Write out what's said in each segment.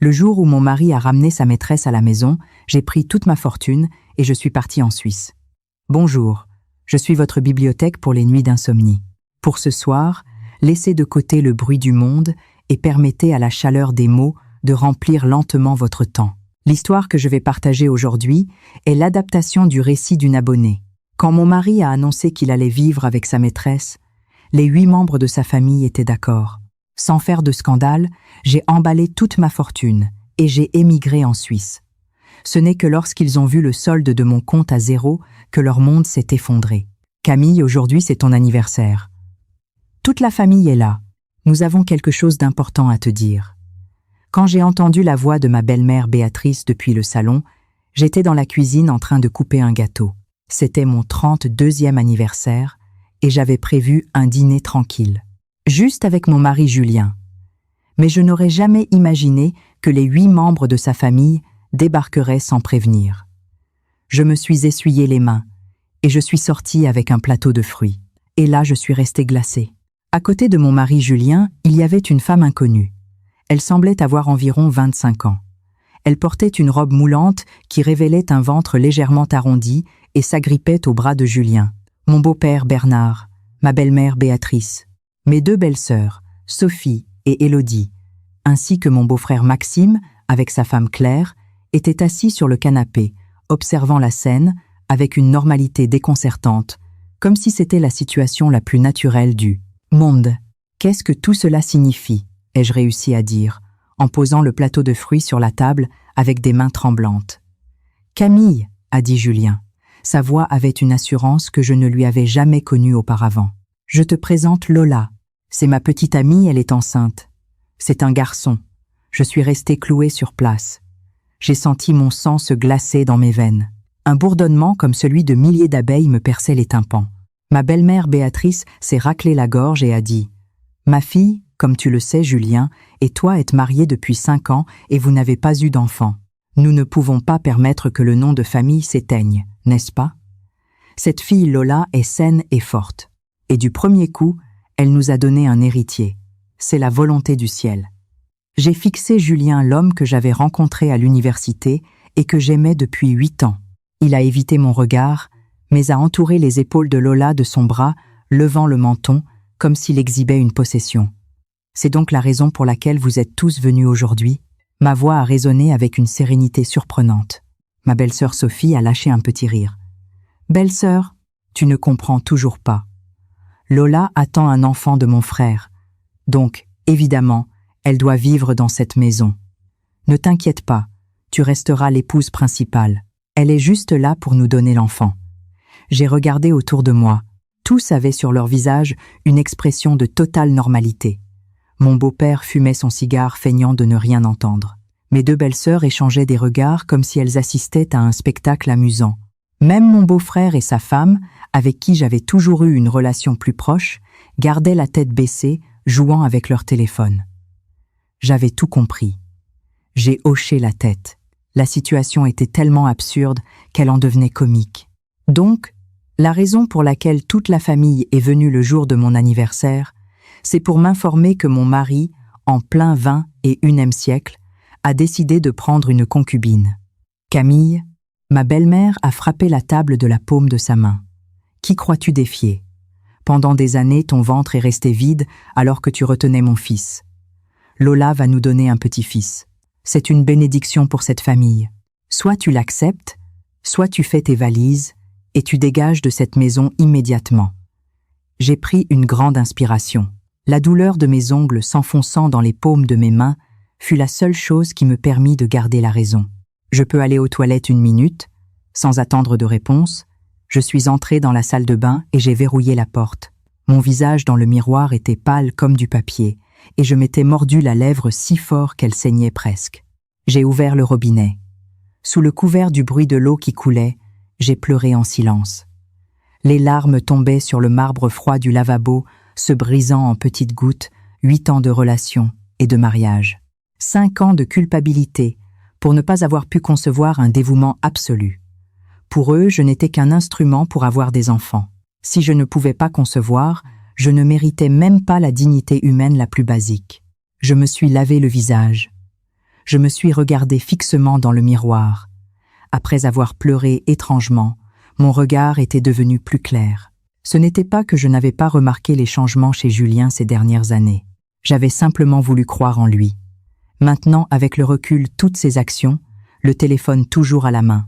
Le jour où mon mari a ramené sa maîtresse à la maison, j'ai pris toute ma fortune et je suis parti en Suisse. Bonjour, je suis votre bibliothèque pour les nuits d'insomnie. Pour ce soir, laissez de côté le bruit du monde et permettez à la chaleur des mots de remplir lentement votre temps. L'histoire que je vais partager aujourd'hui est l'adaptation du récit d'une abonnée. Quand mon mari a annoncé qu'il allait vivre avec sa maîtresse, les 8 membres de sa famille étaient d'accord. Sans faire de scandale, j'ai emballé toute ma fortune et j'ai émigré en Suisse. Ce n'est que lorsqu'ils ont vu le solde de mon compte à 0 que leur monde s'est effondré. Camille, aujourd'hui c'est ton anniversaire. Toute la famille est là. Nous avons quelque chose d'important à te dire. Quand j'ai entendu la voix de ma belle-mère Béatrice depuis le salon, j'étais dans la cuisine en train de couper un gâteau. C'était mon 32e anniversaire et j'avais prévu un dîner tranquille. Juste avec mon mari Julien. Mais je n'aurais jamais imaginé que les 8 membres de sa famille débarqueraient sans prévenir. Je me suis essuyé les mains et je suis sortie avec un plateau de fruits. Et là, je suis restée glacée. À côté de mon mari Julien, il y avait une femme inconnue. Elle semblait avoir environ 25 ans. Elle portait une robe moulante qui révélait un ventre légèrement arrondi et s'agrippait au bras de Julien. Mon beau-père Bernard, ma belle-mère Béatrice, mes 2 belles-sœurs, Sophie et Élodie, ainsi que mon beau-frère Maxime, avec sa femme Claire, étaient assis sur le canapé, observant la scène avec une normalité déconcertante, comme si c'était la situation la plus naturelle du monde. Qu'est-ce que tout cela signifie, ai-je réussi à dire, en posant le plateau de fruits sur la table avec des mains tremblantes. Camille, a dit Julien. Sa voix avait une assurance que je ne lui avais jamais connue auparavant. Je te présente Lola. C'est ma petite amie, elle est enceinte. C'est un garçon. Je suis restée clouée sur place. J'ai senti mon sang se glacer dans mes veines. Un bourdonnement comme celui de milliers d'abeilles me perçait les tympans. Ma belle-mère Béatrice s'est raclée la gorge et a dit « Ma fille, comme tu le sais Julien, et toi êtes mariés depuis 5 ans et vous n'avez pas eu d'enfant. Nous ne pouvons pas permettre que le nom de famille s'éteigne, n'est-ce pas? Cette fille Lola est saine et forte. Et du premier coup, elle nous a donné un héritier. C'est la volonté du ciel. » J'ai fixé Julien, l'homme que j'avais rencontré à l'université et que j'aimais depuis 8 ans. Il a évité mon regard, mais a entouré les épaules de Lola de son bras, levant le menton, comme s'il exhibait une possession. « C'est donc la raison pour laquelle vous êtes tous venus aujourd'hui ?» Ma voix a résonné avec une sérénité surprenante. Ma belle-sœur Sophie a lâché un petit rire. « Belle-sœur, tu ne comprends toujours pas. Lola attend un enfant de mon frère. Donc, évidemment, elle doit vivre dans cette maison. Ne t'inquiète pas, tu resteras l'épouse principale. Elle est juste là pour nous donner l'enfant. » J'ai regardé autour de moi. Tous avaient sur leur visage une expression de totale normalité. Mon beau-père fumait son cigare feignant de ne rien entendre. Mes 2 belles-sœurs échangeaient des regards comme si elles assistaient à un spectacle amusant. Même mon beau-frère et sa femme, avec qui j'avais toujours eu une relation plus proche, gardaient la tête baissée, jouant avec leur téléphone. J'avais tout compris. J'ai hoché la tête. La situation était tellement absurde qu'elle en devenait comique. Donc, la raison pour laquelle toute la famille est venue le jour de mon anniversaire, c'est pour m'informer que mon mari, en plein 21e siècle, a décidé de prendre une concubine. Camille, ma belle-mère a frappé la table de la paume de sa main. Qui crois-tu défier? Pendant des années, ton ventre est resté vide alors que tu retenais mon fils. Lola va nous donner un petit-fils. C'est une bénédiction pour cette famille. Soit tu l'acceptes, soit tu fais tes valises et tu dégages de cette maison immédiatement. J'ai pris une grande inspiration. La douleur de mes ongles s'enfonçant dans les paumes de mes mains fut la seule chose qui me permit de garder la raison. Je peux aller aux toilettes 1 minute? Sans attendre de réponse, je suis entrée dans la salle de bain et j'ai verrouillé la porte. Mon visage dans le miroir était pâle comme du papier et je m'étais mordu la lèvre si fort qu'elle saignait presque. J'ai ouvert le robinet. Sous le couvert du bruit de l'eau qui coulait, j'ai pleuré en silence. Les larmes tombaient sur le marbre froid du lavabo, se brisant en petites gouttes, 8 ans de relation et de mariage. 5 ans de culpabilité pour ne pas avoir pu concevoir un dévouement absolu. Pour eux, je n'étais qu'un instrument pour avoir des enfants. Si je ne pouvais pas concevoir, je ne méritais même pas la dignité humaine la plus basique. Je me suis lavé le visage. Je me suis regardée fixement dans le miroir. Après avoir pleuré étrangement, mon regard était devenu plus clair. Ce n'était pas que je n'avais pas remarqué les changements chez Julien ces dernières années. J'avais simplement voulu croire en lui. Maintenant, avec le recul, toutes ses actions, le téléphone toujours à la main,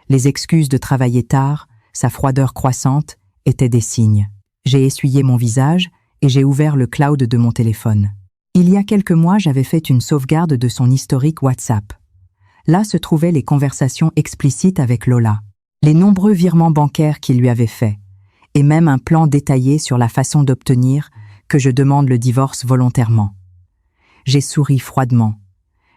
les excuses de travailler tard, sa froideur croissante, étaient des signes. J'ai essuyé mon visage et j'ai ouvert le cloud de mon téléphone. Il y a quelques mois, j'avais fait une sauvegarde de son historique WhatsApp. Là se trouvaient les conversations explicites avec Lola, les nombreux virements bancaires qu'il lui avait faits, et même un plan détaillé sur la façon d'obtenir que je demande le divorce volontairement. J'ai souri froidement.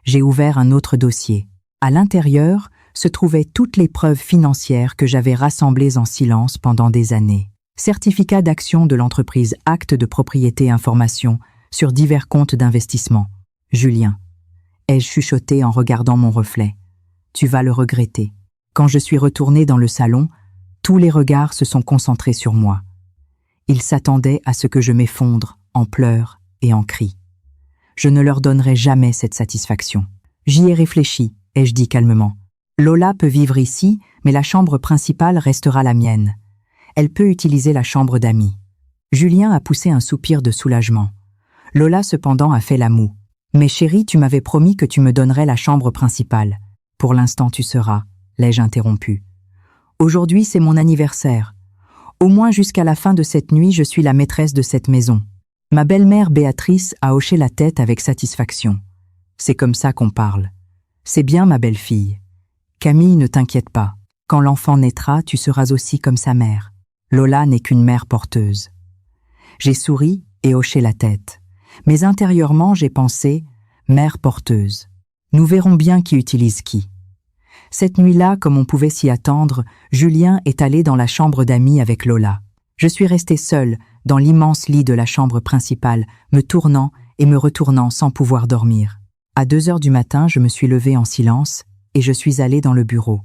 J'ai ouvert un autre dossier. À l'intérieur se trouvaient toutes les preuves financières que j'avais rassemblées en silence pendant des années. Certificat d'action de l'entreprise, acte de propriété, information sur divers comptes d'investissement. Julien, ai-je chuchoté en regardant mon reflet. Tu vas le regretter. Quand je suis retournée dans le salon, tous les regards se sont concentrés sur moi. Ils s'attendaient à ce que je m'effondre en pleurs et en cris. Je ne leur donnerai jamais cette satisfaction. J'y ai réfléchi, ai-je dit calmement. Lola peut vivre ici, mais la chambre principale restera la mienne. Elle peut utiliser la chambre d'amis. Julien a poussé un soupir de soulagement. Lola cependant a fait la moue. Mais chérie, tu m'avais promis que tu me donnerais la chambre principale. Pour l'instant tu seras, l'ai-je interrompu. Aujourd'hui c'est mon anniversaire. Au moins jusqu'à la fin de cette nuit, je suis la maîtresse de cette maison. Ma belle-mère Béatrice a hoché la tête avec satisfaction. C'est comme ça qu'on parle. C'est bien ma belle-fille. Camille, ne t'inquiète pas. Quand l'enfant naîtra, tu seras aussi comme sa mère. Lola n'est qu'une mère porteuse. J'ai souri et hoché la tête. Mais intérieurement, j'ai pensé « mère porteuse ». Nous verrons bien qui utilise qui. Cette nuit-là, comme on pouvait s'y attendre, Julien est allé dans la chambre d'amis avec Lola. Je suis restée seule, dans l'immense lit de la chambre principale, me tournant et me retournant sans pouvoir dormir. À 2h du matin, je me suis levée en silence et je suis allée dans le bureau.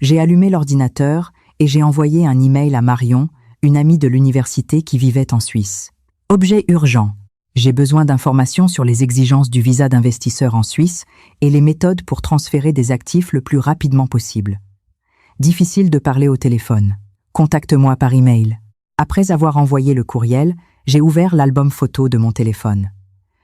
J'ai allumé l'ordinateur et j'ai envoyé un email à Marion, une amie de l'université qui vivait en Suisse. Objet urgent. J'ai besoin d'informations sur les exigences du visa d'investisseur en Suisse et les méthodes pour transférer des actifs le plus rapidement possible. Difficile de parler au téléphone. Contacte-moi par email. Après avoir envoyé le courriel, j'ai ouvert l'album photo de mon téléphone.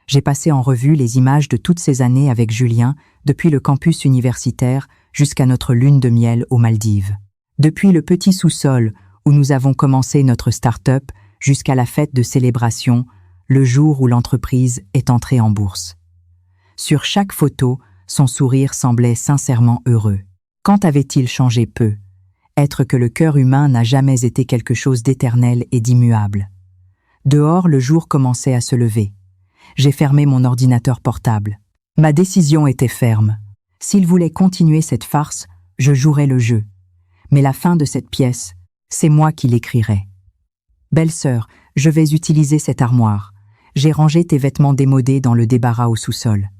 J'ai passé en revue les images de toutes ces années avec Julien, depuis le campus universitaire jusqu'à notre lune de miel aux Maldives. Depuis le petit sous-sol où nous avons commencé notre start-up jusqu'à la fête de célébration, le jour où l'entreprise est entrée en bourse. Sur chaque photo, son sourire semblait sincèrement heureux. Quand avait-il changé peu? Être que le cœur humain n'a jamais été quelque chose d'éternel et d'immuable. Dehors, le jour commençait à se lever. J'ai fermé mon ordinateur portable. Ma décision était ferme. S'il voulait continuer cette farce, je jouerais le jeu. Mais la fin de cette pièce, c'est moi qui l'écrirai. Belle-sœur, je vais utiliser cette armoire. J'ai rangé tes vêtements démodés dans le débarras au sous-sol.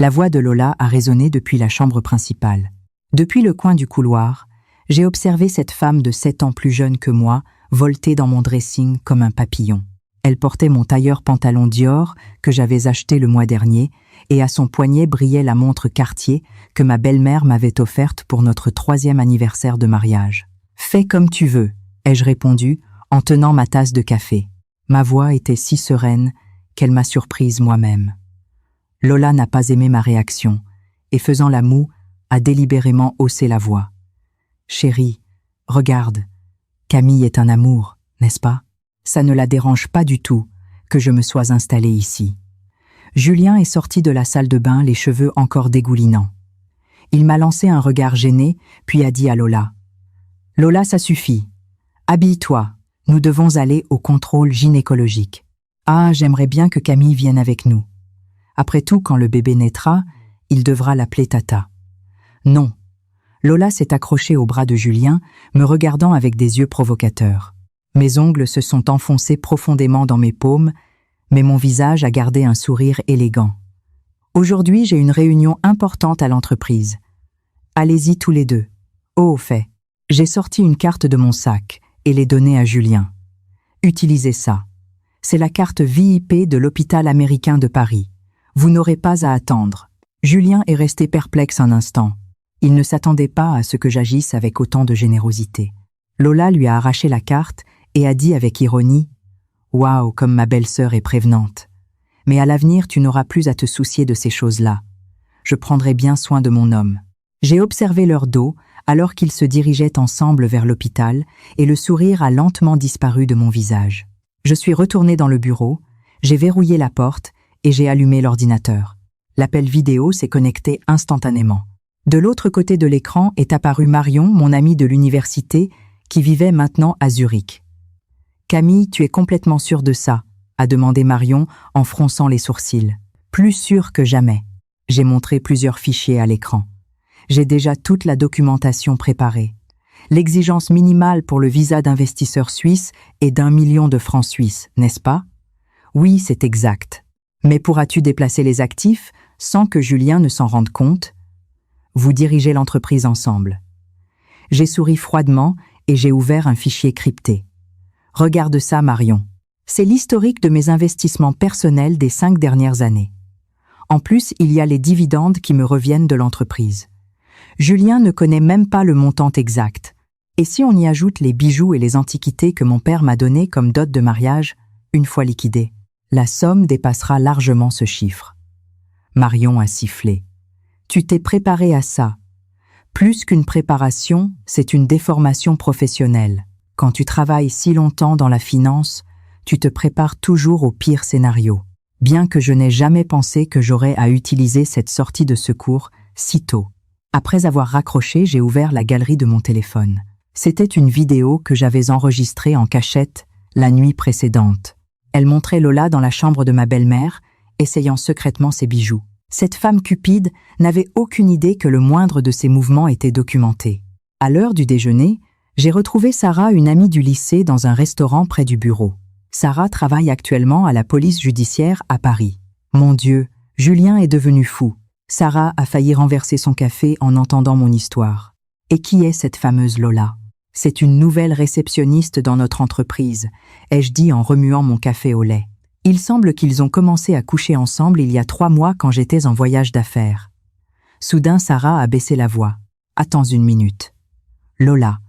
La voix de Lola a résonné depuis la chambre principale. Depuis le coin du couloir, j'ai observé cette femme de 7 ans plus jeune que moi, volter dans mon dressing comme un papillon. Elle portait mon tailleur pantalon Dior que j'avais acheté le mois dernier et à son poignet brillait la montre Cartier que ma belle-mère m'avait offerte pour notre 3e anniversaire de mariage. « Fais comme tu veux », ai-je répondu en tenant ma tasse de café. Ma voix était si sereine qu'elle m'a surprise moi-même. Lola n'a pas aimé ma réaction et faisant la moue, a délibérément haussé la voix. « Chérie, regarde, Camille est un amour, n'est-ce pas? Ça ne la dérange pas du tout que je me sois installée ici. » Julien est sorti de la salle de bain, les cheveux encore dégoulinants. Il m'a lancé un regard gêné, puis a dit à Lola. « Lola, ça suffit. Habille-toi. Nous devons aller au contrôle gynécologique. Ah, j'aimerais bien que Camille vienne avec nous. Après tout, quand le bébé naîtra, il devra l'appeler Tata. » Non. Lola s'est accrochée au bras de Julien, me regardant avec des yeux provocateurs. Mes ongles se sont enfoncés profondément dans mes paumes, mais mon visage a gardé un sourire élégant. Aujourd'hui, j'ai une réunion importante à l'entreprise. Allez-y tous les deux. Oh, au fait, j'ai sorti une carte de mon sac et l'ai donnée à Julien. Utilisez ça. C'est la carte VIP de l'hôpital américain de Paris. Vous n'aurez pas à attendre. Julien est resté perplexe un instant. Il ne s'attendait pas à ce que j'agisse avec autant de générosité. Lola lui a arraché la carte et a dit avec ironie « Waouh, comme ma belle-sœur est prévenante. Mais à l'avenir, tu n'auras plus à te soucier de ces choses-là. Je prendrai bien soin de mon homme. » J'ai observé leur dos alors qu'ils se dirigeaient ensemble vers l'hôpital et le sourire a lentement disparu de mon visage. Je suis retourné dans le bureau, j'ai verrouillé la porte et j'ai allumé l'ordinateur. L'appel vidéo s'est connecté instantanément. De l'autre côté de l'écran est apparue Marion, mon amie de l'université, qui vivait maintenant à Zurich. « Camille, tu es complètement sûre de ça ?» a demandé Marion en fronçant les sourcils. « Plus sûre que jamais. » J'ai montré plusieurs fichiers à l'écran. J'ai déjà toute la documentation préparée. L'exigence minimale pour le visa d'investisseur suisse est d'1 million de francs suisses, n'est-ce pas? Oui, c'est exact. Mais pourras-tu déplacer les actifs sans que Julien ne s'en rende compte? Vous dirigez l'entreprise ensemble. J'ai souri froidement et j'ai ouvert un fichier crypté. Regarde ça, Marion. C'est l'historique de mes investissements personnels des 5 dernières années. En plus, il y a les dividendes qui me reviennent de l'entreprise. Julien ne connaît même pas le montant exact. Et si on y ajoute les bijoux et les antiquités que mon père m'a donnés comme dot de mariage, une fois liquidés, la somme dépassera largement ce chiffre. Marion a sifflé. Tu t'es préparé à ça. Plus qu'une préparation, c'est une déformation professionnelle. Quand tu travailles si longtemps dans la finance, tu te prépares toujours au pire scénario. Bien que je n'ai jamais pensé que j'aurais à utiliser cette sortie de secours si tôt. Après avoir raccroché, j'ai ouvert la galerie de mon téléphone. C'était une vidéo que j'avais enregistrée en cachette la nuit précédente. Elle montrait Lola dans la chambre de ma belle-mère, essayant secrètement ses bijoux. Cette femme cupide n'avait aucune idée que le moindre de ses mouvements était documenté. À l'heure du déjeuner, j'ai retrouvé Sarah, une amie du lycée, dans un restaurant près du bureau. Sarah travaille actuellement à la police judiciaire à Paris. Mon Dieu, Julien est devenu fou. Sarah a failli renverser son café en entendant mon histoire. Et qui est cette fameuse Lola? C'est une nouvelle réceptionniste dans notre entreprise, ai-je dit en remuant mon café au lait. Il semble qu'ils ont commencé à coucher ensemble il y a 3 mois quand j'étais en voyage d'affaires. Soudain, Sarah a baissé la voix. Attends une minute. Lola.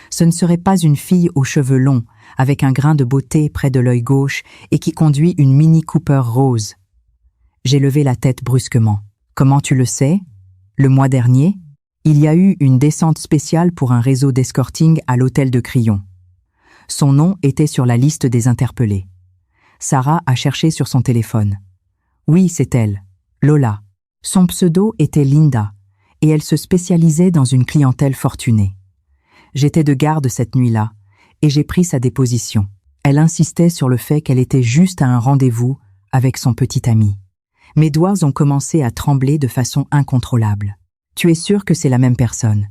Ce ne serait pas une fille aux cheveux longs, avec un grain de beauté près de l'œil gauche et qui conduit une Mini Cooper rose. J'ai levé la tête brusquement. Comment tu le sais? Le mois dernier, il y a eu une descente spéciale pour un réseau d'escorting à l'hôtel de Crillon. Son nom était sur la liste des interpellés. Sarah a cherché sur son téléphone. Oui, c'est elle, Lola. Son pseudo était Linda, et elle se spécialisait dans une clientèle fortunée. J'étais de garde cette nuit-là, et j'ai pris sa déposition. Elle insistait sur le fait qu'elle était juste à un rendez-vous avec son petit ami. Mes doigts ont commencé à trembler de façon incontrôlable. Tu es sûr que c'est la même personne?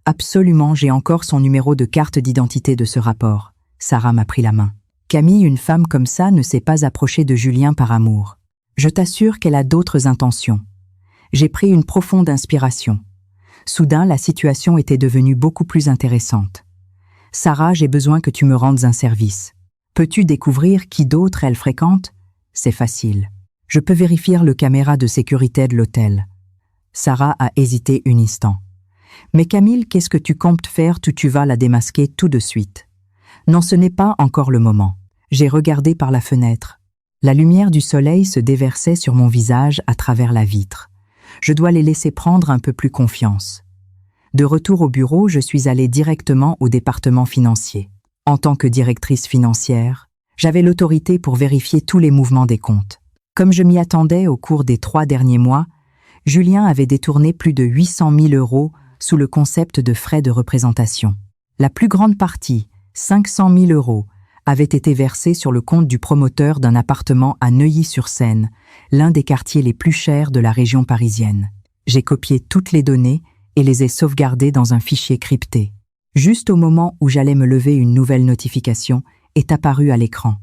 Absolument, j'ai encore son numéro de carte d'identité de ce rapport. Sarah m'a pris la main. Camille, une femme comme ça ne s'est pas approchée de Julien par amour. Je t'assure qu'elle a d'autres intentions. J'ai pris une profonde inspiration. Soudain, la situation était devenue beaucoup plus intéressante. Sarah, j'ai besoin que tu me rendes un service. Peux-tu découvrir qui d'autre elle fréquente? C'est facile. Je peux vérifier le caméra de sécurité de l'hôtel. Sarah a hésité un instant. Mais Camille, qu'est-ce que tu comptes faire? Tu vas la démasquer tout de suite. Non, ce n'est pas encore le moment. J'ai regardé par la fenêtre. La lumière du soleil se déversait sur mon visage à travers la vitre. Je dois les laisser prendre un peu plus confiance. De retour au bureau, je suis allée directement au département financier. En tant que directrice financière, j'avais l'autorité pour vérifier tous les mouvements des comptes. Comme je m'y attendais au cours des 3 derniers mois, Julien avait détourné plus de 800 000 € sous le concept de frais de représentation. La plus grande partie, 500 000 €, avait été versée sur le compte du promoteur d'un appartement à Neuilly-sur-Seine, l'un des quartiers les plus chers de la région parisienne. J'ai copié toutes les données et les ai sauvegardées dans un fichier crypté. Juste au moment où j'allais me lever, une nouvelle notification est apparue à l'écran.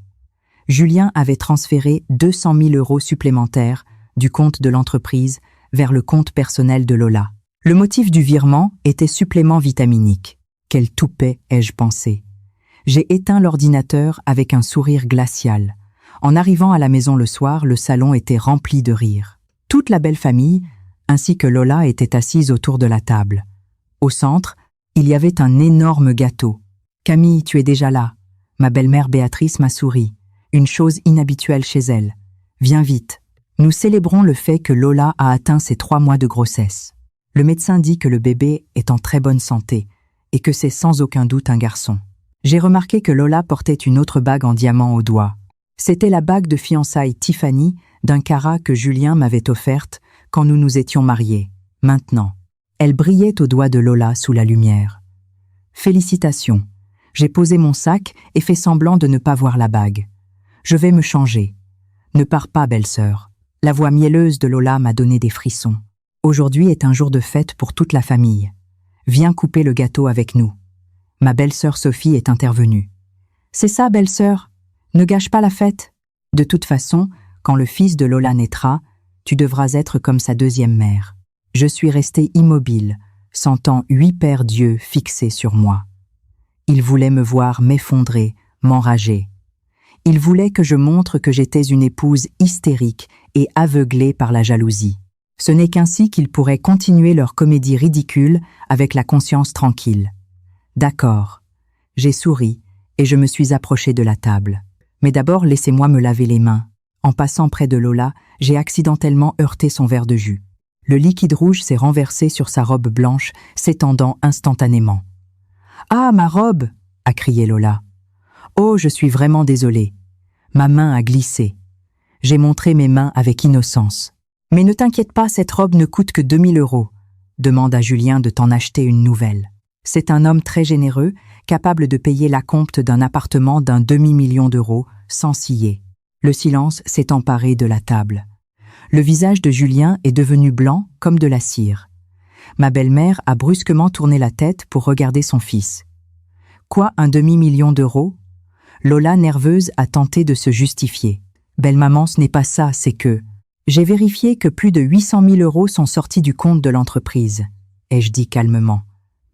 Julien avait transféré 200 000 € supplémentaires du compte de l'entreprise vers le compte personnel de Lola. Le motif du virement était supplément vitaminique. Quel toupet, ai-je pensé. J'ai éteint l'ordinateur avec un sourire glacial. En arrivant à la maison le soir, le salon était rempli de rires. Toute la belle famille, ainsi que Lola étaient assises autour de la table. Au centre, il y avait un énorme gâteau. « Camille, tu es déjà là. » Ma belle-mère Béatrice m'a souri. Une chose inhabituelle chez elle. « Viens vite. Nous célébrons le fait que Lola a atteint ses 3 mois de grossesse. Le médecin dit que le bébé est en très bonne santé et que c'est sans aucun doute un garçon. » J'ai remarqué que Lola portait une autre bague en diamant au doigt. C'était la bague de fiançailles Tiffany d'un carat que Julien m'avait offerte quand nous nous étions mariés. Maintenant, elle brillait au doigt de Lola sous la lumière. Félicitations. J'ai posé mon sac et fait semblant de ne pas voir la bague. Je vais me changer. Ne pars pas, belle-sœur. La voix mielleuse de Lola m'a donné des frissons. Aujourd'hui est un jour de fête pour toute la famille. Viens couper le gâteau avec nous. Ma belle-sœur Sophie est intervenue. C'est ça, belle-sœur. Ne gâche pas la fête. De toute façon, quand le fils de Lola naîtra, tu devras être comme sa deuxième mère. Je suis restée immobile, sentant 8 paires d'yeux fixés sur moi. Il voulait me voir m'effondrer, m'enrager. Il voulait que je montre que j'étais une épouse hystérique et aveuglée par la jalousie. Ce n'est qu'ainsi qu'ils pourraient continuer leur comédie ridicule avec la conscience tranquille. D'accord. J'ai souri et je me suis approchée de la table. Mais d'abord, laissez-moi me laver les mains. En passant près de Lola, j'ai accidentellement heurté son verre de jus. Le liquide rouge s'est renversé sur sa robe blanche, s'étendant instantanément. « Ah, ma robe !» a crié Lola. « Oh, je suis vraiment désolée. » Ma main a glissé. J'ai montré mes mains avec innocence. « Mais ne t'inquiète pas, cette robe ne coûte que 2000 €. Demande à Julien de t'en acheter une nouvelle. C'est un homme très généreux, capable de payer l'acompte d'un appartement d'un demi-million d'euros, sans ciller. » Le silence s'est emparé de la table. Le visage de Julien est devenu blanc comme de la cire. Ma belle-mère a brusquement tourné la tête pour regarder son fils. « Quoi, un demi-million d'euros ?» Lola, nerveuse, a tenté de se justifier. « Belle-maman, ce n'est pas ça, c'est que… » J'ai vérifié que plus de 800 000 € sont sortis du compte de l'entreprise, ai-je dit calmement.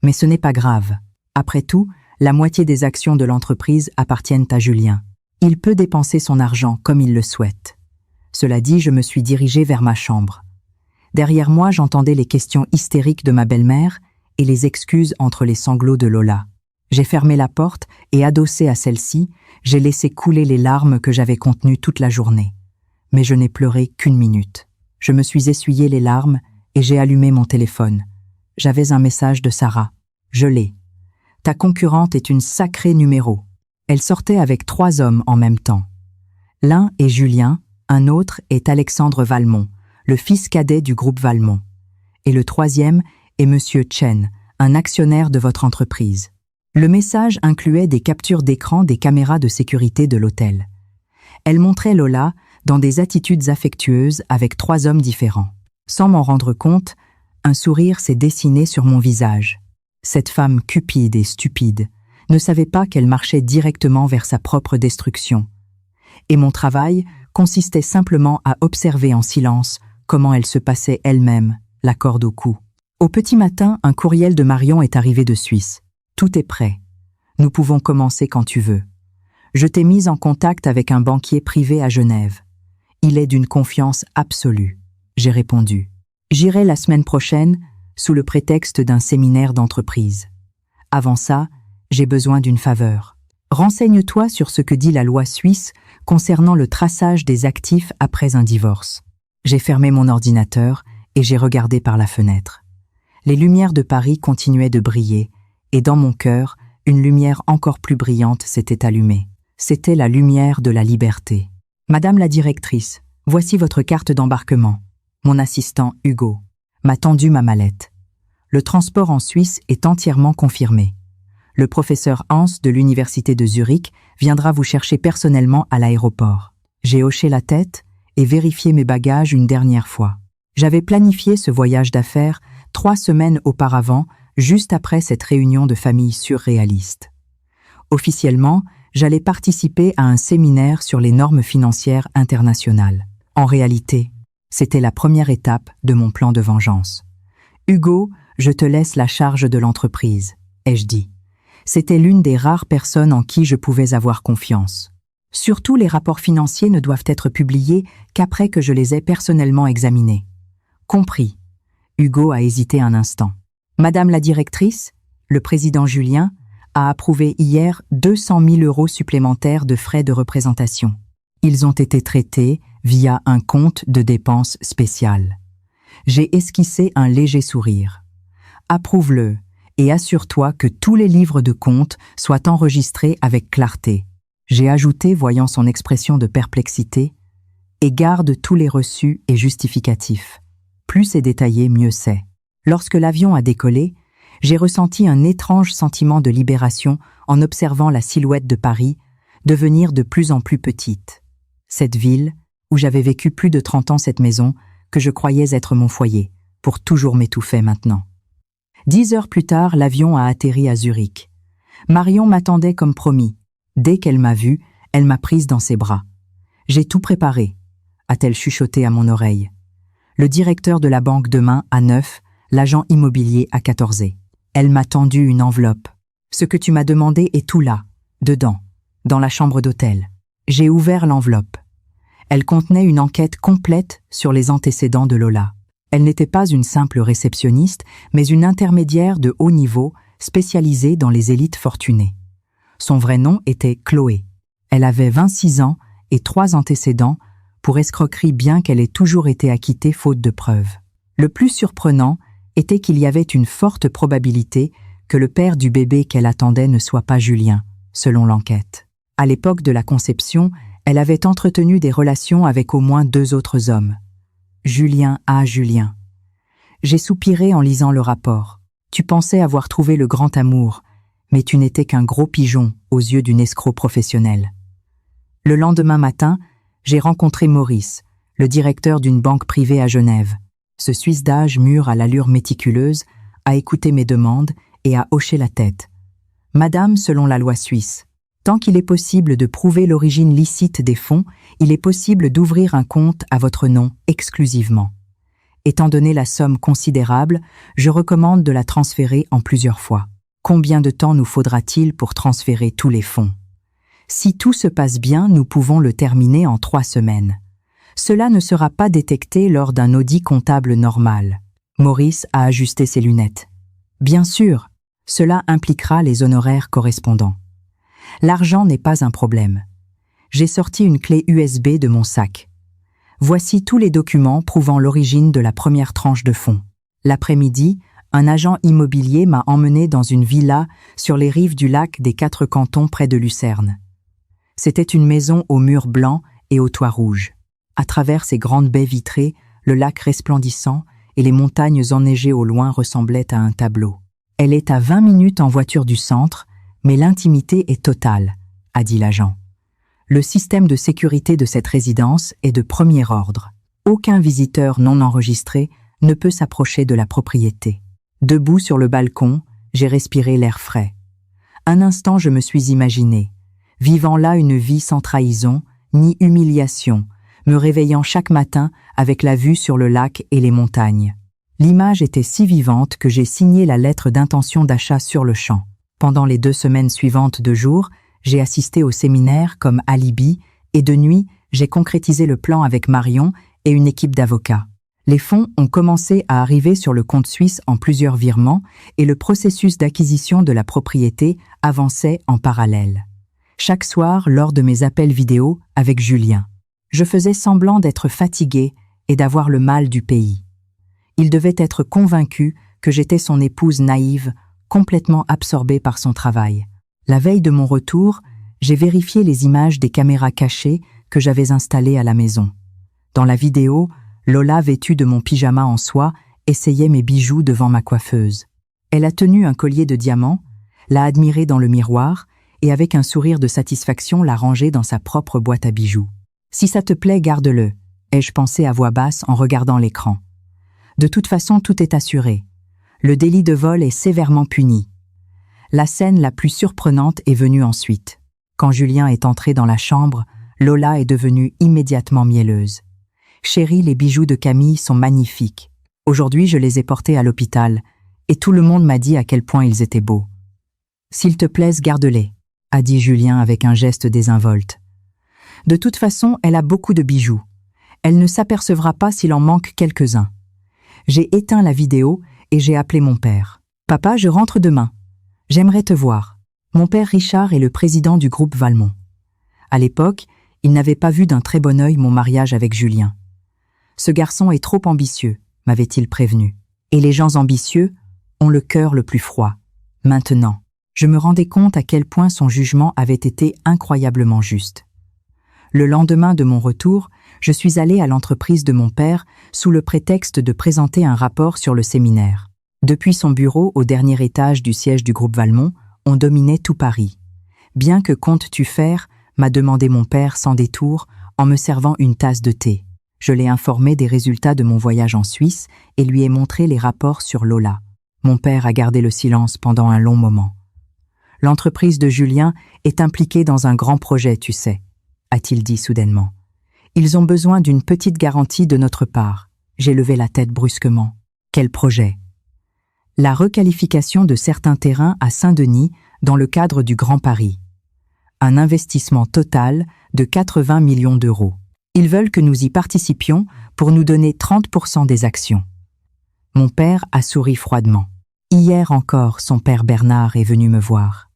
Mais ce n'est pas grave. Après tout, la moitié des actions de l'entreprise appartiennent à Julien. Il peut dépenser son argent comme il le souhaite. Cela dit, je me suis dirigée vers ma chambre. Derrière moi, j'entendais les questions hystériques de ma belle-mère et les excuses entre les sanglots de Lola. J'ai fermé la porte et, adossée à celle-ci, j'ai laissé couler les larmes que j'avais contenues toute la journée. Mais je n'ai pleuré qu'une minute. Je me suis essuyé les larmes et j'ai allumé mon téléphone. J'avais un message de Sarah. Je l'ai. « Ta concurrente est une sacrée numéro. » Elle sortait avec 3 hommes en même temps. L'un est Julien, un autre est Alexandre Valmont, le fils cadet du groupe Valmont. Et le 3e est Monsieur Chen, un actionnaire de votre entreprise. Le message incluait des captures d'écran des caméras de sécurité de l'hôtel. Elle montrait Lola dans des attitudes affectueuses avec 3 hommes différents. Sans m'en rendre compte, un sourire s'est dessiné sur mon visage. Cette femme cupide et stupide ne savait pas qu'elle marchait directement vers sa propre destruction. Et mon travail consistait simplement à observer en silence comment elle se passait elle-même, la corde au cou. Au petit matin, un courriel de Marion est arrivé de Suisse. Tout est prêt. Nous pouvons commencer quand tu veux. Je t'ai mise en contact avec un banquier privé à Genève. Il est d'une confiance absolue. J'ai répondu. J'irai la semaine prochaine sous le prétexte d'un séminaire d'entreprise. Avant ça, j'ai besoin d'une faveur. Renseigne-toi sur ce que dit la loi suisse concernant le traçage des actifs après un divorce. J'ai fermé mon ordinateur et j'ai regardé par la fenêtre. Les lumières de Paris continuaient de briller et dans mon cœur, une lumière encore plus brillante s'était allumée. C'était la lumière de la liberté. Madame la directrice, voici votre carte d'embarquement. Mon assistant Hugo m'a tendu ma mallette. Le transport en Suisse est entièrement confirmé. Le professeur Hans de l'université de Zurich viendra vous chercher personnellement à l'aéroport. J'ai hoché la tête et vérifié mes bagages une dernière fois. J'avais planifié ce voyage d'affaires 3 semaines auparavant, juste après cette réunion de famille surréaliste. Officiellement, j'allais participer à un séminaire sur les normes financières internationales. En réalité, c'était la première étape de mon plan de vengeance. « Hugo, je te laisse la charge de l'entreprise », ai-je dit. C'était l'une des rares personnes en qui je pouvais avoir confiance. Surtout, les rapports financiers ne doivent être publiés qu'après que je les ai personnellement examinés. Compris. Hugo a hésité un instant. Madame la directrice, le président Julien, a approuvé hier 200 000 € supplémentaires de frais de représentation. Ils ont été traités via un compte de dépenses spéciales. J'ai esquissé un léger sourire. Approuve-le et assure-toi que tous les livres de compte soient enregistrés avec clarté. J'ai ajouté, voyant son expression de perplexité, et garde tous les reçus et justificatifs. Plus c'est détaillé, mieux c'est. Lorsque l'avion a décollé, j'ai ressenti un étrange sentiment de libération en observant la silhouette de Paris devenir de plus en plus petite. Cette ville, où j'avais vécu plus de 30 ans, cette maison, que je croyais être mon foyer, pour toujours m'étouffer maintenant. 10 heures plus tard, l'avion a atterri à Zurich. Marion m'attendait comme promis. Dès qu'elle m'a vue, elle m'a prise dans ses bras. « J'ai tout préparé », a-t-elle chuchoté à mon oreille. Le directeur de la banque demain à 9, l'agent immobilier à 14. Elle m'a tendu une enveloppe. « Ce que tu m'as demandé est tout là, dedans, dans la chambre d'hôtel. » J'ai ouvert l'enveloppe. Elle contenait une enquête complète sur les antécédents de Lola. Elle n'était pas une simple réceptionniste, mais une intermédiaire de haut niveau spécialisée dans les élites fortunées. Son vrai nom était Chloé. Elle avait 26 ans et 3 antécédents pour escroquerie, bien qu'elle ait toujours été acquittée faute de preuves. Le plus surprenant était qu'il y avait une forte probabilité que le père du bébé qu'elle attendait ne soit pas Julien, selon l'enquête. À l'époque de la conception, elle avait entretenu des relations avec au moins 2 autres hommes. Julien. J'ai soupiré en lisant le rapport. Tu pensais avoir trouvé le grand amour, mais tu n'étais qu'un gros pigeon aux yeux d'une escroc professionnelle. Le lendemain matin, j'ai rencontré Maurice, le directeur d'une banque privée à Genève. Ce Suisse d'âge mûr à l'allure méticuleuse a écouté mes demandes et a hoché la tête. « Madame, selon la loi suisse, tant qu'il est possible de prouver l'origine licite des fonds, il est possible d'ouvrir un compte à votre nom exclusivement. Étant donné la somme considérable, je recommande de la transférer en plusieurs fois. Combien de temps nous faudra-t-il pour transférer tous les fonds? Si tout se passe bien, nous pouvons le terminer en 3 semaines. Cela ne sera pas détecté lors d'un audit comptable normal. » Maurice a ajusté ses lunettes. « Bien sûr, cela impliquera les honoraires correspondants. L'argent n'est pas un problème. J'ai sorti une clé USB de mon sac. Voici tous les documents prouvant l'origine de la première tranche de fonds. L'après-midi, un agent immobilier m'a emmené dans une villa sur les rives du lac des 4 cantons près de Lucerne. C'était une maison aux murs blancs et aux toits rouges. À travers ses grandes baies vitrées, le lac resplendissant et les montagnes enneigées au loin ressemblaient à un tableau. Elle est à 20 minutes en voiture du centre, mais l'intimité est totale, a dit l'agent. Le système de sécurité de cette résidence est de premier ordre. Aucun visiteur non enregistré ne peut s'approcher de la propriété. Debout sur le balcon, j'ai respiré l'air frais. Un instant, je me suis imaginé, vivant là une vie sans trahison, ni humiliation, me réveillant chaque matin avec la vue sur le lac et les montagnes. L'image était si vivante que j'ai signé la lettre d'intention d'achat sur le champ. Pendant les 2 semaines suivantes de jour, j'ai assisté au séminaire comme alibi et de nuit, j'ai concrétisé le plan avec Marion et une équipe d'avocats. Les fonds ont commencé à arriver sur le compte suisse en plusieurs virements et le processus d'acquisition de la propriété avançait en parallèle. Chaque soir, lors de mes appels vidéo avec Julien, je faisais semblant d'être fatigué et d'avoir le mal du pays. Il devait être convaincu que j'étais son épouse naïve, complètement absorbée par son travail. La veille de mon retour, j'ai vérifié les images des caméras cachées que j'avais installées à la maison. Dans la vidéo, Lola, vêtue de mon pyjama en soie, essayait mes bijoux devant ma coiffeuse. Elle a tenu un collier de diamants, l'a admiré dans le miroir et avec un sourire de satisfaction l'a rangé dans sa propre boîte à bijoux. « Si ça te plaît, garde-le », ai-je pensé à voix basse en regardant l'écran. De toute façon, tout est assuré. Le délit de vol est sévèrement puni. La scène la plus surprenante est venue ensuite. Quand Julien est entré dans la chambre, Lola est devenue immédiatement mielleuse. « Chérie, les bijoux de Camille sont magnifiques. Aujourd'hui, je les ai portés à l'hôpital et tout le monde m'a dit à quel point ils étaient beaux. »« S'il te plaît, garde-les », a dit Julien avec un geste désinvolte. « De toute façon, elle a beaucoup de bijoux. Elle ne s'apercevra pas s'il en manque quelques-uns. J'ai éteint la vidéo et j'ai appelé mon père. « Papa, je rentre demain. J'aimerais te voir. » Mon père Richard est le président du groupe Valmont. À l'époque, il n'avait pas vu d'un très bon œil mon mariage avec Julien. « Ce garçon est trop ambitieux », m'avait-il prévenu. Et les gens ambitieux ont le cœur le plus froid. Maintenant, je me rendais compte à quel point son jugement avait été incroyablement juste. Le lendemain de mon retour, je suis allé à l'entreprise de mon père sous le prétexte de présenter un rapport sur le séminaire. Depuis son bureau au dernier étage du siège du groupe Valmont, on dominait tout Paris. « Bien que comptes-tu faire ?» m'a demandé mon père sans détour en me servant une tasse de thé. Je l'ai informé des résultats de mon voyage en Suisse et lui ai montré les rapports sur Lola. Mon père a gardé le silence pendant un long moment. « L'entreprise de Julien est impliquée dans un grand projet, tu sais, » a-t-il dit soudainement. « Ils ont besoin d'une petite garantie de notre part. » J'ai levé la tête brusquement. « Quel projet ?» La requalification de certains terrains à Saint-Denis dans le cadre du Grand Paris. Un investissement total de 80 millions d'euros. Ils veulent que nous y participions pour nous donner 30% des actions. Mon père a souri froidement. Hier encore, son père Bernard est venu me voir.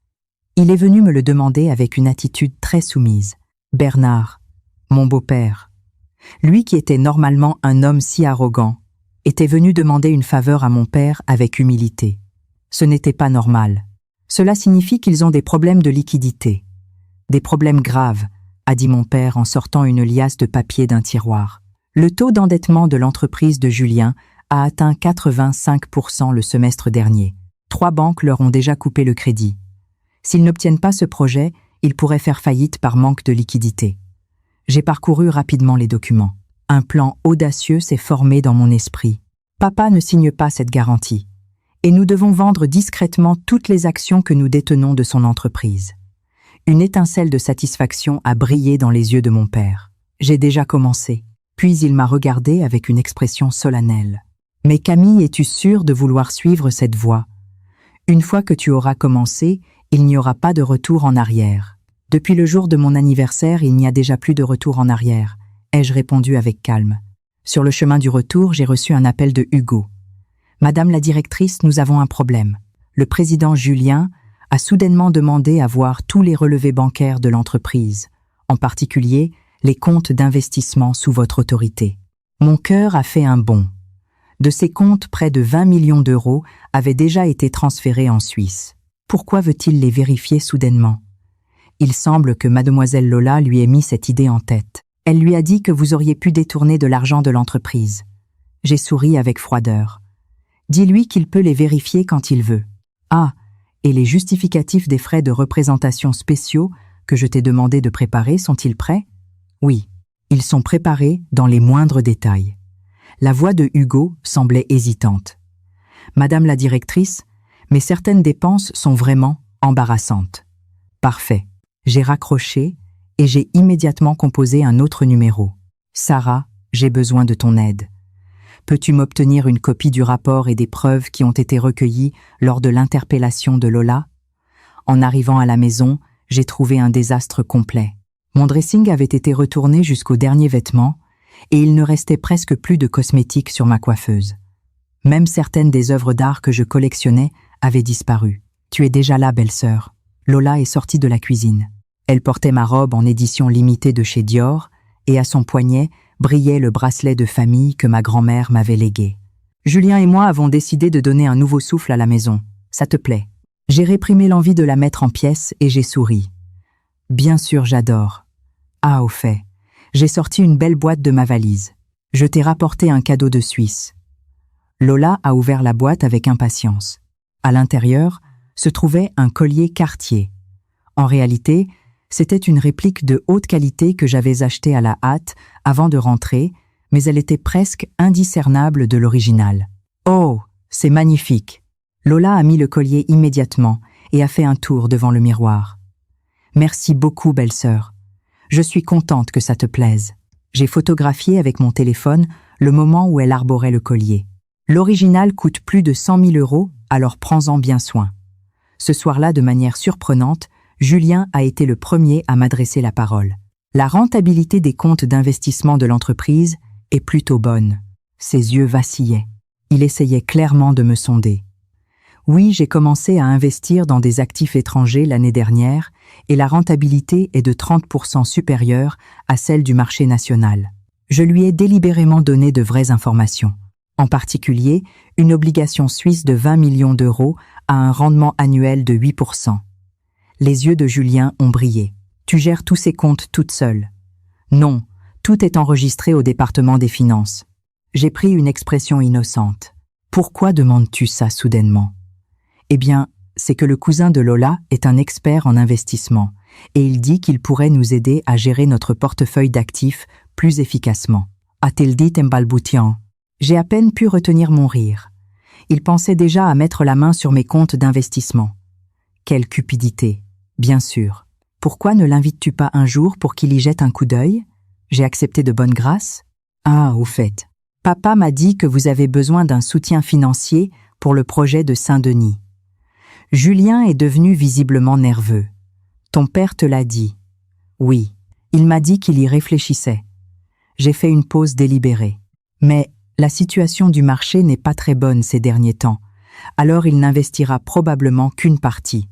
Il est venu me le demander avec une attitude très soumise. Bernard, mon beau-père, lui qui était normalement un homme si arrogant, était venu demander une faveur à mon père avec humilité. Ce n'était pas normal. Cela signifie qu'ils ont des problèmes de liquidité. Des problèmes graves, a dit mon père en sortant une liasse de papier d'un tiroir. Le taux d'endettement de l'entreprise de Julien a atteint 85% le semestre dernier. 3 banques leur ont déjà coupé le crédit. S'ils n'obtiennent pas ce projet, ils pourraient faire faillite par manque de liquidité. J'ai parcouru rapidement les documents. Un plan audacieux s'est formé dans mon esprit. Papa ne signe pas cette garantie. Et nous devons vendre discrètement toutes les actions que nous détenons de son entreprise. Une étincelle de satisfaction a brillé dans les yeux de mon père. J'ai déjà commencé. Puis il m'a regardé avec une expression solennelle. « Mais Camille, es-tu sûre de vouloir suivre cette voie ? Une fois que tu auras commencé, il n'y aura pas de retour en arrière. Depuis le jour de mon anniversaire, il n'y a déjà plus de retour en arrière, » ai-je répondu avec calme. Sur le chemin du retour, j'ai reçu un appel de Hugo. « Madame la directrice, nous avons un problème. Le président Julien a soudainement demandé à voir tous les relevés bancaires de l'entreprise, en particulier les comptes d'investissement sous votre autorité. » Mon cœur a fait un bond. De ces comptes, près de 20 millions d'euros avaient déjà été transférés en Suisse. Pourquoi veut-il les vérifier soudainement? Il semble que mademoiselle Lola lui ait mis cette idée en tête. Elle lui a dit que vous auriez pu détourner de l'argent de l'entreprise. J'ai souri avec froideur. Dis-lui qu'il peut les vérifier quand il veut. Ah, et les justificatifs des frais de représentation spéciaux que je t'ai demandé de préparer sont-ils prêts? Oui, ils sont préparés dans les moindres détails. La voix de Hugo semblait hésitante. Madame la directrice, mais certaines dépenses sont vraiment embarrassantes. Parfait. J'ai raccroché et j'ai immédiatement composé un autre numéro. Sarah, j'ai besoin de ton aide. Peux-tu m'obtenir une copie du rapport et des preuves qui ont été recueillies lors de l'interpellation de Lola? En arrivant à la maison, j'ai trouvé un désastre complet. Mon dressing avait été retourné jusqu'au dernier vêtement et il ne restait presque plus de cosmétiques sur ma coiffeuse. Même certaines des œuvres d'art que je collectionnais avaient disparu. Tu es déjà là, belle-sœur. Lola est sortie de la cuisine. Elle portait ma robe en édition limitée de chez Dior et à son poignet brillait le bracelet de famille que ma grand-mère m'avait légué. Julien et moi avons décidé de donner un nouveau souffle à la maison. Ça te plaît? J'ai réprimé l'envie de la mettre en pièces et j'ai souri. Bien sûr, j'adore. Ah, au fait, j'ai sorti une belle boîte de ma valise. Je t'ai rapporté un cadeau de Suisse. Lola a ouvert la boîte avec impatience. À l'intérieur se trouvait un collier Cartier. En réalité, c'était une réplique de haute qualité que j'avais achetée à la hâte avant de rentrer, mais elle était presque indiscernable de l'original. Oh, c'est magnifique! Lola a mis le collier immédiatement et a fait un tour devant le miroir. Merci beaucoup, belle-sœur. Je suis contente que ça te plaise. J'ai photographié avec mon téléphone le moment où elle arborait le collier. L'original coûte plus de 100 000 €, alors prends-en bien soin. Ce soir-là, de manière surprenante, Julien a été le premier à m'adresser la parole. La rentabilité des comptes d'investissement de l'entreprise est plutôt bonne. Ses yeux vacillaient. Il essayait clairement de me sonder. Oui, j'ai commencé à investir dans des actifs étrangers l'année dernière et la rentabilité est de 30% supérieure à celle du marché national. Je lui ai délibérément donné de vraies informations. En particulier, une obligation suisse de 20 millions d'euros à un rendement annuel de 8%. Les yeux de Julien ont brillé. Tu gères tous ces comptes toute seule. Non, tout est enregistré au département des finances. J'ai pris une expression innocente. Pourquoi demandes-tu ça soudainement? Eh bien, c'est que le cousin de Lola est un expert en investissement et il dit qu'il pourrait nous aider à gérer notre portefeuille d'actifs plus efficacement. A-t-il dit en balbutiant? J'ai à peine pu retenir mon rire. Il pensait déjà à mettre la main sur mes comptes d'investissement. Quelle cupidité, bien sûr. Pourquoi ne l'invites-tu pas un jour pour qu'il y jette un coup d'œil? J'ai accepté de bonne grâce. Ah, au fait, papa m'a dit que vous avez besoin d'un soutien financier pour le projet de Saint-Denis. Julien est devenu visiblement nerveux. Ton père te l'a dit. Oui, il m'a dit qu'il y réfléchissait. J'ai fait une pause délibérée. Mais la situation du marché n'est pas très bonne ces derniers temps, alors il n'investira probablement qu'une partie.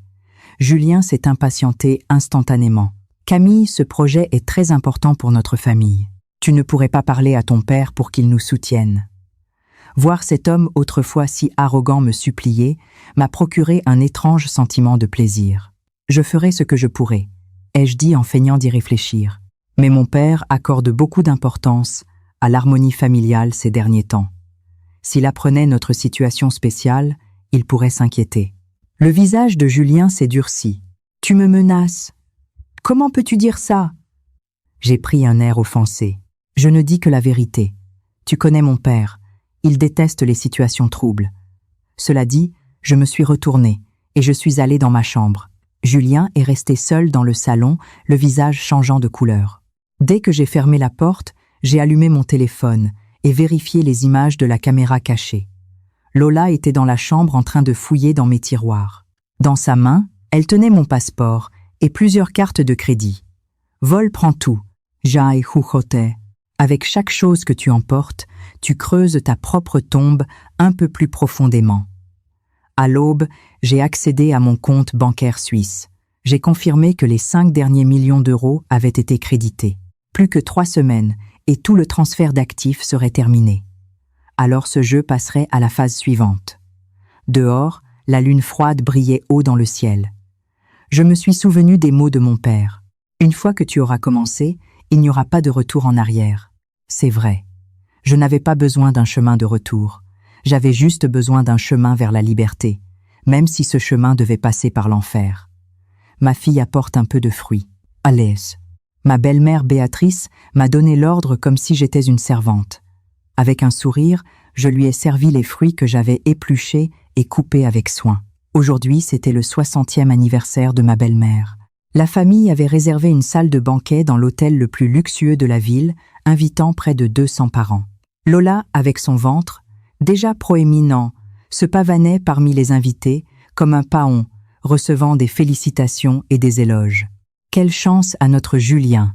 Julien s'est impatienté instantanément. Camille, ce projet est très important pour notre famille. Tu ne pourrais pas parler à ton père pour qu'il nous soutienne. Voir cet homme autrefois si arrogant me supplier m'a procuré un étrange sentiment de plaisir. Je ferai ce que je pourrai, ai-je dit en feignant d'y réfléchir. Mais mon père accorde beaucoup d'importance à l'harmonie familiale ces derniers temps. S'il apprenait notre situation spéciale, il pourrait s'inquiéter. Le visage de Julien s'est durci. « Tu me menaces. Comment peux-tu dire ça ?» J'ai pris un air offensé. « Je ne dis que la vérité. Tu connais mon père. Il déteste les situations troubles. » Cela dit, je me suis retournée et je suis allée dans ma chambre. Julien est resté seul dans le salon, le visage changeant de couleur. Dès que j'ai fermé la porte, j'ai allumé mon téléphone et vérifié les images de la caméra cachée. Lola était dans la chambre en train de fouiller dans mes tiroirs. Dans sa main, elle tenait mon passeport et plusieurs cartes de crédit. Vol prend tout. Jai hujote. Avec chaque chose que tu emportes, tu creuses ta propre tombe un peu plus profondément. À l'aube, j'ai accédé à mon compte bancaire suisse. J'ai confirmé que les 5 derniers millions d'euros avaient été crédités. Plus que 3 semaines et tout le transfert d'actifs serait terminé. Alors ce jeu passerait à la phase suivante. Dehors, la lune froide brillait haut dans le ciel. Je me suis souvenu des mots de mon père. Une fois que tu auras commencé, il n'y aura pas de retour en arrière. C'est vrai. Je n'avais pas besoin d'un chemin de retour. J'avais juste besoin d'un chemin vers la liberté, même si ce chemin devait passer par l'enfer. Ma fille apporte un peu de fruits. Allez. Ma belle-mère Béatrice m'a donné l'ordre comme si j'étais une servante. Avec un sourire, je lui ai servi les fruits que j'avais épluchés et coupés avec soin. Aujourd'hui, c'était le 60e anniversaire de ma belle-mère. La famille avait réservé une salle de banquet dans l'hôtel le plus luxueux de la ville, invitant près de 200 parents. Lola, avec son ventre, déjà proéminent, se pavanait parmi les invités comme un paon, recevant des félicitations et des éloges. Quelle chance à notre Julien!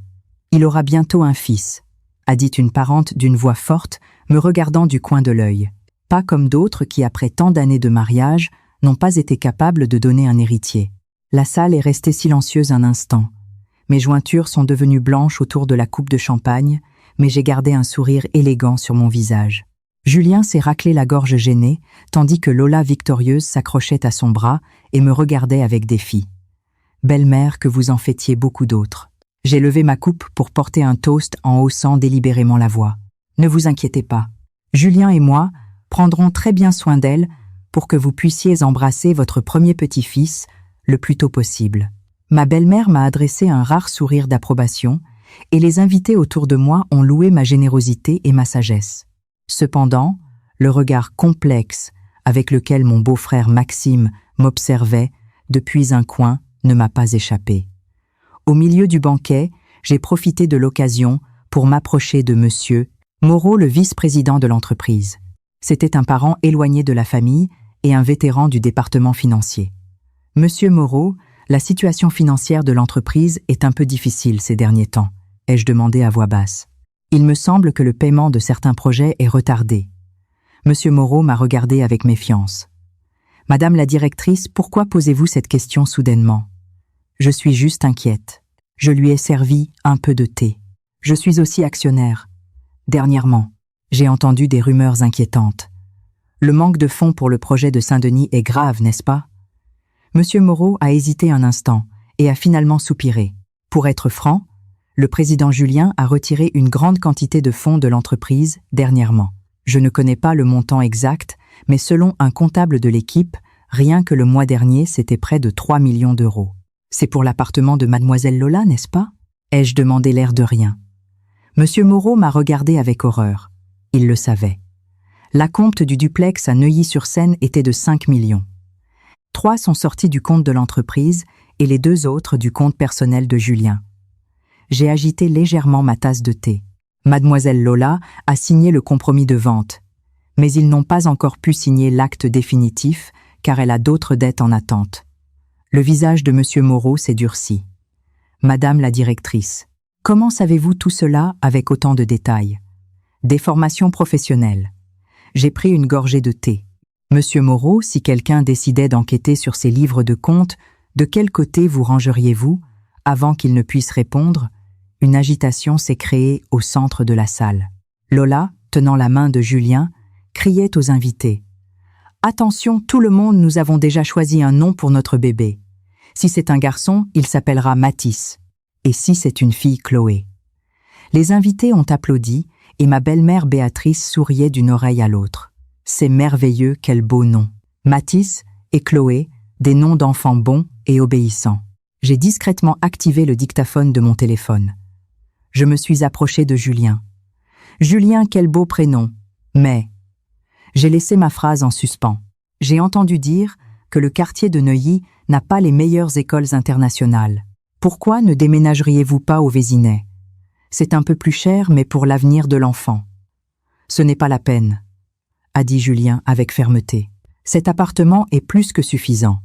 Il aura bientôt un fils, a dit une parente d'une voix forte, me regardant du coin de l'œil. Pas comme d'autres qui, après tant d'années de mariage, n'ont pas été capables de donner un héritier. La salle est restée silencieuse un instant. Mes jointures sont devenues blanches autour de la coupe de champagne, mais j'ai gardé un sourire élégant sur mon visage. Julien s'est raclé la gorge gênée, tandis que Lola victorieuse s'accrochait à son bras et me regardait avec défi. Belle-mère, que vous en fêtiez beaucoup d'autres. J'ai levé ma coupe pour porter un toast en haussant délibérément la voix. Ne vous inquiétez pas. Julien et moi prendrons très bien soin d'elle pour que vous puissiez embrasser votre premier petit-fils le plus tôt possible. Ma belle-mère m'a adressé un rare sourire d'approbation et les invités autour de moi ont loué ma générosité et ma sagesse. Cependant, le regard complexe avec lequel mon beau-frère Maxime m'observait depuis un coin ne m'a pas échappé. Au milieu du banquet, j'ai profité de l'occasion pour m'approcher de Monsieur Moreau, le vice-président de l'entreprise. C'était un parent éloigné de la famille et un vétéran du département financier. Monsieur Moreau, la situation financière de l'entreprise est un peu difficile ces derniers temps, ai-je demandé à voix basse. Il me semble que le paiement de certains projets est retardé. Monsieur Moreau m'a regardé avec méfiance. « Madame la directrice, pourquoi posez-vous cette question soudainement ? Je suis juste inquiète. Je lui ai servi un peu de thé. Je suis aussi actionnaire. Dernièrement, j'ai entendu des rumeurs inquiétantes. Le manque de fonds pour le projet de Saint-Denis est grave, n'est-ce pas ? » Monsieur Moreau a hésité un instant et a finalement soupiré. Pour être franc, le président Julien a retiré une grande quantité de fonds de l'entreprise dernièrement. Je ne connais pas le montant exact, mais selon un comptable de l'équipe, rien que le mois dernier, c'était près de 3 millions d'euros. C'est pour l'appartement de mademoiselle Lola, n'est-ce pas ? Ai-je demandé l'air de rien. Monsieur Moreau m'a regardé avec horreur. Il le savait. L'acompte du duplex à Neuilly-sur-Seine était de 5 millions. 3 sont sortis du compte de l'entreprise et les 2 autres du compte personnel de Julien. J'ai agité légèrement ma tasse de thé. Mademoiselle Lola a signé le compromis de vente, mais ils n'ont pas encore pu signer l'acte définitif car elle a d'autres dettes en attente. Le visage de Monsieur Moreau s'est durci. Madame la directrice, comment savez-vous tout cela avec autant de détails ? Des formations professionnelles. J'ai pris une gorgée de thé. Monsieur Moreau, si quelqu'un décidait d'enquêter sur ces livres de comptes, de quel côté vous rangeriez-vous ? Avant qu'il ne puisse répondre, une agitation s'est créée au centre de la salle. Lola, tenant la main de Julien, criait aux invités. « Attention, tout le monde, nous avons déjà choisi un nom pour notre bébé. Si c'est un garçon, il s'appellera Mathis. Et si c'est une fille, Chloé. » Les invités ont applaudi et ma belle-mère Béatrice souriait d'une oreille à l'autre. C'est merveilleux, quel beau nom. Mathis et Chloé, des noms d'enfants bons et obéissants. J'ai discrètement activé le dictaphone de mon téléphone. Je me suis approché de Julien. « Julien, quel beau prénom. Mais... » J'ai laissé ma phrase en suspens. J'ai entendu dire que le quartier de Neuilly n'a pas les meilleures écoles internationales. Pourquoi ne déménageriez-vous pas au Vésinet ? C'est un peu plus cher, mais pour l'avenir de l'enfant. Ce n'est pas la peine, a dit Julien avec fermeté. Cet appartement est plus que suffisant.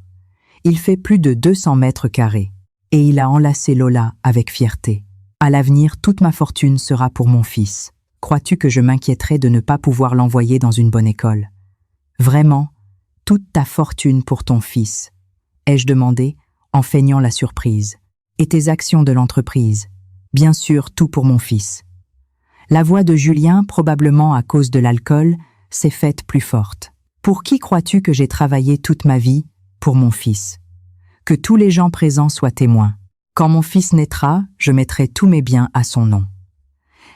Il fait plus de 200 mètres carrés. Et il a enlacé Lola avec fierté. À l'avenir, toute ma fortune sera pour mon fils. Crois-tu que je m'inquiéterais de ne pas pouvoir l'envoyer dans une bonne école ? Vraiment, toute ta fortune pour ton fils, ai-je demandé, en feignant la surprise. Et tes actions de l'entreprise, bien sûr, tout pour mon fils. La voix de Julien, probablement à cause de l'alcool, s'est faite plus forte. Pour qui crois-tu que j'ai travaillé toute ma vie ? Pour mon fils. Que tous les gens présents soient témoins. Quand mon fils naîtra, je mettrai tous mes biens à son nom.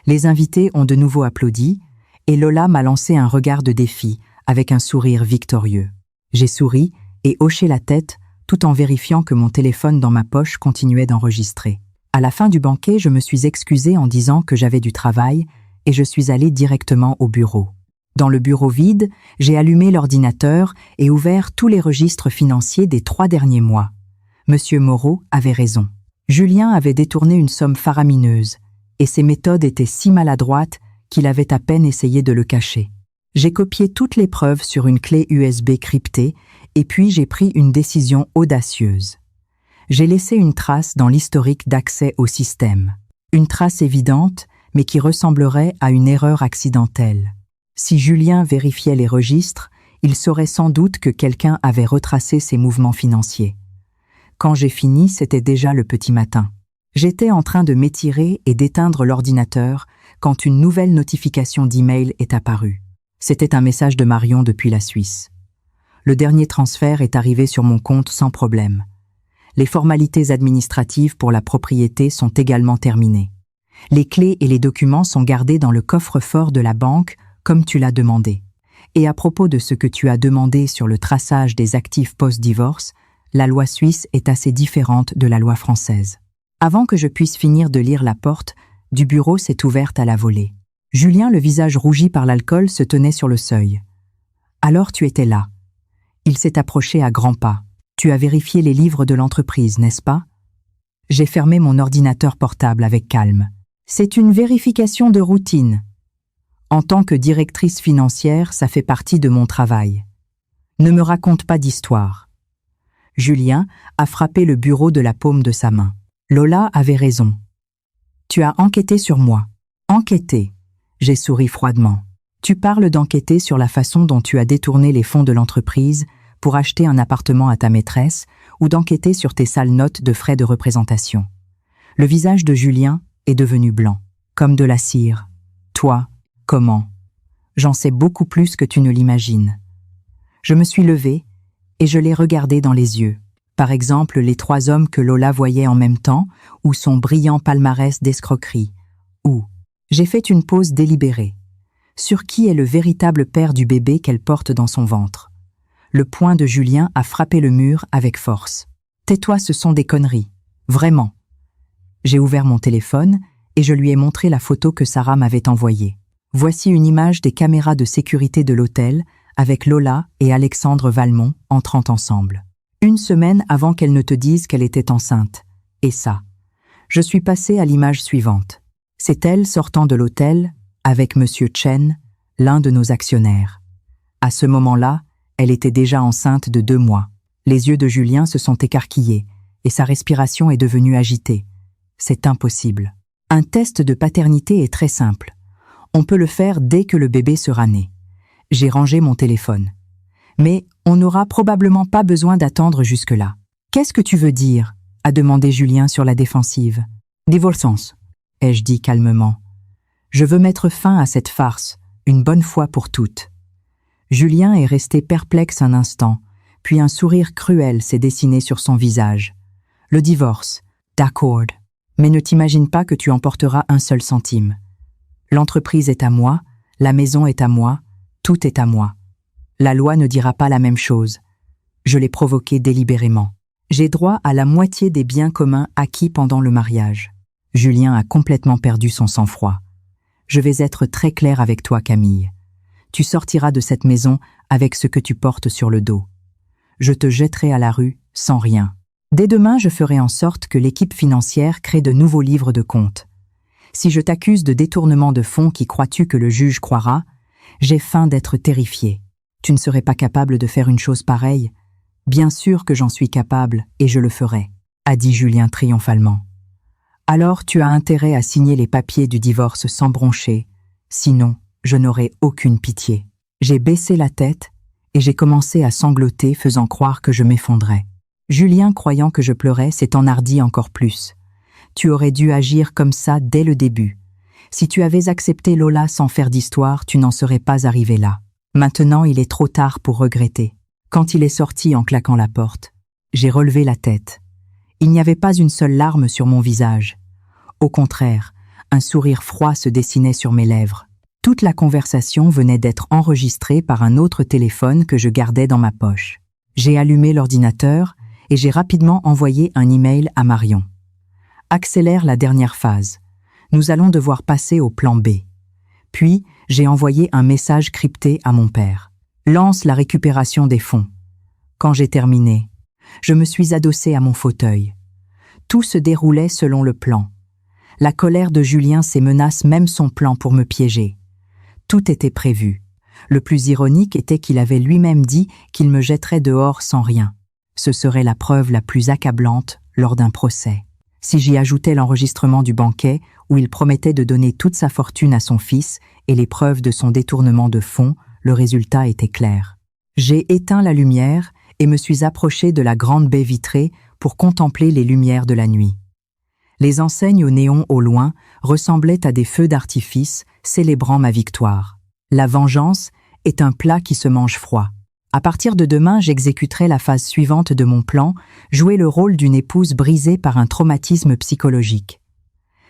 Les invités ont de nouveau applaudi, et Lola m'a lancé un regard de défi, avec un sourire victorieux. J'ai souri et hoché la tête, tout en vérifiant que mon téléphone dans ma poche continuait d'enregistrer. À la fin du banquet, je me suis excusée en disant que j'avais du travail, et je suis allée directement au bureau. Dans le bureau vide, j'ai allumé l'ordinateur et ouvert tous les registres financiers des 3 derniers mois. Monsieur Moreau avait raison. Julien avait détourné une somme faramineuse, et ses méthodes étaient si maladroites qu'il avait à peine essayé de le cacher. J'ai copié toutes les preuves sur une clé USB cryptée, et puis j'ai pris une décision audacieuse. J'ai laissé une trace dans l'historique d'accès au système. Une trace évidente, mais qui ressemblerait à une erreur accidentelle. Si Julien vérifiait les registres, il saurait sans doute que quelqu'un avait retracé ses mouvements financiers. Quand j'ai fini, c'était déjà le petit matin. J'étais en train de m'étirer et d'éteindre l'ordinateur quand une nouvelle notification d'email est apparue. C'était un message de Marion depuis la Suisse. Le dernier transfert est arrivé sur mon compte sans problème. Les formalités administratives pour la propriété sont également terminées. Les clés et les documents sont gardés dans le coffre-fort de la banque, comme tu l'as demandé. Et à propos de ce que tu as demandé sur le traçage des actifs post-divorce, la loi suisse est assez différente de la loi française. Avant que je puisse finir de lire la porte, du bureau s'est ouverte à la volée. Julien, le visage rougi par l'alcool, se tenait sur le seuil. « Alors tu étais là. » Il s'est approché à grands pas. « Tu as vérifié les livres de l'entreprise, n'est-ce pas ?» J'ai fermé mon ordinateur portable avec calme. « C'est une vérification de routine. En tant que directrice financière, ça fait partie de mon travail. Ne me raconte pas d'histoire. » Julien a frappé le bureau de la paume de sa main. Lola avait raison. « Tu as enquêté sur moi. » « Enquêté ?» J'ai souri froidement. Tu parles d'enquêter sur la façon dont tu as détourné les fonds de l'entreprise pour acheter un appartement à ta maîtresse ou d'enquêter sur tes sales notes de frais de représentation. Le visage de Julien est devenu blanc, comme de la cire. Toi, comment? J'en sais beaucoup plus que tu ne l'imagines. Je me suis levée et je l'ai regardé dans les yeux. Par exemple, les 3 hommes que Lola voyait en même temps ou son brillant palmarès d'escroquerie. Ou, j'ai fait une pause délibérée. Sur qui est le véritable père du bébé qu'elle porte dans son ventre? Le poing de Julien a frappé le mur avec force. Tais-toi, ce sont des conneries. Vraiment. J'ai ouvert mon téléphone et je lui ai montré la photo que Sarah m'avait envoyée. Voici une image des caméras de sécurité de l'hôtel avec Lola et Alexandre Valmont entrant ensemble. 1 semaine avant qu'elle ne te dise qu'elle était enceinte. Et ça. Je suis passée à l'image suivante. C'est elle sortant de l'hôtel avec Monsieur Chen, l'un de nos actionnaires. À ce moment-là, elle était déjà enceinte de 2 mois. Les yeux de Julien se sont écarquillés et sa respiration est devenue agitée. C'est impossible. Un test de paternité est très simple. On peut le faire dès que le bébé sera né. J'ai rangé mon téléphone. Mais on n'aura probablement pas besoin d'attendre jusque-là. Qu'est-ce que tu veux dire? A demandé Julien sur la défensive. Divorçons, ai-je dit calmement. Je veux mettre fin à cette farce, une bonne fois pour toutes. Julien est resté perplexe un instant, puis un sourire cruel s'est dessiné sur son visage. Le divorce, d'accord. Mais ne t'imagine pas que tu emporteras un seul centime. L'entreprise est à moi, la maison est à moi, tout est à moi. La loi ne dira pas la même chose. Je l'ai provoqué délibérément. J'ai droit à la moitié des biens communs acquis pendant le mariage. Julien a complètement perdu son sang-froid. Je vais être très clair avec toi, Camille. Tu sortiras de cette maison avec ce que tu portes sur le dos. Je te jetterai à la rue sans rien. Dès demain, je ferai en sorte que l'équipe financière crée de nouveaux livres de comptes. Si je t'accuse de détournement de fonds, qui crois-tu que le juge croira? J'ai faim d'être terrifié. Tu ne serais pas capable de faire une chose pareille? Bien sûr que j'en suis capable, et je le ferai, a dit Julien triomphalement. Alors tu as intérêt à signer les papiers du divorce sans broncher, sinon je n'aurai aucune pitié. J'ai baissé la tête et j'ai commencé à sangloter, faisant croire que je m'effondrais. Julien, croyant que je pleurais, s'est enhardi encore plus. Tu aurais dû agir comme ça dès le début. Si tu avais accepté Lola sans faire d'histoire, tu n'en serais pas arrivé là. Maintenant, il est trop tard pour regretter. Quand il est sorti en claquant la porte, j'ai relevé la tête. Il n'y avait pas une seule larme sur mon visage. Au contraire, un sourire froid se dessinait sur mes lèvres. Toute la conversation venait d'être enregistrée par un autre téléphone que je gardais dans ma poche. J'ai allumé l'ordinateur et j'ai rapidement envoyé un email à Marion. Accélère la dernière phase. Nous allons devoir passer au plan B. Puis, j'ai envoyé un message crypté à mon père. Lance la récupération des fonds. Quand j'ai terminé, je me suis adossée à mon fauteuil. Tout se déroulait selon le plan. La colère de Julien, ses menaces, même son plan pour me piéger. Tout était prévu. Le plus ironique était qu'il avait lui-même dit qu'il me jetterait dehors sans rien. Ce serait la preuve la plus accablante lors d'un procès. Si j'y ajoutais l'enregistrement du banquet où il promettait de donner toute sa fortune à son fils et les preuves de son détournement de fonds, le résultat était clair. J'ai éteint la lumière et me suis approché de la grande baie vitrée pour contempler les lumières de la nuit. Les enseignes au néon au loin ressemblaient à des feux d'artifice célébrant ma victoire. La vengeance est un plat qui se mange froid. À partir de demain, j'exécuterai la phase suivante de mon plan, jouer le rôle d'une épouse brisée par un traumatisme psychologique.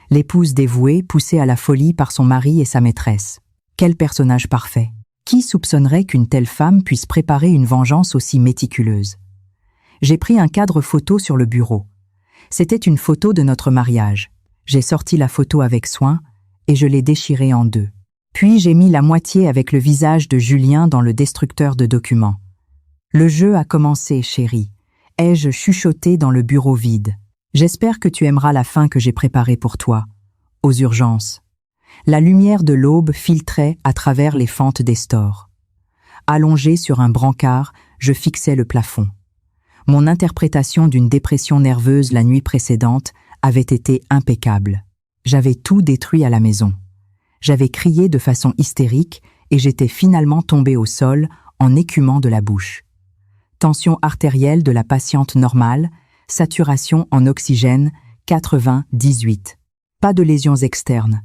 L'épouse dévouée, poussée à la folie par son mari et sa maîtresse. Quel personnage parfait! Qui soupçonnerait qu'une telle femme puisse préparer une vengeance aussi méticuleuse? J'ai pris un cadre photo sur le bureau. C'était une photo de notre mariage. J'ai sorti la photo avec soin et je l'ai déchirée en 2. Puis j'ai mis la moitié avec le visage de Julien dans le destructeur de documents. Le jeu a commencé, chérie, ai-je chuchoté dans le bureau vide. J'espère que tu aimeras la fin que j'ai préparée pour toi. Aux urgences. La lumière de l'aube filtrait à travers les fentes des stores. Allongé sur un brancard, je fixais le plafond. Mon interprétation d'une dépression nerveuse la nuit précédente avait été impeccable. J'avais tout détruit à la maison. J'avais crié de façon hystérique et j'étais finalement tombée au sol en écumant de la bouche. Tension artérielle de la patiente normale, saturation en oxygène 90-18. Pas de lésions externes,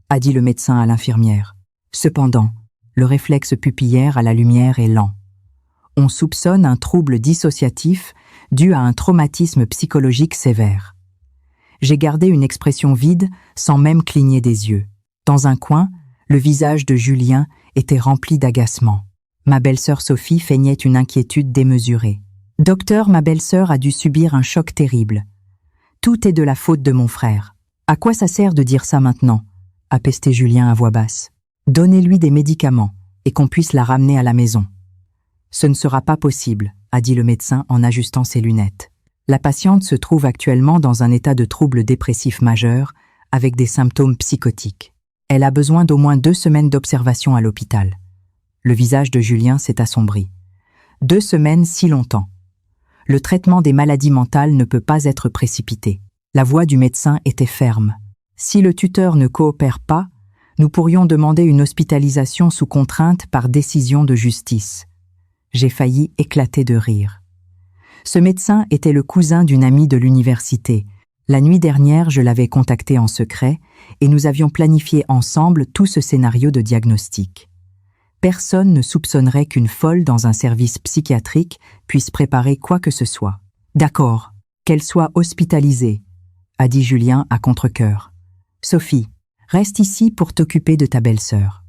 a dit le médecin à l'infirmière. Cependant, le réflexe pupillaire à la lumière est lent. On soupçonne un trouble dissociatif dû à un traumatisme psychologique sévère. J'ai gardé une expression vide sans même cligner des yeux. Dans un coin, le visage de Julien était rempli d'agacement. Ma belle-sœur Sophie feignait une inquiétude démesurée. « Docteur, ma belle-sœur a dû subir un choc terrible. Tout est de la faute de mon frère. À quoi ça sert de dire ça maintenant ?» a pesté Julien à voix basse. « Donnez-lui des médicaments et qu'on puisse la ramener à la maison. » « Ce ne sera pas possible, » a dit le médecin en ajustant ses lunettes. La patiente se trouve actuellement dans un état de trouble dépressif majeur avec des symptômes psychotiques. Elle a besoin d'au moins 2 semaines d'observation à l'hôpital. Le visage de Julien s'est assombri. 2 semaines, si longtemps. Le traitement des maladies mentales ne peut pas être précipité. La voix du médecin était ferme. Si le tuteur ne coopère pas, nous pourrions demander une hospitalisation sous contrainte par décision de justice. J'ai failli éclater de rire. Ce médecin était le cousin d'une amie de l'université. La nuit dernière, je l'avais contacté en secret et nous avions planifié ensemble tout ce scénario de diagnostic. Personne ne soupçonnerait qu'une folle dans un service psychiatrique puisse préparer quoi que ce soit. « D'accord, qu'elle soit hospitalisée », a dit Julien à contre-cœur. « Sophie, reste ici pour t'occuper de ta belle-sœur. »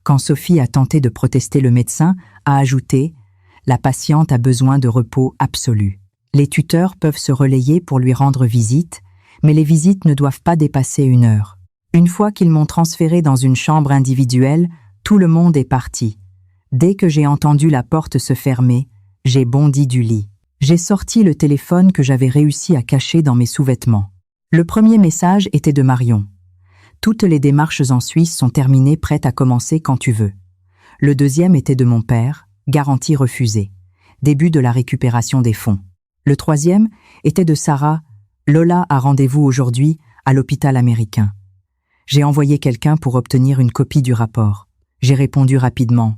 Quand Sophie a tenté de protester, le médecin a ajouté « La patiente a besoin de repos absolu. Les tuteurs peuvent se relayer pour lui rendre visite, mais les visites ne doivent pas dépasser 1 heure. Une fois qu'ils m'ont transférée dans une chambre individuelle, tout le monde est parti. Dès que j'ai entendu la porte se fermer, j'ai bondi du lit. J'ai sorti le téléphone que j'avais réussi à cacher dans mes sous-vêtements. Le premier message était de Marion. Toutes les démarches en Suisse sont terminées, prêtes à commencer quand tu veux. Le deuxième était de mon père, garantie refusée. Début de la récupération des fonds. Le troisième était de Sarah. Lola a rendez-vous aujourd'hui à l'hôpital américain. J'ai envoyé quelqu'un pour obtenir une copie du rapport. J'ai répondu rapidement.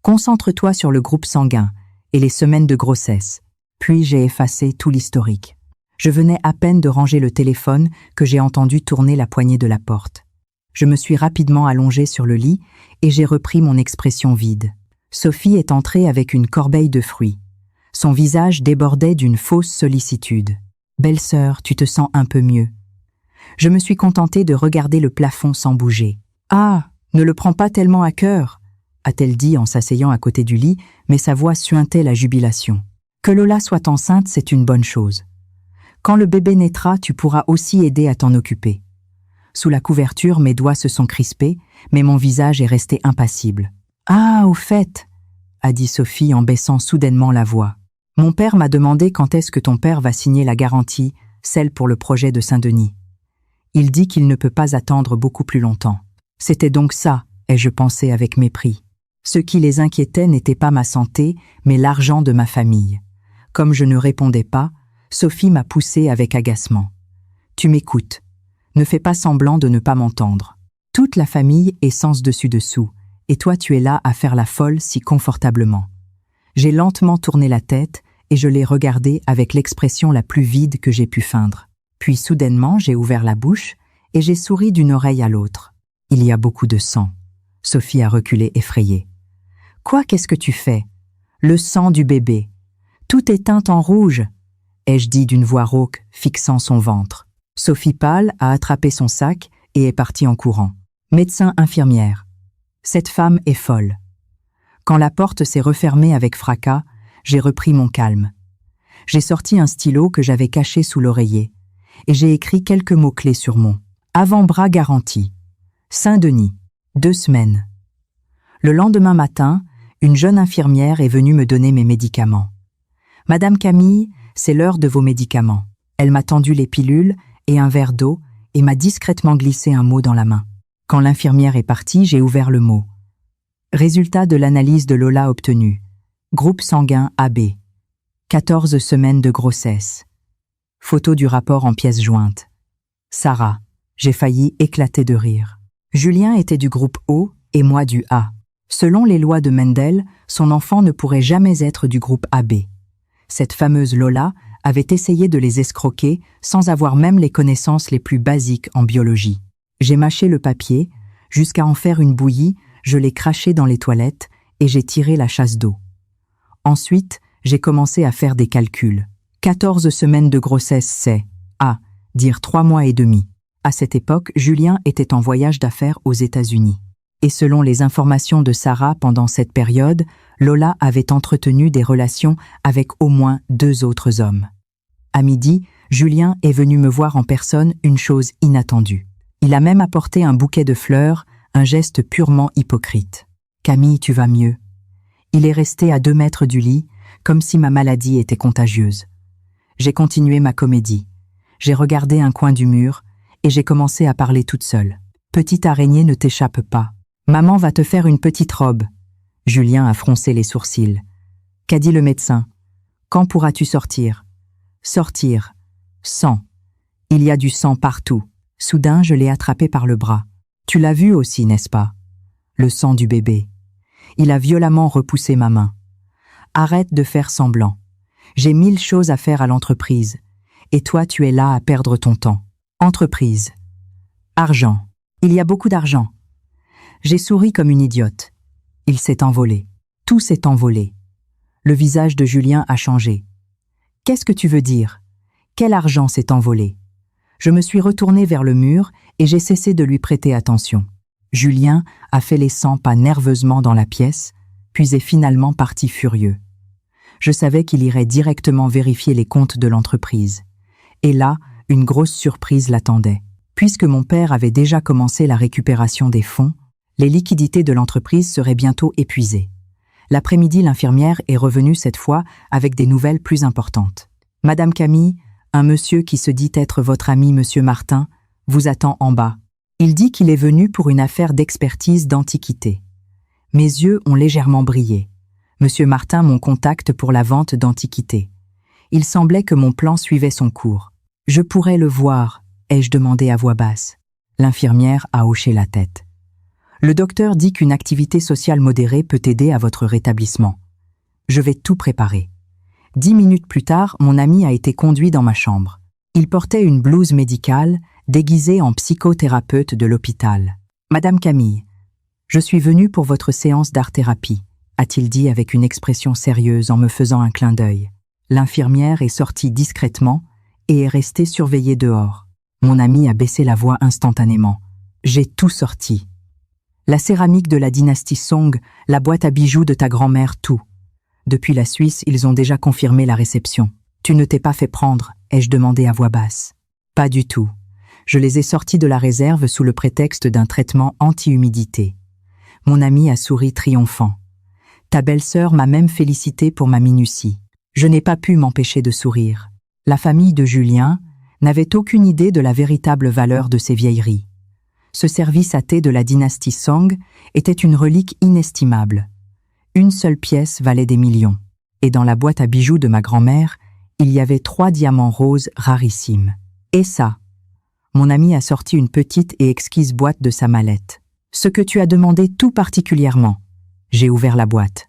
Concentre-toi sur le groupe sanguin et les semaines de grossesse. Puis j'ai effacé tout l'historique. Je venais à peine de ranger le téléphone que j'ai entendu tourner la poignée de la porte. Je me suis rapidement allongée sur le lit et j'ai repris mon expression vide. Sophie est entrée avec une corbeille de fruits. Son visage débordait d'une fausse sollicitude. « Belle-sœur, tu te sens un peu mieux. » Je me suis contentée de regarder le plafond sans bouger. « Ah, ne le prends pas tellement à cœur » a-t-elle dit en s'asseyant à côté du lit, mais sa voix suintait la jubilation. « Que Lola soit enceinte, c'est une bonne chose. Quand le bébé naîtra, tu pourras aussi aider à t'en occuper. » Sous la couverture, mes doigts se sont crispés, mais mon visage est resté impassible. « Ah, au fait !» a dit Sophie en baissant soudainement la voix. « Mon père m'a demandé quand est-ce que ton père va signer la garantie, celle pour le projet de Saint-Denis. Il dit qu'il ne peut pas attendre beaucoup plus longtemps. » C'était donc ça, ai-je pensé avec mépris. Ce qui les inquiétait n'était pas ma santé, mais l'argent de ma famille. Comme je ne répondais pas, Sophie m'a poussé avec agacement. « Tu m'écoutes. Ne fais pas semblant de ne pas m'entendre. Toute la famille est sens dessus-dessous, et toi tu es là à faire la folle si confortablement. » J'ai lentement tourné la tête et je l'ai regardée avec l'expression la plus vide que j'ai pu feindre. Puis soudainement, j'ai ouvert la bouche et j'ai souri d'une oreille à l'autre. « Il y a beaucoup de sang. » Sophie a reculé effrayée. « Quoi, qu'est-ce que tu fais ? Le sang du bébé. Tout est teint en rouge, » ai-je dit d'une voix rauque, fixant son ventre. Sophie pâle a attrapé son sac et est partie en courant. Médecin, infirmière. Cette femme est folle. Quand la porte s'est refermée avec fracas, j'ai repris mon calme. J'ai sorti un stylo que j'avais caché sous l'oreiller et j'ai écrit quelques mots-clés sur mon avant-bras garanti. Saint-Denis. 2 semaines. Le lendemain matin, une jeune infirmière est venue me donner mes médicaments. « Madame Camille, c'est l'heure de vos médicaments. » Elle m'a tendu les pilules et un verre d'eau et m'a discrètement glissé un mot dans la main. Quand l'infirmière est partie, j'ai ouvert le mot. Résultat de l'analyse de Lola obtenue. Groupe sanguin AB. 14 semaines de grossesse. Photo du rapport en pièces jointes. Sarah. J'ai failli éclater de rire. Julien était du groupe O et moi du A. Selon les lois de Mendel, son enfant ne pourrait jamais être du groupe AB. Cette fameuse Lola avait essayé de les escroquer sans avoir même les connaissances les plus basiques en biologie. J'ai mâché le papier, jusqu'à en faire une bouillie, je l'ai craché dans les toilettes et j'ai tiré la chasse d'eau. Ensuite, j'ai commencé à faire des calculs. 14 semaines de grossesse, c'est, dire 3 mois et demi. À cette époque, Julien était en voyage d'affaires aux États-Unis. Et selon les informations de Sarah pendant cette période, Lola avait entretenu des relations avec au moins 2 autres hommes. À midi, Julien est venu me voir en personne, une chose inattendue. Il a même apporté un bouquet de fleurs, un geste purement hypocrite. « Camille, tu vas mieux ?» Il est resté à 2 mètres du lit, comme si ma maladie était contagieuse. J'ai continué ma comédie. J'ai regardé un coin du mur et j'ai commencé à parler toute seule. « Petite araignée, ne t'échappe pas. Maman va te faire une petite robe. » Julien a froncé les sourcils. « Qu'a dit le médecin? Quand pourras-tu sortir? » « Sortir. Sang. Il y a du sang partout. » Soudain, je l'ai attrapé par le bras. « Tu l'as vu aussi, n'est-ce pas? Le sang du bébé. » Il a violemment repoussé ma main. « Arrête de faire semblant. J'ai 1000 choses à faire à l'entreprise. Et toi, tu es là à perdre ton temps. Entreprise. Argent. Il y a beaucoup d'argent. » J'ai souri comme une idiote. Il s'est envolé. Tout s'est envolé. Le visage de Julien a changé. « Qu'est-ce que tu veux dire? Quel argent s'est envolé ?» Je me suis retournée vers le mur et j'ai cessé de lui prêter attention. Julien a fait les 100 pas nerveusement dans la pièce, puis est finalement parti furieux. Je savais qu'il irait directement vérifier les comptes de l'entreprise. Et là, une grosse surprise l'attendait. Puisque mon père avait déjà commencé la récupération des fonds, les liquidités de l'entreprise seraient bientôt épuisées. L'après-midi, l'infirmière est revenue cette fois avec des nouvelles plus importantes. « Madame Camille, un monsieur qui se dit être votre ami, monsieur Martin, vous attend en bas. Il dit qu'il est venu pour une affaire d'expertise d'antiquité. » Mes yeux ont légèrement brillé. Monsieur Martin, mon contact pour la vente d'antiquités. Il semblait que mon plan suivait son cours. « Je pourrais le voir ?» ai-je demandé à voix basse. L'infirmière a hoché la tête. « Le docteur dit qu'une activité sociale modérée peut aider à votre rétablissement. Je vais tout préparer. » 10 minutes plus tard, mon ami a été conduit dans ma chambre. Il portait une blouse médicale, déguisé en psychothérapeute de l'hôpital. « Madame Camille, je suis venu pour votre séance d'art-thérapie, » a-t-il dit avec une expression sérieuse en me faisant un clin d'œil. L'infirmière est sortie discrètement et est restée surveillée dehors. Mon ami a baissé la voix instantanément. J'ai tout sorti. La céramique de la dynastie Song, la boîte à bijoux de ta grand-mère, tout. Depuis la Suisse, ils ont déjà confirmé la réception. Tu ne t'es pas fait prendre, ai-je demandé à voix basse. Pas du tout. Je les ai sortis de la réserve sous le prétexte d'un traitement anti-humidité. Mon ami a souri triomphant. Ta belle-sœur m'a même félicité pour ma minutie. Je n'ai pas pu m'empêcher de sourire. La famille de Julien n'avait aucune idée de la véritable valeur de ces vieilleries. Ce service à thé de la dynastie Song était une relique inestimable. Une seule pièce valait des millions. Et dans la boîte à bijoux de ma grand-mère, il y avait 3 diamants roses rarissimes. Et ça? Mon ami a sorti une petite et exquise boîte de sa mallette. Ce que tu as demandé tout particulièrement. J'ai ouvert la boîte.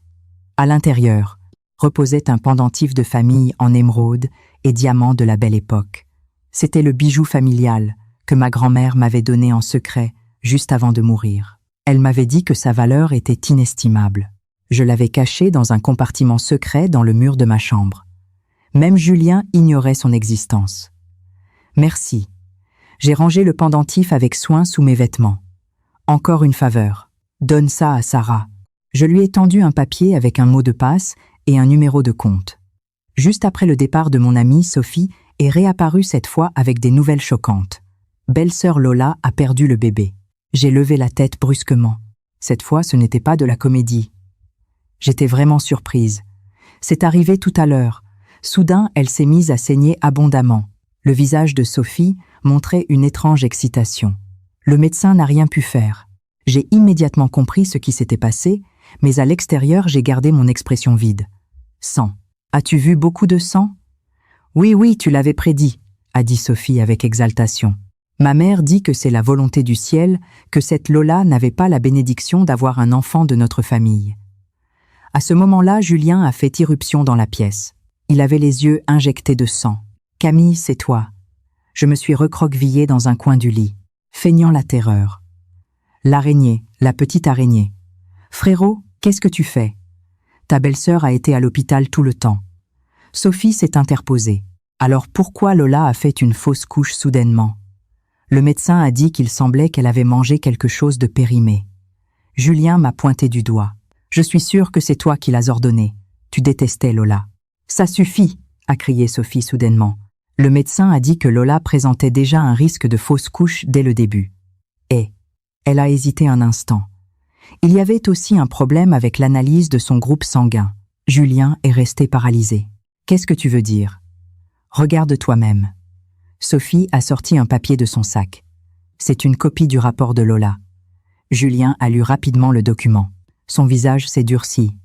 À l'intérieur, reposait un pendentif de famille en émeraude et diamants de la belle époque. C'était le bijou familial que ma grand-mère m'avait donné en secret juste avant de mourir. Elle m'avait dit que sa valeur était inestimable. Je l'avais caché dans un compartiment secret dans le mur de ma chambre. Même Julien ignorait son existence. Merci. J'ai rangé le pendentif avec soin sous mes vêtements. Encore une faveur. Donne ça à Sarah. Je lui ai tendu un papier avec un mot de passe et un numéro de compte. Juste après le départ de mon amie, Sophie est réapparue cette fois avec des nouvelles choquantes. Belle-sœur Lola a perdu le bébé. J'ai levé la tête brusquement. Cette fois, ce n'était pas de la comédie. J'étais vraiment surprise. C'est arrivé tout à l'heure. Soudain, elle s'est mise à saigner abondamment. Le visage de Sophie montrait une étrange excitation. Le médecin n'a rien pu faire. J'ai immédiatement compris ce qui s'était passé, mais à l'extérieur, j'ai gardé mon expression vide. Sang. As-tu vu beaucoup de sang? Oui, tu l'avais prédit, a dit Sophie avec exaltation. Ma mère dit que c'est la volonté du ciel, que cette Lola n'avait pas la bénédiction d'avoir un enfant de notre famille. À ce moment-là, Julien a fait irruption dans la pièce. Il avait les yeux injectés de sang. « Camille, c'est toi. » Je me suis recroquevillée dans un coin du lit, feignant la terreur. L'araignée, la petite araignée. « Frérot, qu'est-ce que tu fais ? Ta belle-sœur a été à l'hôpital tout le temps. » Sophie s'est interposée. Alors pourquoi Lola a fait une fausse couche soudainement ? Le médecin a dit qu'il semblait qu'elle avait mangé quelque chose de périmé. Julien m'a pointé du doigt. Je suis sûre que c'est toi qui l'as ordonné. Tu détestais Lola. Ça suffit, a crié Sophie soudainement. Le médecin a dit que Lola présentait déjà un risque de fausse couche dès le début. Et elle a hésité un instant. Il y avait aussi un problème avec l'analyse de son groupe sanguin. Julien est resté paralysé. Qu'est-ce que tu veux dire ? Regarde toi-même. Sophie a sorti un papier de son sac. C'est une copie du rapport de Lola. Julien a lu rapidement le document. Son visage s'est durci.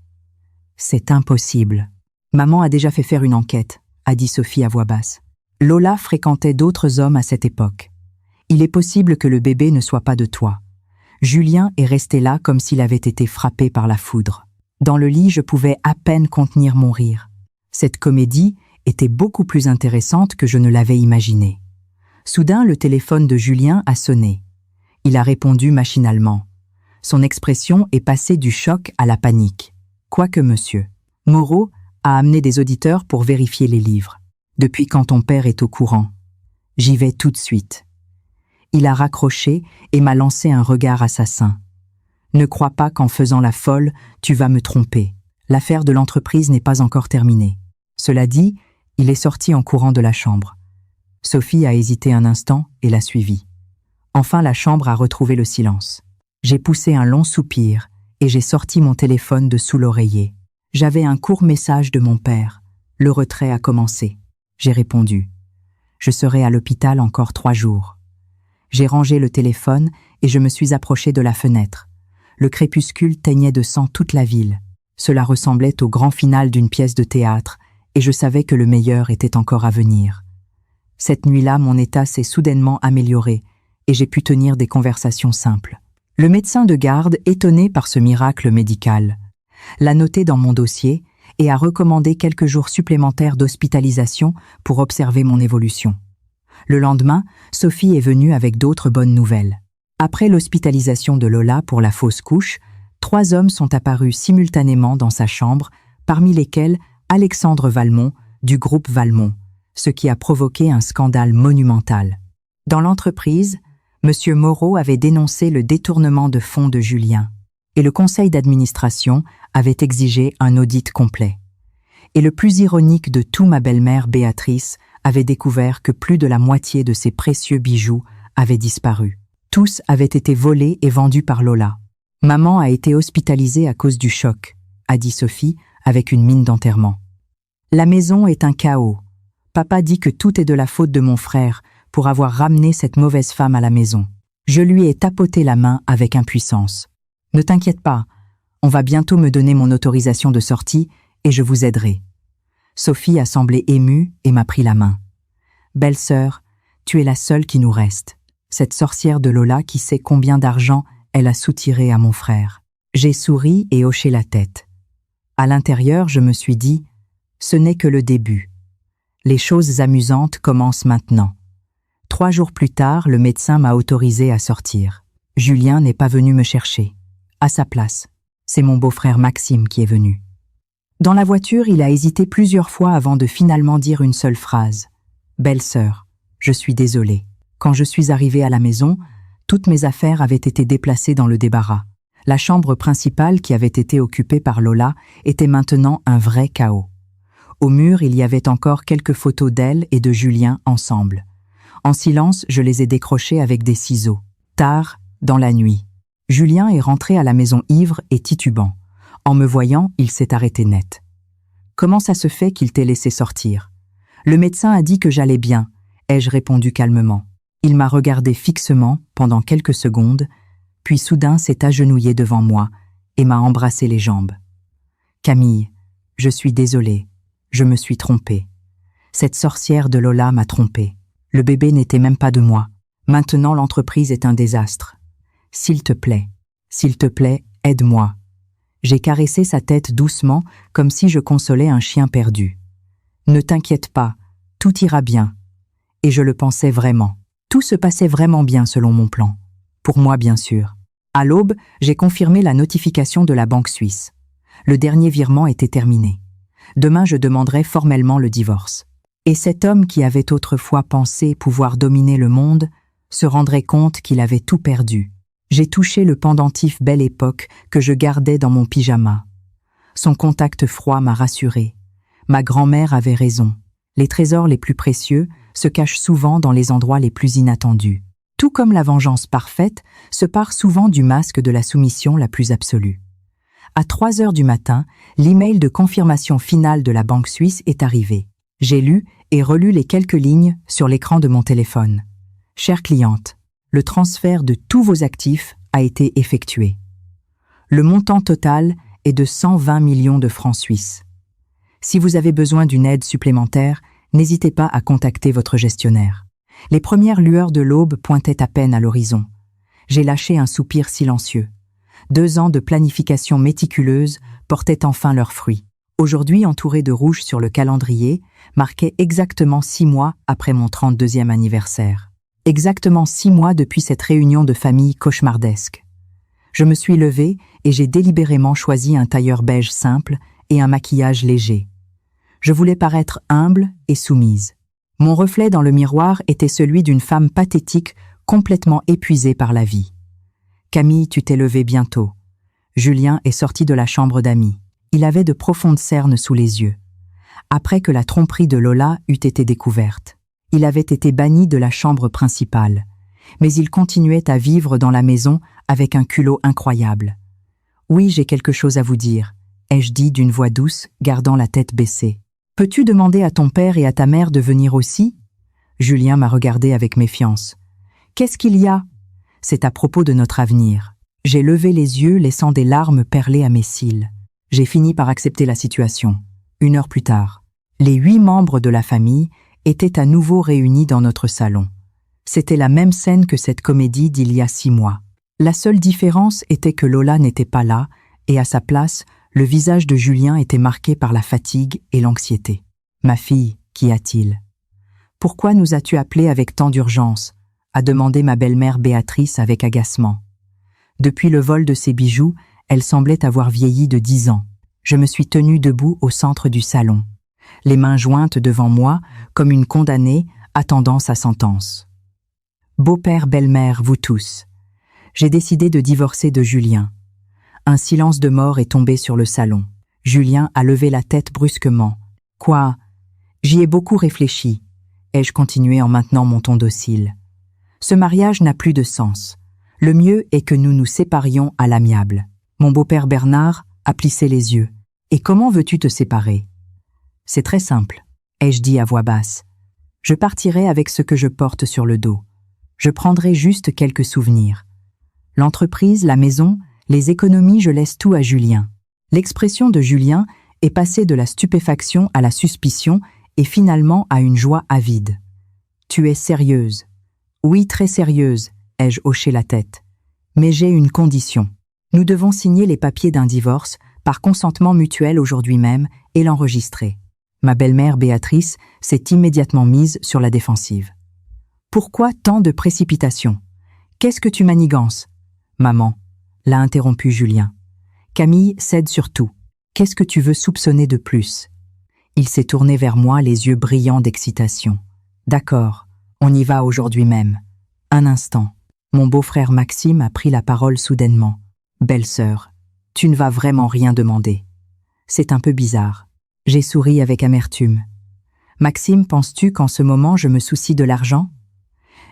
C'est impossible. Maman a déjà fait faire une enquête, a dit Sophie à voix basse. Lola fréquentait d'autres hommes à cette époque. Il est possible que le bébé ne soit pas de toi. Julien est resté là comme s'il avait été frappé par la foudre. Dans le lit, je pouvais à peine contenir mon rire. Cette comédie était beaucoup plus intéressante que je ne l'avais imaginé. Soudain, le téléphone de Julien a sonné. Il a répondu machinalement. Son expression est passée du choc à la panique. Quoique, monsieur, Moreau a amené des auditeurs pour vérifier les livres. Depuis quand ton père est au courant ? J'y vais tout de suite. Il a raccroché et m'a lancé un regard assassin. Ne crois pas qu'en faisant la folle, tu vas me tromper. L'affaire de l'entreprise n'est pas encore terminée. Cela dit, il est sorti en courant de la chambre. Sophie a hésité un instant et l'a suivi. Enfin, la chambre a retrouvé le silence. J'ai poussé un long soupir et j'ai sorti mon téléphone de sous l'oreiller. J'avais un court message de mon père. Le retrait a commencé. J'ai répondu. Je serai à l'hôpital encore 3 jours. J'ai rangé le téléphone et je me suis approché de la fenêtre. Le crépuscule teignait de sang toute la ville. Cela ressemblait au grand final d'une pièce de théâtre et je savais que le meilleur était encore à venir. Cette nuit-là, mon état s'est soudainement amélioré et j'ai pu tenir des conversations simples. Le médecin de garde, étonné par ce miracle médical, l'a noté dans mon dossier et a recommandé quelques jours supplémentaires d'hospitalisation pour observer mon évolution. Le lendemain, Sophie est venue avec d'autres bonnes nouvelles. Après l'hospitalisation de Lola pour la fausse couche, 3 hommes sont apparus simultanément dans sa chambre, parmi lesquels Alexandre Valmont, du groupe Valmont, ce qui a provoqué un scandale monumental. Dans l'entreprise, M. Moreau avait dénoncé le détournement de fonds de Julien, et le conseil d'administration avait exigé un audit complet. Et le plus ironique de tout, ma belle-mère Béatrice avait découvert que plus de la moitié de ses précieux bijoux avaient disparu. Tous avaient été volés et vendus par Lola. Maman a été hospitalisée à cause du choc, a dit Sophie avec une mine d'enterrement. La maison est un chaos. Papa dit que tout est de la faute de mon frère pour avoir ramené cette mauvaise femme à la maison. Je lui ai tapoté la main avec impuissance. Ne t'inquiète pas, on va bientôt me donner mon autorisation de sortie et je vous aiderai. Sophie a semblé émue et m'a pris la main. Belle-sœur, tu es la seule qui nous reste. Cette sorcière de Lola qui sait combien d'argent elle a soutiré à mon frère. J'ai souri et hoché la tête. À l'intérieur, je me suis dit, ce n'est que le début. Les choses amusantes commencent maintenant. 3 jours plus tard, le médecin m'a autorisé à sortir. Julien n'est pas venu me chercher. À sa place, c'est mon beau-frère Maxime qui est venu. Dans la voiture, il a hésité plusieurs fois avant de finalement dire une seule phrase. « Belle-sœur, je suis désolé. Quand je suis arrivé à la maison, toutes mes affaires avaient été déplacées dans le débarras. La chambre principale qui avait été occupée par Lola était maintenant un vrai chaos. Au mur, il y avait encore quelques photos d'elle et de Julien ensemble. En silence, je les ai décrochées avec des ciseaux. Tard, dans la nuit. Julien est rentré à la maison ivre et titubant. En me voyant, il s'est arrêté net. « Comment ça se fait qu'il t'ait laissé sortir ?» Le médecin a dit que j'allais bien, ai-je répondu calmement. Il m'a regardé fixement pendant quelques secondes, puis soudain s'est agenouillé devant moi et m'a embrassé les jambes. « Camille, je suis désolé, je me suis trompé. Cette sorcière de Lola m'a trompé. Le bébé n'était même pas de moi. Maintenant, l'entreprise est un désastre. S'il te plaît, aide-moi. J'ai caressé sa tête doucement, comme si je consolais un chien perdu. Ne t'inquiète pas, tout ira bien. Et je le pensais vraiment. Tout se passait vraiment bien selon mon plan. Pour moi, bien sûr. À l'aube, j'ai confirmé la notification de la banque suisse. Le dernier virement était terminé. Demain, je demanderai formellement le divorce. Et cet homme qui avait autrefois pensé pouvoir dominer le monde se rendrait compte qu'il avait tout perdu. J'ai touché le pendentif Belle Époque que je gardais dans mon pyjama. Son contact froid m'a rassuré. Ma grand-mère avait raison. Les trésors les plus précieux se cachent souvent dans les endroits les plus inattendus. Tout comme la vengeance parfaite se part souvent du masque de la soumission la plus absolue. À 3 heures du matin, l'email de confirmation finale de la banque suisse est arrivé. J'ai lu et relu les quelques lignes sur l'écran de mon téléphone. Chère cliente, le transfert de tous vos actifs a été effectué. Le montant total est de 120 millions de francs suisses. Si vous avez besoin d'une aide supplémentaire, n'hésitez pas à contacter votre gestionnaire. Les premières lueurs de l'aube pointaient à peine à l'horizon. J'ai lâché un soupir silencieux. 2 ans de planification méticuleuse portaient enfin leurs fruits. Aujourd'hui, entouré de rouge sur le calendrier, marquait exactement 6 mois après mon 32e anniversaire. Exactement 6 mois depuis cette réunion de famille cauchemardesque. Je me suis levée et j'ai délibérément choisi un tailleur beige simple et un maquillage léger. Je voulais paraître humble et soumise. Mon reflet dans le miroir était celui d'une femme pathétique, complètement épuisée par la vie. Camille, tu t'es levée bientôt. Julien est sorti de la chambre d'amis. Il avait de profondes cernes sous les yeux. Après que la tromperie de Lola eût été découverte, il avait été banni de la chambre principale. Mais il continuait à vivre dans la maison avec un culot incroyable. « Oui, j'ai quelque chose à vous dire », ai-je dit d'une voix douce, gardant la tête baissée. « Peux-tu demander à ton père et à ta mère de venir aussi ?» Julien m'a regardé avec méfiance. « Qu'est-ce qu'il y a ?» « C'est à propos de notre avenir. » J'ai levé les yeux, laissant des larmes perler à mes cils. J'ai fini par accepter la situation. 1 heure plus tard, les 8 membres de la famille étaient à nouveau réunis dans notre salon. C'était la même scène que cette comédie d'il y a 6 mois. La seule différence était que Lola n'était pas là, et à sa place, le visage de Julien était marqué par la fatigue et l'anxiété. « Ma fille, qu'y a-t-il ? Pourquoi nous as-tu appelés avec tant d'urgence ?» a demandé ma belle-mère Béatrice avec agacement. Depuis le vol de ses bijoux, elle semblait avoir vieilli de 10 ans. Je me suis tenue debout au centre du salon, les mains jointes devant moi, comme une condamnée attendant sa sentence. Beau-père, belle-mère, vous tous. J'ai décidé de divorcer de Julien. Un silence de mort est tombé sur le salon. Julien a levé la tête brusquement. Quoi ? J'y ai beaucoup réfléchi, ai-je continué en maintenant mon ton docile. Ce mariage n'a plus de sens. Le mieux est que nous nous séparions à l'amiable. Mon beau-père Bernard a plissé les yeux. Et comment veux-tu te séparer ? C'est très simple, ai-je dit à voix basse. Je partirai avec ce que je porte sur le dos. Je prendrai juste quelques souvenirs. L'entreprise, la maison, les économies, je laisse tout à Julien. L'expression de Julien est passée de la stupéfaction à la suspicion et finalement à une joie avide. Tu es sérieuse ? Oui, très sérieuse, ai-je hoché la tête. Mais j'ai une condition. Nous devons signer les papiers d'un divorce par consentement mutuel aujourd'hui même et l'enregistrer. Ma belle-mère Béatrice s'est immédiatement mise sur la défensive. Pourquoi tant de précipitation ? Qu'est-ce que tu manigances ? Maman, l'a interrompu Julien. Camille cède sur tout. Qu'est-ce que tu veux soupçonner de plus ? Il s'est tourné vers moi, les yeux brillants d'excitation. D'accord. On y va aujourd'hui même. Un instant. Mon beau-frère Maxime a pris la parole soudainement. Belle-sœur, tu ne vas vraiment rien demander. C'est un peu bizarre. J'ai souri avec amertume. Maxime, penses-tu qu'en ce moment je me soucie de l'argent ?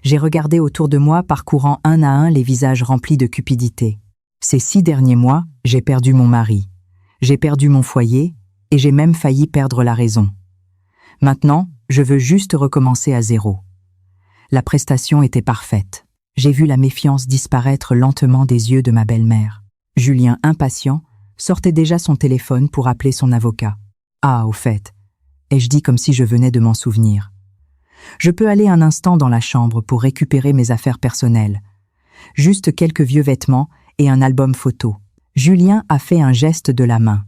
J'ai regardé autour de moi, parcourant un à un les visages remplis de cupidité. Ces 6 derniers mois, j'ai perdu mon mari. J'ai perdu mon foyer et j'ai même failli perdre la raison. Maintenant, je veux juste recommencer à zéro. La prestation était parfaite. J'ai vu la méfiance disparaître lentement des yeux de ma belle-mère. Julien, impatient, sortait déjà son téléphone pour appeler son avocat. Ah, au fait, ai-je dit comme si je venais de m'en souvenir. Je peux aller un instant dans la chambre pour récupérer mes affaires personnelles. Juste quelques vieux vêtements et un album photo. Julien a fait un geste de la main.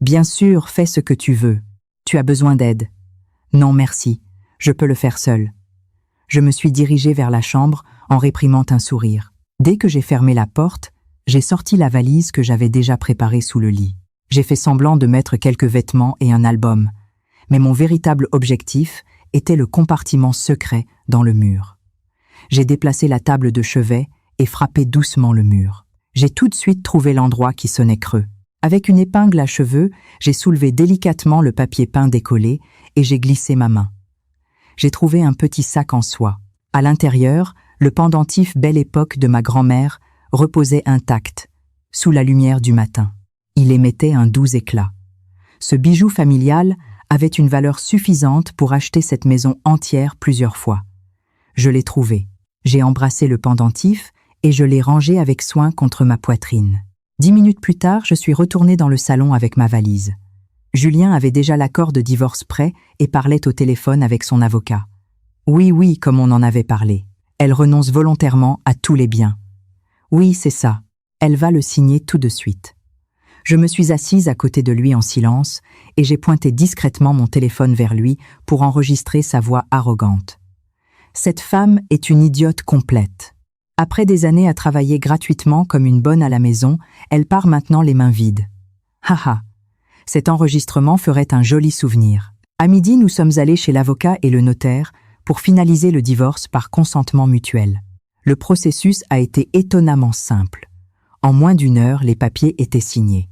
Bien sûr, fais ce que tu veux. Tu as besoin d'aide. Non, merci. Je peux le faire seul. Je me suis dirigée vers la chambre en réprimant un sourire. Dès que j'ai fermé la porte, j'ai sorti la valise que j'avais déjà préparée sous le lit. J'ai fait semblant de mettre quelques vêtements et un album, mais mon véritable objectif était le compartiment secret dans le mur. J'ai déplacé la table de chevet et frappé doucement le mur. J'ai tout de suite trouvé l'endroit qui sonnait creux. Avec une épingle à cheveux, j'ai soulevé délicatement le papier peint décollé et j'ai glissé ma main. J'ai trouvé un petit sac en soie. À l'intérieur, le pendentif Belle Époque de ma grand-mère reposait intact, sous la lumière du matin. Il émettait un doux éclat. Ce bijou familial avait une valeur suffisante pour acheter cette maison entière plusieurs fois. Je l'ai trouvé. J'ai embrassé le pendentif et je l'ai rangé avec soin contre ma poitrine. 10 minutes plus tard, je suis retournée dans le salon avec ma valise. Julien avait déjà l'accord de divorce prêt et parlait au téléphone avec son avocat. Oui, comme on en avait parlé. Elle renonce volontairement à tous les biens. Oui, c'est ça. Elle va le signer tout de suite. Je me suis assise à côté de lui en silence et j'ai pointé discrètement mon téléphone vers lui pour enregistrer sa voix arrogante. Cette femme est une idiote complète. Après des années à travailler gratuitement comme une bonne à la maison, elle part maintenant les mains vides. Haha. Cet enregistrement ferait un joli souvenir. À midi, nous sommes allés chez l'avocat et le notaire pour finaliser le divorce par consentement mutuel. Le processus a été étonnamment simple. En moins d'1 heure, les papiers étaient signés.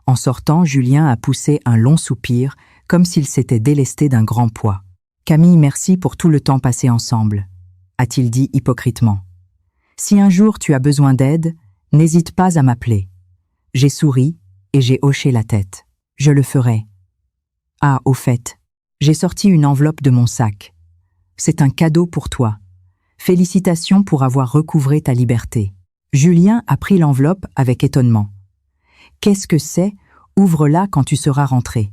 En sortant, Julien a poussé un long soupir, comme s'il s'était délesté d'un grand poids. « Camille, merci pour tout le temps passé ensemble », a-t-il dit hypocritement. « Si un jour tu as besoin d'aide, n'hésite pas à m'appeler. » J'ai souri et j'ai hoché la tête. « Je le ferai. » Ah, au fait, j'ai sorti une enveloppe de mon sac. C'est un cadeau pour toi. Félicitations pour avoir recouvré ta liberté. Julien a pris l'enveloppe avec étonnement. Qu'est-ce que c'est? Ouvre-la quand tu seras rentré.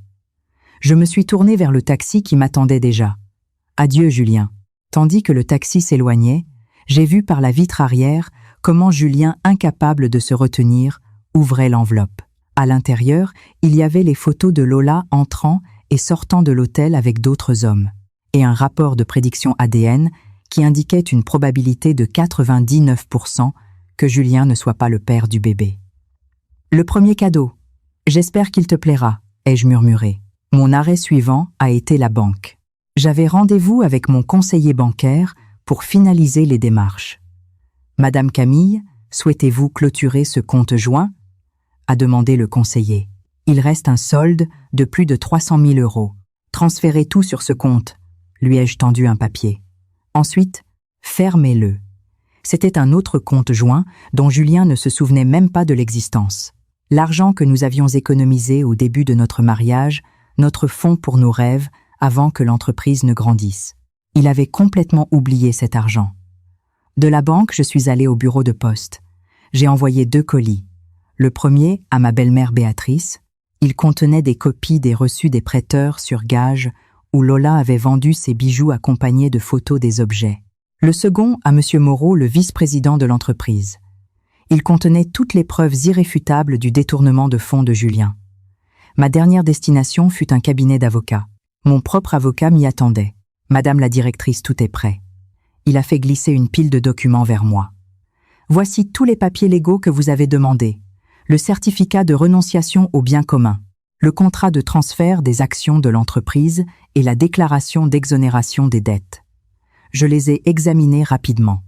Je me suis tournée vers le taxi qui m'attendait déjà. Adieu, Julien. Tandis que le taxi s'éloignait, j'ai vu par la vitre arrière comment Julien, incapable de se retenir, ouvrait l'enveloppe. À l'intérieur, il y avait les photos de Lola entrant et sortant de l'hôtel avec d'autres hommes, et un rapport de prédiction ADN qui indiquait une probabilité de 99% que Julien ne soit pas le père du bébé. Le premier cadeau. J'espère qu'il te plaira, ai-je murmuré. Mon arrêt suivant a été la banque. J'avais rendez-vous avec mon conseiller bancaire pour finaliser les démarches. Madame Camille, souhaitez-vous clôturer ce compte joint? A demandé le conseiller. Il reste un solde de plus de 300 000 €. Transférez tout sur ce compte, lui ai-je tendu un papier. Ensuite, fermez-le. C'était un autre compte joint dont Julien ne se souvenait même pas de l'existence. L'argent que nous avions économisé au début de notre mariage, notre fonds pour nos rêves, avant que l'entreprise ne grandisse. Il avait complètement oublié cet argent. De la banque, je suis allée au bureau de poste. J'ai envoyé 2 colis. Le premier à ma belle-mère Béatrice. Il contenait des copies des reçus des prêteurs sur gage où Lola avait vendu ses bijoux accompagnés de photos des objets. Le second à M. Moreau, le vice-président de l'entreprise. Il contenait toutes les preuves irréfutables du détournement de fonds de Julien. Ma dernière destination fut un cabinet d'avocats. Mon propre avocat m'y attendait. Madame la directrice, tout est prêt. Il a fait glisser une pile de documents vers moi. Voici tous les papiers légaux que vous avez demandés. Le certificat de renonciation aux biens communs, le contrat de transfert des actions de l'entreprise et la déclaration d'exonération des dettes. Je les ai examinés rapidement.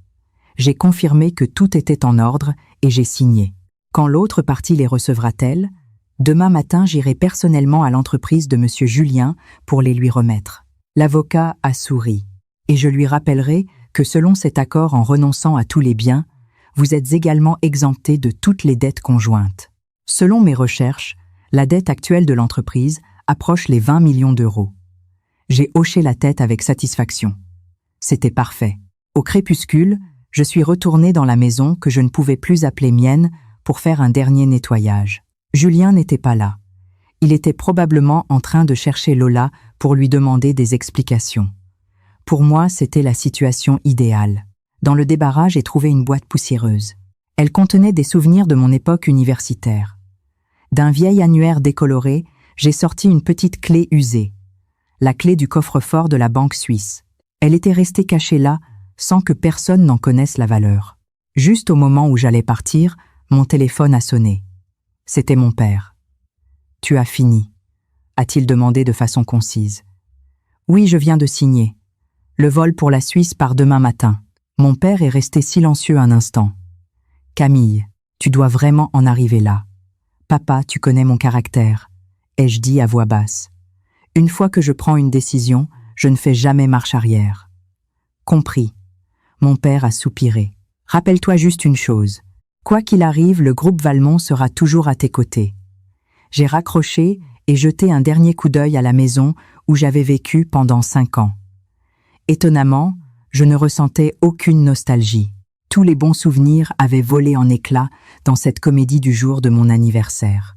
J'ai confirmé que tout était en ordre et j'ai signé. Quand l'autre partie les recevra-t-elle? Demain matin, j'irai personnellement à l'entreprise de M. Julien pour les lui remettre. L'avocat a souri, et je lui rappellerai que selon cet accord, en renonçant à tous les biens, vous êtes également exempté de toutes les dettes conjointes. Selon mes recherches, la dette actuelle de l'entreprise approche les 20 millions d'euros. J'ai hoché la tête avec satisfaction. C'était parfait. Au crépuscule, je suis retournée dans la maison que je ne pouvais plus appeler mienne pour faire un dernier nettoyage. Julien n'était pas là. Il était probablement en train de chercher Lola pour lui demander des explications. Pour moi, c'était la situation idéale. Dans le débarras, j'ai trouvé une boîte poussiéreuse. Elle contenait des souvenirs de mon époque universitaire. D'un vieil annuaire décoloré, j'ai sorti une petite clé usée. La clé du coffre-fort de la banque suisse. Elle était restée cachée là, sans que personne n'en connaisse la valeur. Juste au moment où j'allais partir, mon téléphone a sonné. C'était mon père. « Tu as fini ?» a-t-il demandé de façon concise. « Oui, je viens de signer. Le vol pour la Suisse part demain matin. » Mon père est resté silencieux un instant. « Camille, tu dois vraiment en arriver là. Papa, tu connais mon caractère, » ai-je dit à voix basse. « Une fois que je prends une décision, je ne fais jamais marche arrière. » Compris. Mon père a soupiré. « Rappelle-toi juste une chose. Quoi qu'il arrive, le groupe Valmont sera toujours à tes côtés. » J'ai raccroché et jeté un dernier coup d'œil à la maison où j'avais vécu pendant 5 ans. Étonnamment, je ne ressentais aucune nostalgie. Tous les bons souvenirs avaient volé en éclats dans cette comédie du jour de mon anniversaire.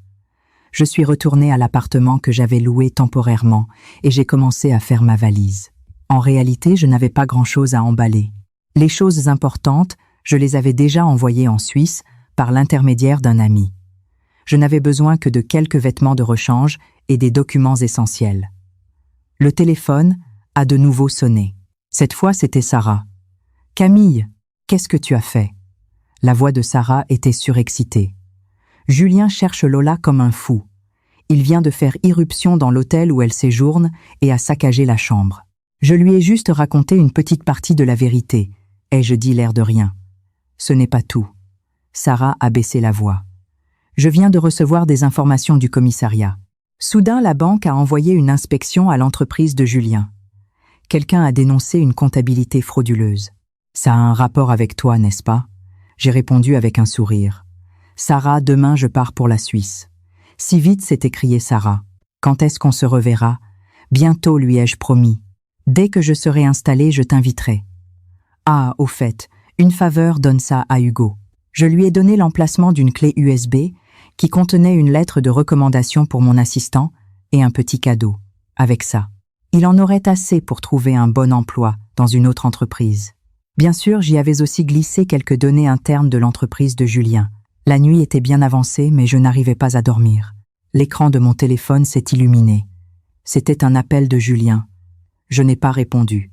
Je suis retourné à l'appartement que j'avais loué temporairement et j'ai commencé à faire ma valise. En réalité, je n'avais pas grand-chose à emballer. Les choses importantes, je les avais déjà envoyées en Suisse par l'intermédiaire d'un ami. Je n'avais besoin que de quelques vêtements de rechange et des documents essentiels. Le téléphone a de nouveau sonné. Cette fois, c'était Sarah. « Camille, qu'est-ce que tu as fait ?» La voix de Sarah était surexcitée. « Julien cherche Lola comme un fou. Il vient de faire irruption dans l'hôtel où elle séjourne et a saccagé la chambre. Je lui ai juste raconté une petite partie de la vérité, ai-je dit l'air de rien. Ce n'est pas tout. » Sarah a baissé la voix. « Je viens de recevoir des informations du commissariat. Soudain, la banque a envoyé une inspection à l'entreprise de Julien. Quelqu'un a dénoncé une comptabilité frauduleuse. Ça a un rapport avec toi, n'est-ce pas ? J'ai répondu avec un sourire. Sarah, demain je pars pour la Suisse. Si vite, s'est écriée Sarah. Quand est-ce qu'on se reverra ? Bientôt, lui ai-je promis. Dès que je serai installée, je t'inviterai. Ah, au fait, une faveur, donne ça à Hugo. Je lui ai donné l'emplacement d'une clé USB qui contenait une lettre de recommandation pour mon assistant et un petit cadeau. Avec ça, il en aurait assez pour trouver un bon emploi dans une autre entreprise. Bien sûr, j'y avais aussi glissé quelques données internes de l'entreprise de Julien. La nuit était bien avancée, mais je n'arrivais pas à dormir. L'écran de mon téléphone s'est illuminé. C'était un appel de Julien. Je n'ai pas répondu.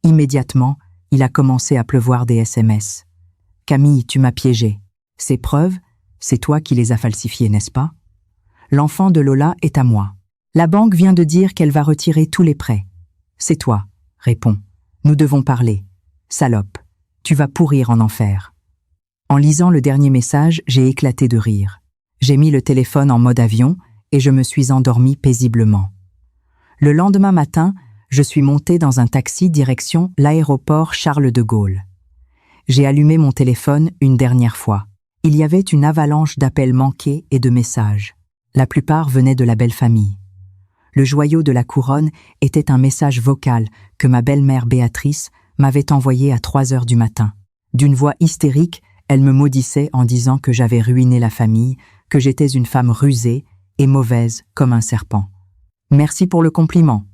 Immédiatement, il a commencé à pleuvoir des SMS. « Camille, tu m'as piégé. Ces preuves, c'est toi qui les as falsifiées, n'est-ce pas ? L'enfant de Lola est à moi. La banque vient de dire qu'elle va retirer tous les prêts. C'est toi, réponds. Nous devons parler. Salope, tu vas pourrir en enfer. » En lisant le dernier message, j'ai éclaté de rire. J'ai mis le téléphone en mode avion et je me suis endormi paisiblement. Le lendemain matin, je suis monté dans un taxi direction l'aéroport Charles de Gaulle. J'ai allumé mon téléphone une dernière fois. Il y avait une avalanche d'appels manqués et de messages. La plupart venaient de la belle famille. Le joyau de la couronne était un message vocal que ma belle-mère Béatrice m'avait envoyé à 3 heures du matin. D'une voix hystérique, elle me maudissait en disant que j'avais ruiné la famille, que j'étais une femme rusée et mauvaise comme un serpent. « Merci pour le compliment »,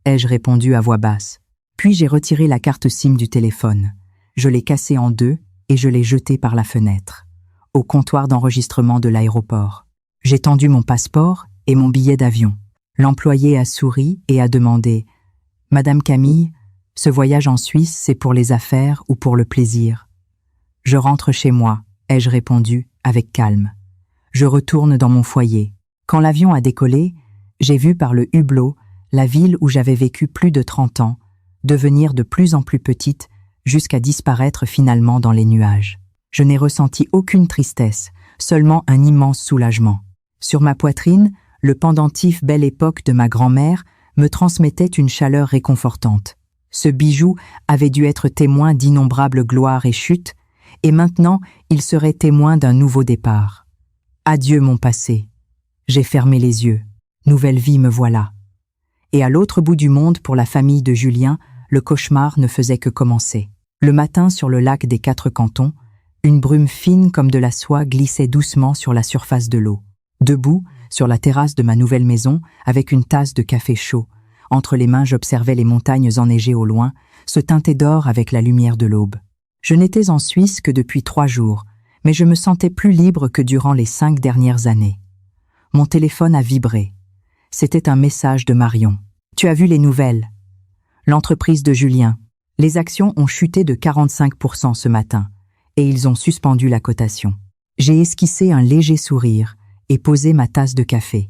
ai-je répondu à voix basse. Puis j'ai retiré la carte SIM du téléphone. Je l'ai cassée en 2 et je l'ai jetée par la fenêtre, au comptoir d'enregistrement de l'aéroport. J'ai tendu mon passeport et mon billet d'avion. L'employé a souri et a demandé « Madame Camille, ce voyage en Suisse, c'est pour les affaires ou pour le plaisir ?» « Je rentre chez moi », ai-je répondu avec calme. Je retourne dans mon foyer. Quand l'avion a décollé, j'ai vu par le hublot la ville où j'avais vécu plus de 30 ans devenir de plus en plus petite jusqu'à disparaître finalement dans les nuages. Je n'ai ressenti aucune tristesse, seulement un immense soulagement. Sur ma poitrine, le pendentif Belle Époque de ma grand-mère me transmettait une chaleur réconfortante. Ce bijou avait dû être témoin d'innombrables gloires et chutes, et maintenant il serait témoin d'un nouveau départ. Adieu mon passé. J'ai fermé les yeux. Nouvelle vie me voilà. Et à l'autre bout du monde, pour la famille de Julien, le cauchemar ne faisait que commencer. Le matin, sur le lac des 4 cantons, une brume fine comme de la soie glissait doucement sur la surface de l'eau. Debout, sur la terrasse de ma nouvelle maison, avec une tasse de café chaud, Entre les mains, j'observais les montagnes enneigées au loin, se teinter d'or avec la lumière de l'aube. Je n'étais en Suisse que depuis 3 jours, mais je me sentais plus libre que durant les 5 dernières années. Mon téléphone a vibré. C'était un message de Marion. « Tu as vu les nouvelles ? L'entreprise de Julien. Les actions ont chuté de 45% ce matin, et ils ont suspendu la cotation. » J'ai esquissé un léger sourire et posé ma tasse de café.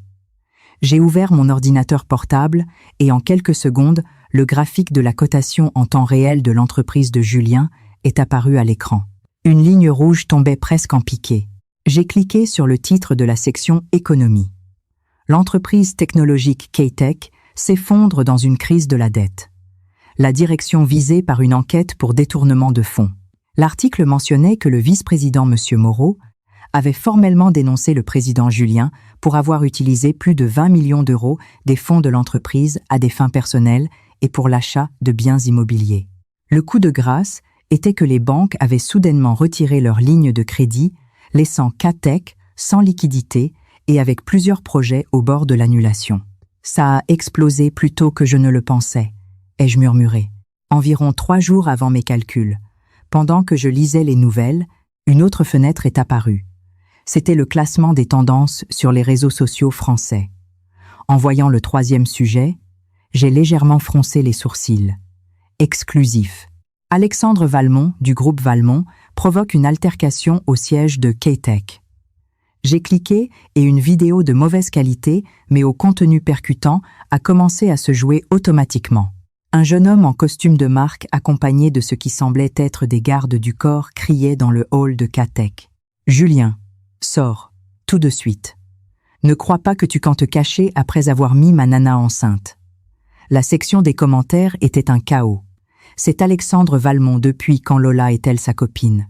J'ai ouvert mon ordinateur portable et en quelques secondes, le graphique de la cotation en temps réel de l'entreprise de Julien est apparu à l'écran. Une ligne rouge tombait presque en piqué. J'ai cliqué sur le titre de la section Économie. L'entreprise technologique K-Tech s'effondre dans une crise de la dette. La direction visée par une enquête pour détournement de fonds. L'article mentionnait que le vice-président M. Moreau avait formellement dénoncé le président Julien pour avoir utilisé plus de 20 millions d'euros des fonds de l'entreprise à des fins personnelles et pour l'achat de biens immobiliers. Le coup de grâce était que les banques avaient soudainement retiré leurs lignes de crédit, laissant K-Tech sans liquidité et avec plusieurs projets au bord de l'annulation. Ça a explosé plus tôt que je ne le pensais, ai-je murmuré. Environ 3 jours avant mes calculs, pendant que je lisais les nouvelles, une autre fenêtre est apparue. C'était le classement des tendances sur les réseaux sociaux français. En voyant le 3e sujet, j'ai légèrement froncé les sourcils. Exclusif. Alexandre Valmont, du groupe Valmont, provoque une altercation au siège de K-Tech. J'ai cliqué et une vidéo de mauvaise qualité, mais au contenu percutant, a commencé à se jouer automatiquement. Un jeune homme en costume de marque accompagné de ce qui semblait être des gardes du corps criait dans le hall de K-Tech. « Julien, sors, tout de suite. Ne crois pas que tu comptes te cacher après avoir mis ma nana enceinte. » La section des commentaires était un chaos. C'est Alexandre Valmont depuis quand Lola est-elle sa copine?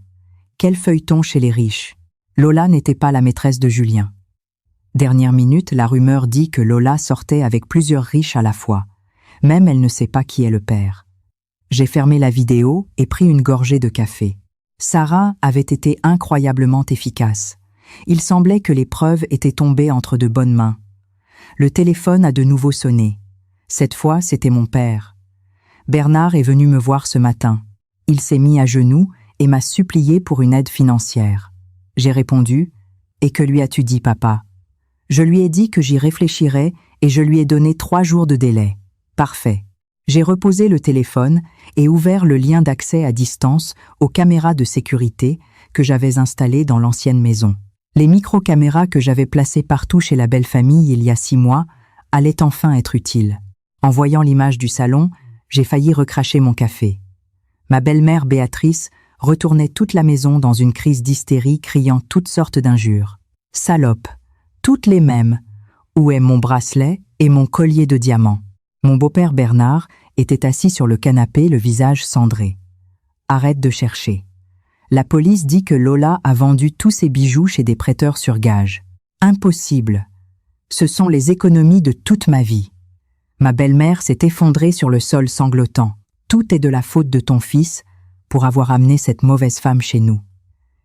Quel feuilleton chez les riches? Lola n'était pas la maîtresse de Julien. Dernière minute, la rumeur dit que Lola sortait avec plusieurs riches à la fois. Même elle ne sait pas qui est le père. J'ai fermé la vidéo et pris une gorgée de café. Sarah avait été incroyablement efficace. Il semblait que les preuves étaient tombées entre de bonnes mains. Le téléphone a de nouveau sonné. Cette fois, c'était mon père. Bernard est venu me voir ce matin. Il s'est mis à genoux et m'a supplié pour une aide financière. J'ai répondu « Et que lui as-tu dit, papa ?» Je lui ai dit que j'y réfléchirais et je lui ai donné 3 jours de délai. Parfait. J'ai reposé le téléphone et ouvert le lien d'accès à distance aux caméras de sécurité que j'avais installées dans l'ancienne maison. Les micro-caméras que j'avais placées partout chez la belle famille il y a 6 mois allaient enfin être utiles. En voyant l'image du salon, j'ai failli recracher mon café. Ma belle-mère Béatrice retournait toute la maison dans une crise d'hystérie criant toutes sortes d'injures. « Salope, toutes les mêmes. Où est mon bracelet et mon collier de diamants ?» Mon beau-père Bernard était assis sur le canapé, le visage cendré. « Arrête de chercher. La police dit que Lola a vendu tous ses bijoux chez des prêteurs sur gage. Impossible. Ce sont les économies de toute ma vie. » Ma belle-mère s'est effondrée sur le sol sanglotant. « Tout est de la faute de ton fils pour avoir amené cette mauvaise femme chez nous. »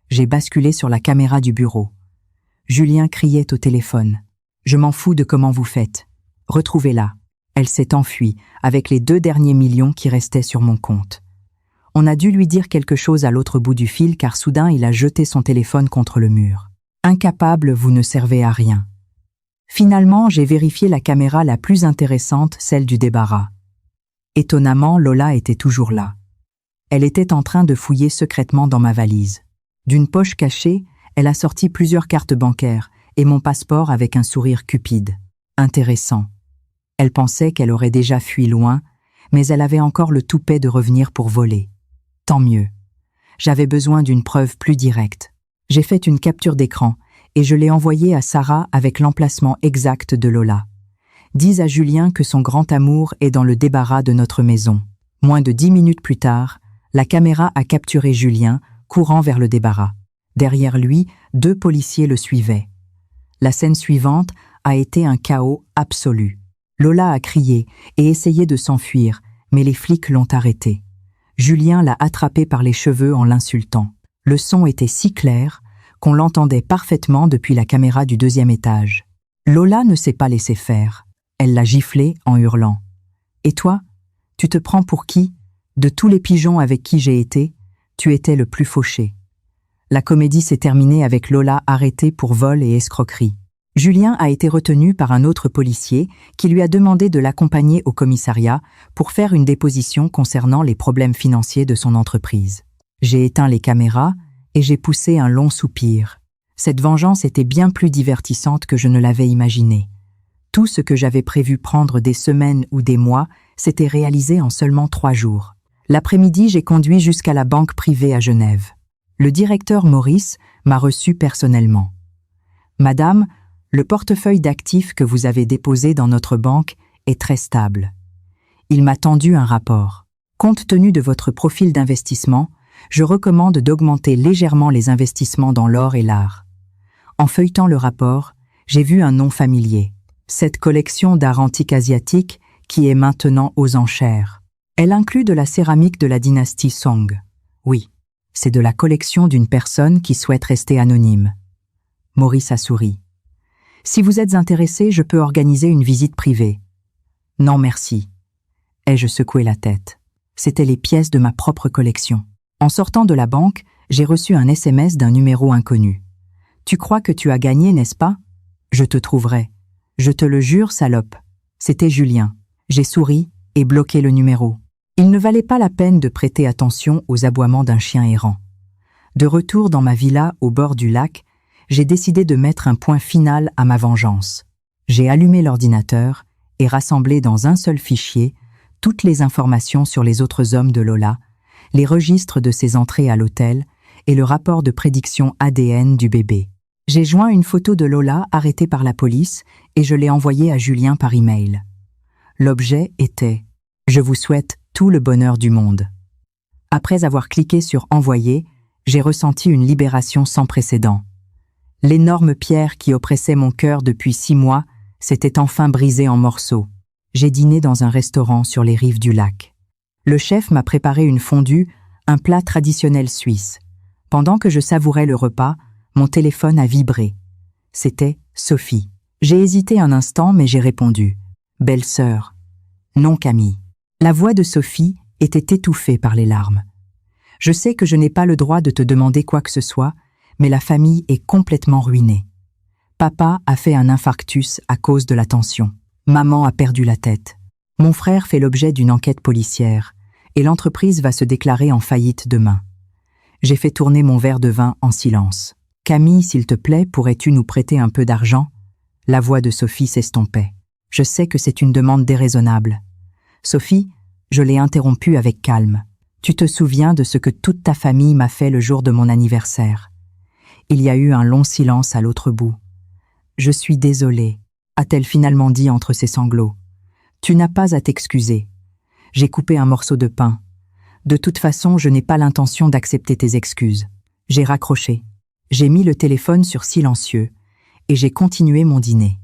J'ai basculé sur la caméra du bureau. Julien criait au téléphone. « Je m'en fous de comment vous faites. Retrouvez-la. » Elle s'est enfuie avec les 2 derniers millions qui restaient sur mon compte. On a dû lui dire quelque chose à l'autre bout du fil car soudain il a jeté son téléphone contre le mur. Incapable, vous ne servez à rien. Finalement, j'ai vérifié la caméra la plus intéressante, celle du débarras. Étonnamment, Lola était toujours là. Elle était en train de fouiller secrètement dans ma valise. D'une poche cachée, elle a sorti plusieurs cartes bancaires et mon passeport avec un sourire cupide. Intéressant. Elle pensait qu'elle aurait déjà fui loin, mais elle avait encore le toupet de revenir pour voler. Tant mieux. J'avais besoin d'une preuve plus directe. J'ai fait une capture d'écran et je l'ai envoyée à Sarah avec l'emplacement exact de Lola. Dis à Julien que son grand amour est dans le débarras de notre maison. Moins de 10 minutes plus tard, la caméra a capturé Julien, courant vers le débarras. Derrière lui, 2 policiers le suivaient. La scène suivante a été un chaos absolu. Lola a crié et essayé de s'enfuir, mais les flics l'ont arrêtée. Julien l'a attrapée par les cheveux en l'insultant. Le son était si clair qu'on l'entendait parfaitement depuis la caméra du 2e étage. Lola ne s'est pas laissée faire. Elle l'a giflé en hurlant. Et toi, tu te prends pour qui? De tous les pigeons avec qui j'ai été, tu étais le plus fauché. La comédie s'est terminée avec Lola arrêtée pour vol et escroquerie. Julien a été retenu par un autre policier qui lui a demandé de l'accompagner au commissariat pour faire une déposition concernant les problèmes financiers de son entreprise. J'ai éteint les caméras et j'ai poussé un long soupir. Cette vengeance était bien plus divertissante que je ne l'avais imaginé. Tout ce que j'avais prévu prendre des semaines ou des mois s'était réalisé en seulement 3 jours. L'après-midi, j'ai conduit jusqu'à la banque privée à Genève. Le directeur Maurice m'a reçu personnellement. « Madame, le portefeuille d'actifs que vous avez déposé dans notre banque est très stable. » Il m'a tendu un rapport. « Compte tenu de votre profil d'investissement, je recommande d'augmenter légèrement les investissements dans l'or et l'art. » En feuilletant le rapport, j'ai vu un nom familier. Cette collection d'art antique asiatique qui est maintenant aux enchères. Elle inclut de la céramique de la dynastie Song. Oui, c'est de la collection d'une personne qui souhaite rester anonyme. Maurice a souri. Si vous êtes intéressé, je peux organiser une visite privée. Non, merci. Ai-je secoué la tête. C'étaient les pièces de ma propre collection. En sortant de la banque, j'ai reçu un SMS d'un numéro inconnu. Tu crois que tu as gagné, n'est-ce pas? Je te trouverai. Je te le jure, salope. C'était Julien. J'ai souri et bloqué le numéro. Il ne valait pas la peine de prêter attention aux aboiements d'un chien errant. De retour dans ma villa au bord du lac, j'ai décidé de mettre un point final à ma vengeance. J'ai allumé l'ordinateur et rassemblé dans un seul fichier toutes les informations sur les autres hommes de Lola, les registres de ses entrées à l'hôtel et le rapport de prédiction ADN du bébé. J'ai joint une photo de Lola arrêtée par la police et je l'ai envoyée à Julien par email. L'objet était « Je vous souhaite tout le bonheur du monde ». Après avoir cliqué sur « Envoyer », j'ai ressenti une libération sans précédent. L'énorme pierre qui oppressait mon cœur depuis 6 mois s'était enfin brisée en morceaux. J'ai dîné dans un restaurant sur les rives du lac. Le chef m'a préparé une fondue, un plat traditionnel suisse. Pendant que je savourais le repas, mon téléphone a vibré. C'était Sophie. J'ai hésité un instant, mais j'ai répondu « Belle-sœur ». Non, Camille. La voix de Sophie était étouffée par les larmes. Je sais que je n'ai pas le droit de te demander quoi que ce soit, mais la famille est complètement ruinée. Papa a fait un infarctus à cause de la tension. Maman a perdu la tête. Mon frère fait l'objet d'une enquête policière et l'entreprise va se déclarer en faillite demain. J'ai fait tourner mon verre de vin en silence. « Camille, s'il te plaît, pourrais-tu nous prêter un peu d'argent ?» La voix de Sophie s'estompait. Je sais que c'est une demande déraisonnable. Sophie, je l'ai interrompue avec calme. Tu te souviens de ce que toute ta famille m'a fait le jour de mon anniversaire? Il y a eu un long silence à l'autre bout. Je suis désolée, a-t-elle finalement dit entre ses sanglots. Tu n'as pas à t'excuser. J'ai coupé un morceau de pain. De toute façon, je n'ai pas l'intention d'accepter tes excuses. J'ai raccroché. J'ai mis le téléphone sur silencieux et j'ai continué mon dîner.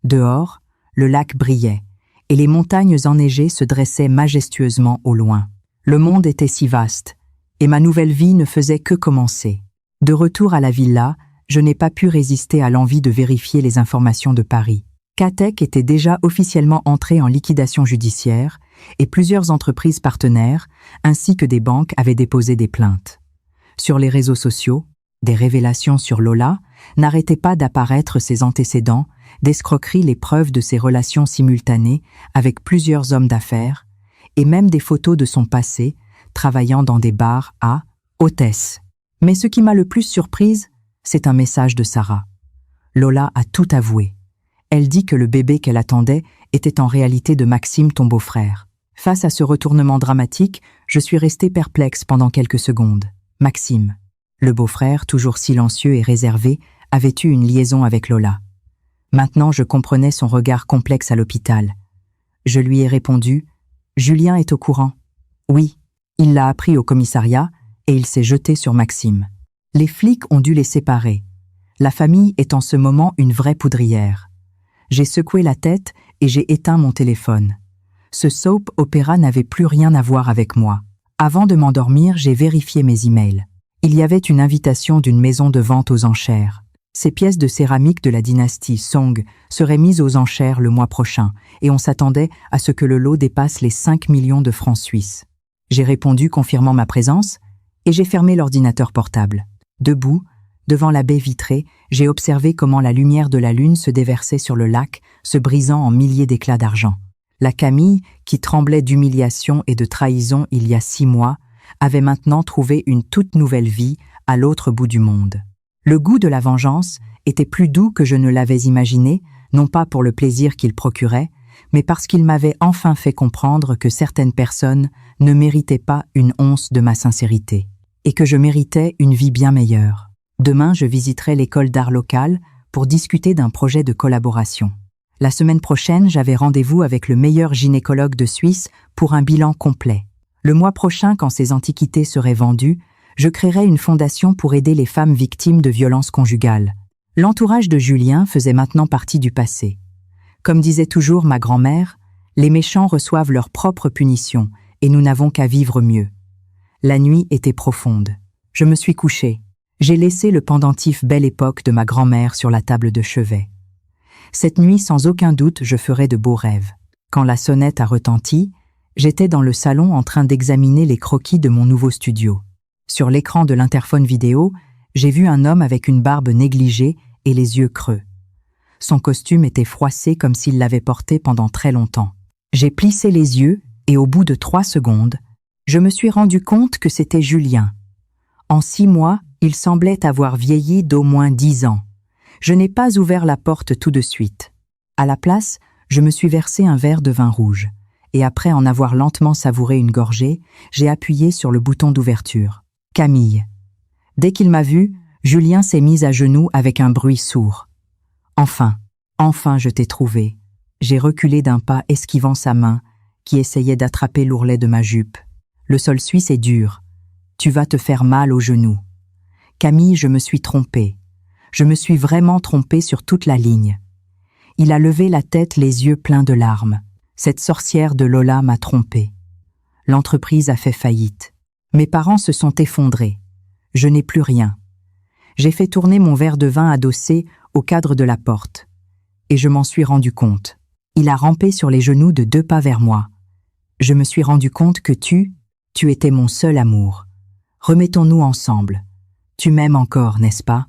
Dehors, le lac brillait et les montagnes enneigées se dressaient majestueusement au loin. Le monde était si vaste et ma nouvelle vie ne faisait que commencer. De retour à la villa, je n'ai pas pu résister à l'envie de vérifier les informations de Paris. Catech était déjà officiellement entré en liquidation judiciaire et plusieurs entreprises partenaires, ainsi que des banques, avaient déposé des plaintes. Sur les réseaux sociaux, des révélations sur Lola n'arrêtaient pas d'apparaître ses antécédents, d'escroqueries les preuves de ses relations simultanées avec plusieurs hommes d'affaires, et même des photos de son passé, travaillant dans des bars à hôtesse. Mais ce qui m'a le plus surprise, c'est un message de Sarah. Lola a tout avoué. Elle dit que le bébé qu'elle attendait était en réalité de Maxime, ton beau-frère. Face à ce retournement dramatique, je suis restée perplexe pendant quelques secondes. Maxime, le beau-frère, toujours silencieux et réservé, avait eu une liaison avec Lola. Maintenant, je comprenais son regard complexe à l'hôpital. Je lui ai répondu « Julien est au courant. » Oui, il l'a appris au commissariat et il s'est jeté sur Maxime. Les flics ont dû les séparer. La famille est en ce moment une vraie poudrière. J'ai secoué la tête et j'ai éteint mon téléphone. Ce soap opéra n'avait plus rien à voir avec moi. Avant de m'endormir, j'ai vérifié mes emails. Il y avait une invitation d'une maison de vente aux enchères. Ces pièces de céramique de la dynastie Song seraient mises aux enchères le mois prochain et on s'attendait à ce que le lot dépasse les 5 millions de francs suisses. J'ai répondu confirmant ma présence et j'ai fermé l'ordinateur portable. Debout, devant la baie vitrée, j'ai observé comment la lumière de la lune se déversait sur le lac, se brisant en milliers d'éclats d'argent. La Camille, qui tremblait d'humiliation et de trahison il y a 6 mois, avait maintenant trouvé une toute nouvelle vie à l'autre bout du monde. Le goût de la vengeance était plus doux que je ne l'avais imaginé, non pas pour le plaisir qu'il procurait, mais parce qu'il m'avait enfin fait comprendre que certaines personnes ne méritaient pas une once de ma sincérité, et que je méritais une vie bien meilleure. Demain, je visiterai l'école d'art locale pour discuter d'un projet de collaboration. La semaine prochaine, j'avais rendez-vous avec le meilleur gynécologue de Suisse pour un bilan complet. Le mois prochain, quand ces antiquités seraient vendues, je créerai une fondation pour aider les femmes victimes de violences conjugales. L'entourage de Julien faisait maintenant partie du passé. Comme disait toujours ma grand-mère, les méchants reçoivent leur propre punition et nous n'avons qu'à vivre mieux. La nuit était profonde. Je me suis couché. J'ai laissé le pendentif Belle Époque de ma grand-mère sur la table de chevet. Cette nuit, sans aucun doute, je ferai de beaux rêves. Quand la sonnette a retenti, j'étais dans le salon en train d'examiner les croquis de mon nouveau studio. Sur l'écran de l'interphone vidéo, j'ai vu un homme avec une barbe négligée et les yeux creux. Son costume était froissé comme s'il l'avait porté pendant très longtemps. J'ai plissé les yeux et au bout de 3 secondes, je me suis rendu compte que c'était Julien. En 6 mois, il semblait avoir vieilli d'au moins 10 ans. Je n'ai pas ouvert la porte tout de suite. À la place, je me suis versé un verre de vin rouge, et après en avoir lentement savouré une gorgée, j'ai appuyé sur le bouton d'ouverture. Camille. Dès qu'il m'a vu, Julien s'est mis à genoux avec un bruit sourd. Enfin je t'ai trouvé. J'ai reculé d'un pas esquivant sa main, qui essayait d'attraper l'ourlet de ma jupe. Le sol suisse est dur. Tu vas te faire mal au genou. Camille, je me suis trompée. Je me suis vraiment trompée sur toute la ligne. Il a levé la tête, les yeux pleins de larmes. Cette sorcière de Lola m'a trompée. L'entreprise a fait faillite. Mes parents se sont effondrés. Je n'ai plus rien. J'ai fait tourner mon verre de vin adossé au cadre de la porte. Et je m'en suis rendu compte. Il a rampé sur les genoux de 2 pas vers moi. Je me suis rendu compte que tu étais mon seul amour. Remettons-nous ensemble. Tu m'aimes encore, n'est-ce pas?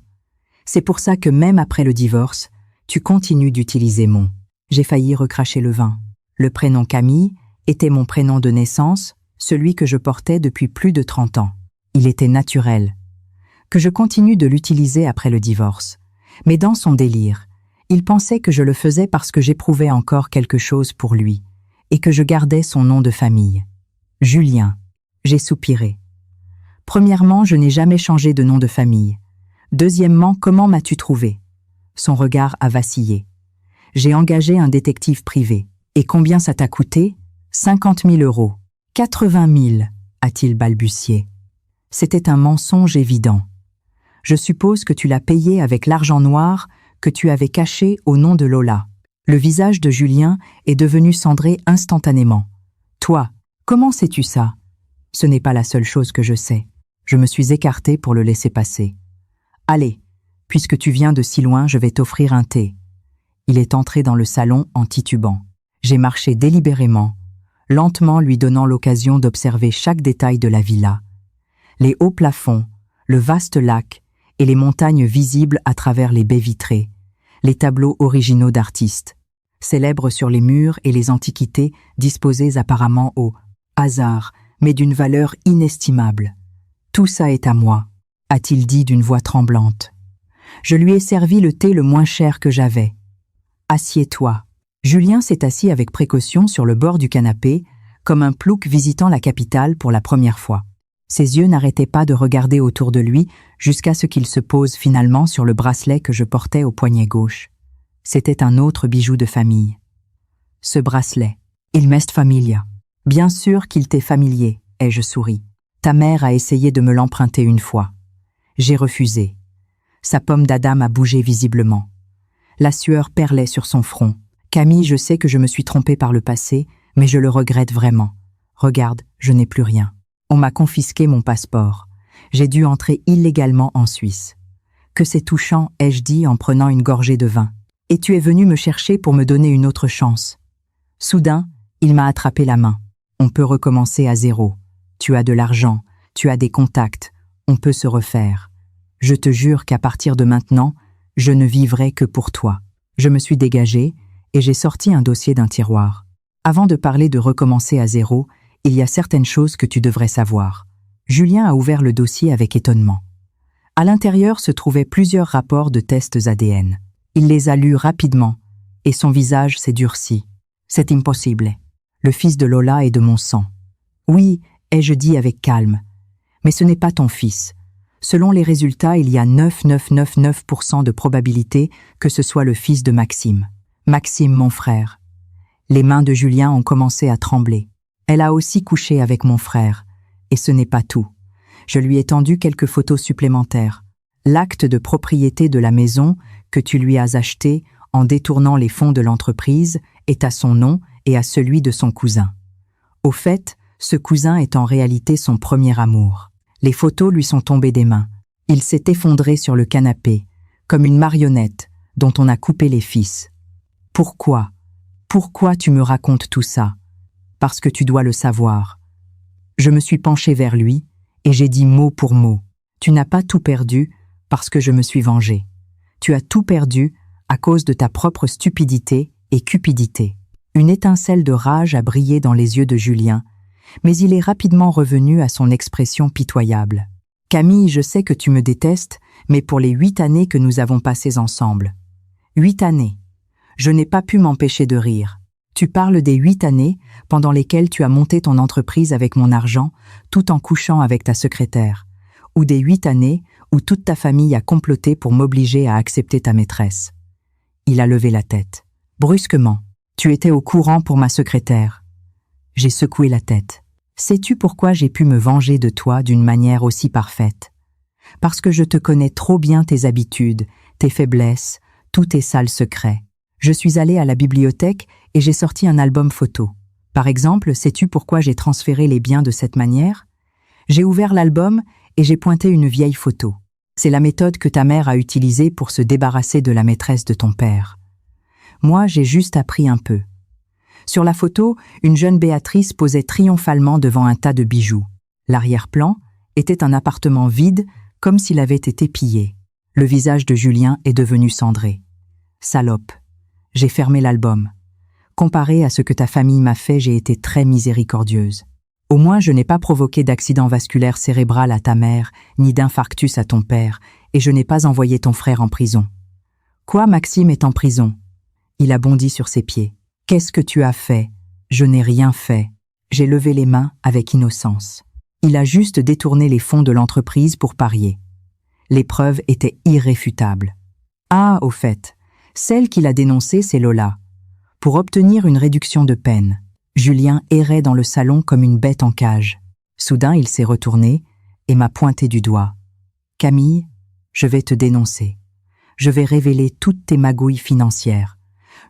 C'est pour ça que même après le divorce, tu continues d'utiliser mon. J'ai failli recracher le vin. Le prénom Camille était mon prénom de naissance, celui que je portais depuis plus de 30 ans. Il était naturel. Que je continue de l'utiliser après le divorce. Mais dans son délire, il pensait que je le faisais parce que j'éprouvais encore quelque chose pour lui, et que je gardais son nom de famille. Julien. J'ai soupiré. Premièrement, je n'ai jamais changé de nom de famille. Deuxièmement, comment m'as-tu trouvé? Son regard a vacillé. J'ai engagé un détective privé. Et combien ça t'a coûté? 50 000 €. 80 000, a-t-il balbutié. C'était un mensonge évident. Je suppose que tu l'as payé avec l'argent noir que tu avais caché au nom de Lola. Le visage de Julien est devenu cendré instantanément. Toi, comment sais-tu ça? Ce n'est pas la seule chose que je sais. Je me suis écarté pour le laisser passer. Allez, puisque tu viens de si loin, je vais t'offrir un thé. Il est entré dans le salon en titubant. J'ai marché délibérément, lentement lui donnant l'occasion d'observer chaque détail de la villa. Les hauts plafonds, le vaste lac et les montagnes visibles à travers les baies vitrées, les tableaux originaux d'artistes, célèbres sur les murs et les antiquités disposées apparemment au hasard, mais d'une valeur inestimable. Tout ça est à moi, a-t-il dit d'une voix tremblante. Je lui ai servi le thé le moins cher que j'avais. Assieds-toi. Julien s'est assis avec précaution sur le bord du canapé, comme un plouc visitant la capitale pour la première fois. Ses yeux n'arrêtaient pas de regarder autour de lui jusqu'à ce qu'il se pose finalement sur le bracelet que je portais au poignet gauche. C'était un autre bijou de famille. Ce bracelet, il m'est familia. Bien sûr qu'il t'est familier, ai-je souri. Ta mère a essayé de me l'emprunter une fois. J'ai refusé. Sa pomme d'Adam a bougé visiblement. La sueur perlait sur son front. Camille, je sais que je me suis trompée par le passé, mais je le regrette vraiment. Regarde, je n'ai plus rien. On m'a confisqué mon passeport. J'ai dû entrer illégalement en Suisse. Que c'est touchant, ai-je dit en prenant une gorgée de vin. Et tu es venu me chercher pour me donner une autre chance. Soudain, il m'a attrapé la main. On peut recommencer à zéro. Tu as de l'argent, tu as des contacts, on peut se refaire. Je te jure qu'à partir de maintenant, je ne vivrai que pour toi. Je me suis dégagé et j'ai sorti un dossier d'un tiroir. Avant de parler de recommencer à zéro, il y a certaines choses que tu devrais savoir. Julien a ouvert le dossier avec étonnement. À l'intérieur se trouvaient plusieurs rapports de tests ADN. Il les a lus rapidement et son visage s'est durci. C'est impossible. Le fils de Lola est de mon sang. Oui, ai-je dit avec calme. Mais ce n'est pas ton fils. Selon les résultats, il y a 9,999% de probabilité que ce soit le fils de Maxime. Maxime, mon frère. Les mains de Julien ont commencé à trembler. Elle a aussi couché avec mon frère. Et ce n'est pas tout. Je lui ai tendu quelques photos supplémentaires. L'acte de propriété de la maison que tu lui as acheté en détournant les fonds de l'entreprise est à son nom et à celui de son cousin. Au fait, ce cousin est en réalité son premier amour. Les photos lui sont tombées des mains. Il s'est effondré sur le canapé, comme une marionnette dont on a coupé les fils. Pourquoi? Pourquoi tu me racontes tout ça? Parce que tu dois le savoir. Je me suis penché vers lui et j'ai dit mot pour mot. Tu n'as pas tout perdu parce que je me suis vengé. Tu as tout perdu à cause de ta propre stupidité et cupidité. Une étincelle de rage a brillé dans les yeux de Julien, mais il est rapidement revenu à son expression pitoyable. Camille, je sais que tu me détestes, mais pour les 8 années que nous avons passées ensemble. 8 années. Je n'ai pas pu m'empêcher de rire. Tu parles des 8 années pendant lesquelles tu as monté ton entreprise avec mon argent, tout en couchant avec ta secrétaire, ou des 8 années où toute ta famille a comploté pour m'obliger à accepter ta maîtresse. Il a levé la tête. Brusquement, tu étais au courant pour ma secrétaire. J'ai secoué la tête. Sais-tu pourquoi j'ai pu me venger de toi d'une manière aussi parfaite? Parce que je te connais trop bien tes habitudes, tes faiblesses, tous tes sales secrets. Je suis allée à la bibliothèque et j'ai sorti un album photo. Par exemple, sais-tu pourquoi j'ai transféré les biens de cette manière? J'ai ouvert l'album et j'ai pointé une vieille photo. C'est la méthode que ta mère a utilisée pour se débarrasser de la maîtresse de ton père. Moi, j'ai juste appris un peu. Sur la photo, une jeune Béatrice posait triomphalement devant un tas de bijoux. L'arrière-plan était un appartement vide, comme s'il avait été pillé. Le visage de Julien est devenu cendré. Salope. J'ai fermé l'album. Comparé à ce que ta famille m'a fait, j'ai été très miséricordieuse. Au moins, je n'ai pas provoqué d'accident vasculaire cérébral à ta mère, ni d'infarctus à ton père, et je n'ai pas envoyé ton frère en prison. Quoi, Maxime est en prison? Il a bondi sur ses pieds. Qu'est-ce que tu as fait? Je n'ai rien fait. J'ai levé les mains avec innocence. Il a juste détourné les fonds de l'entreprise pour parier. Les preuves étaient irréfutables. Ah, au fait, celle qui l'a dénoncée, c'est Lola. Pour obtenir une réduction de peine, Julien errait dans le salon comme une bête en cage. Soudain, il s'est retourné et m'a pointé du doigt. « Camille, je vais te dénoncer. Je vais révéler toutes tes magouilles financières.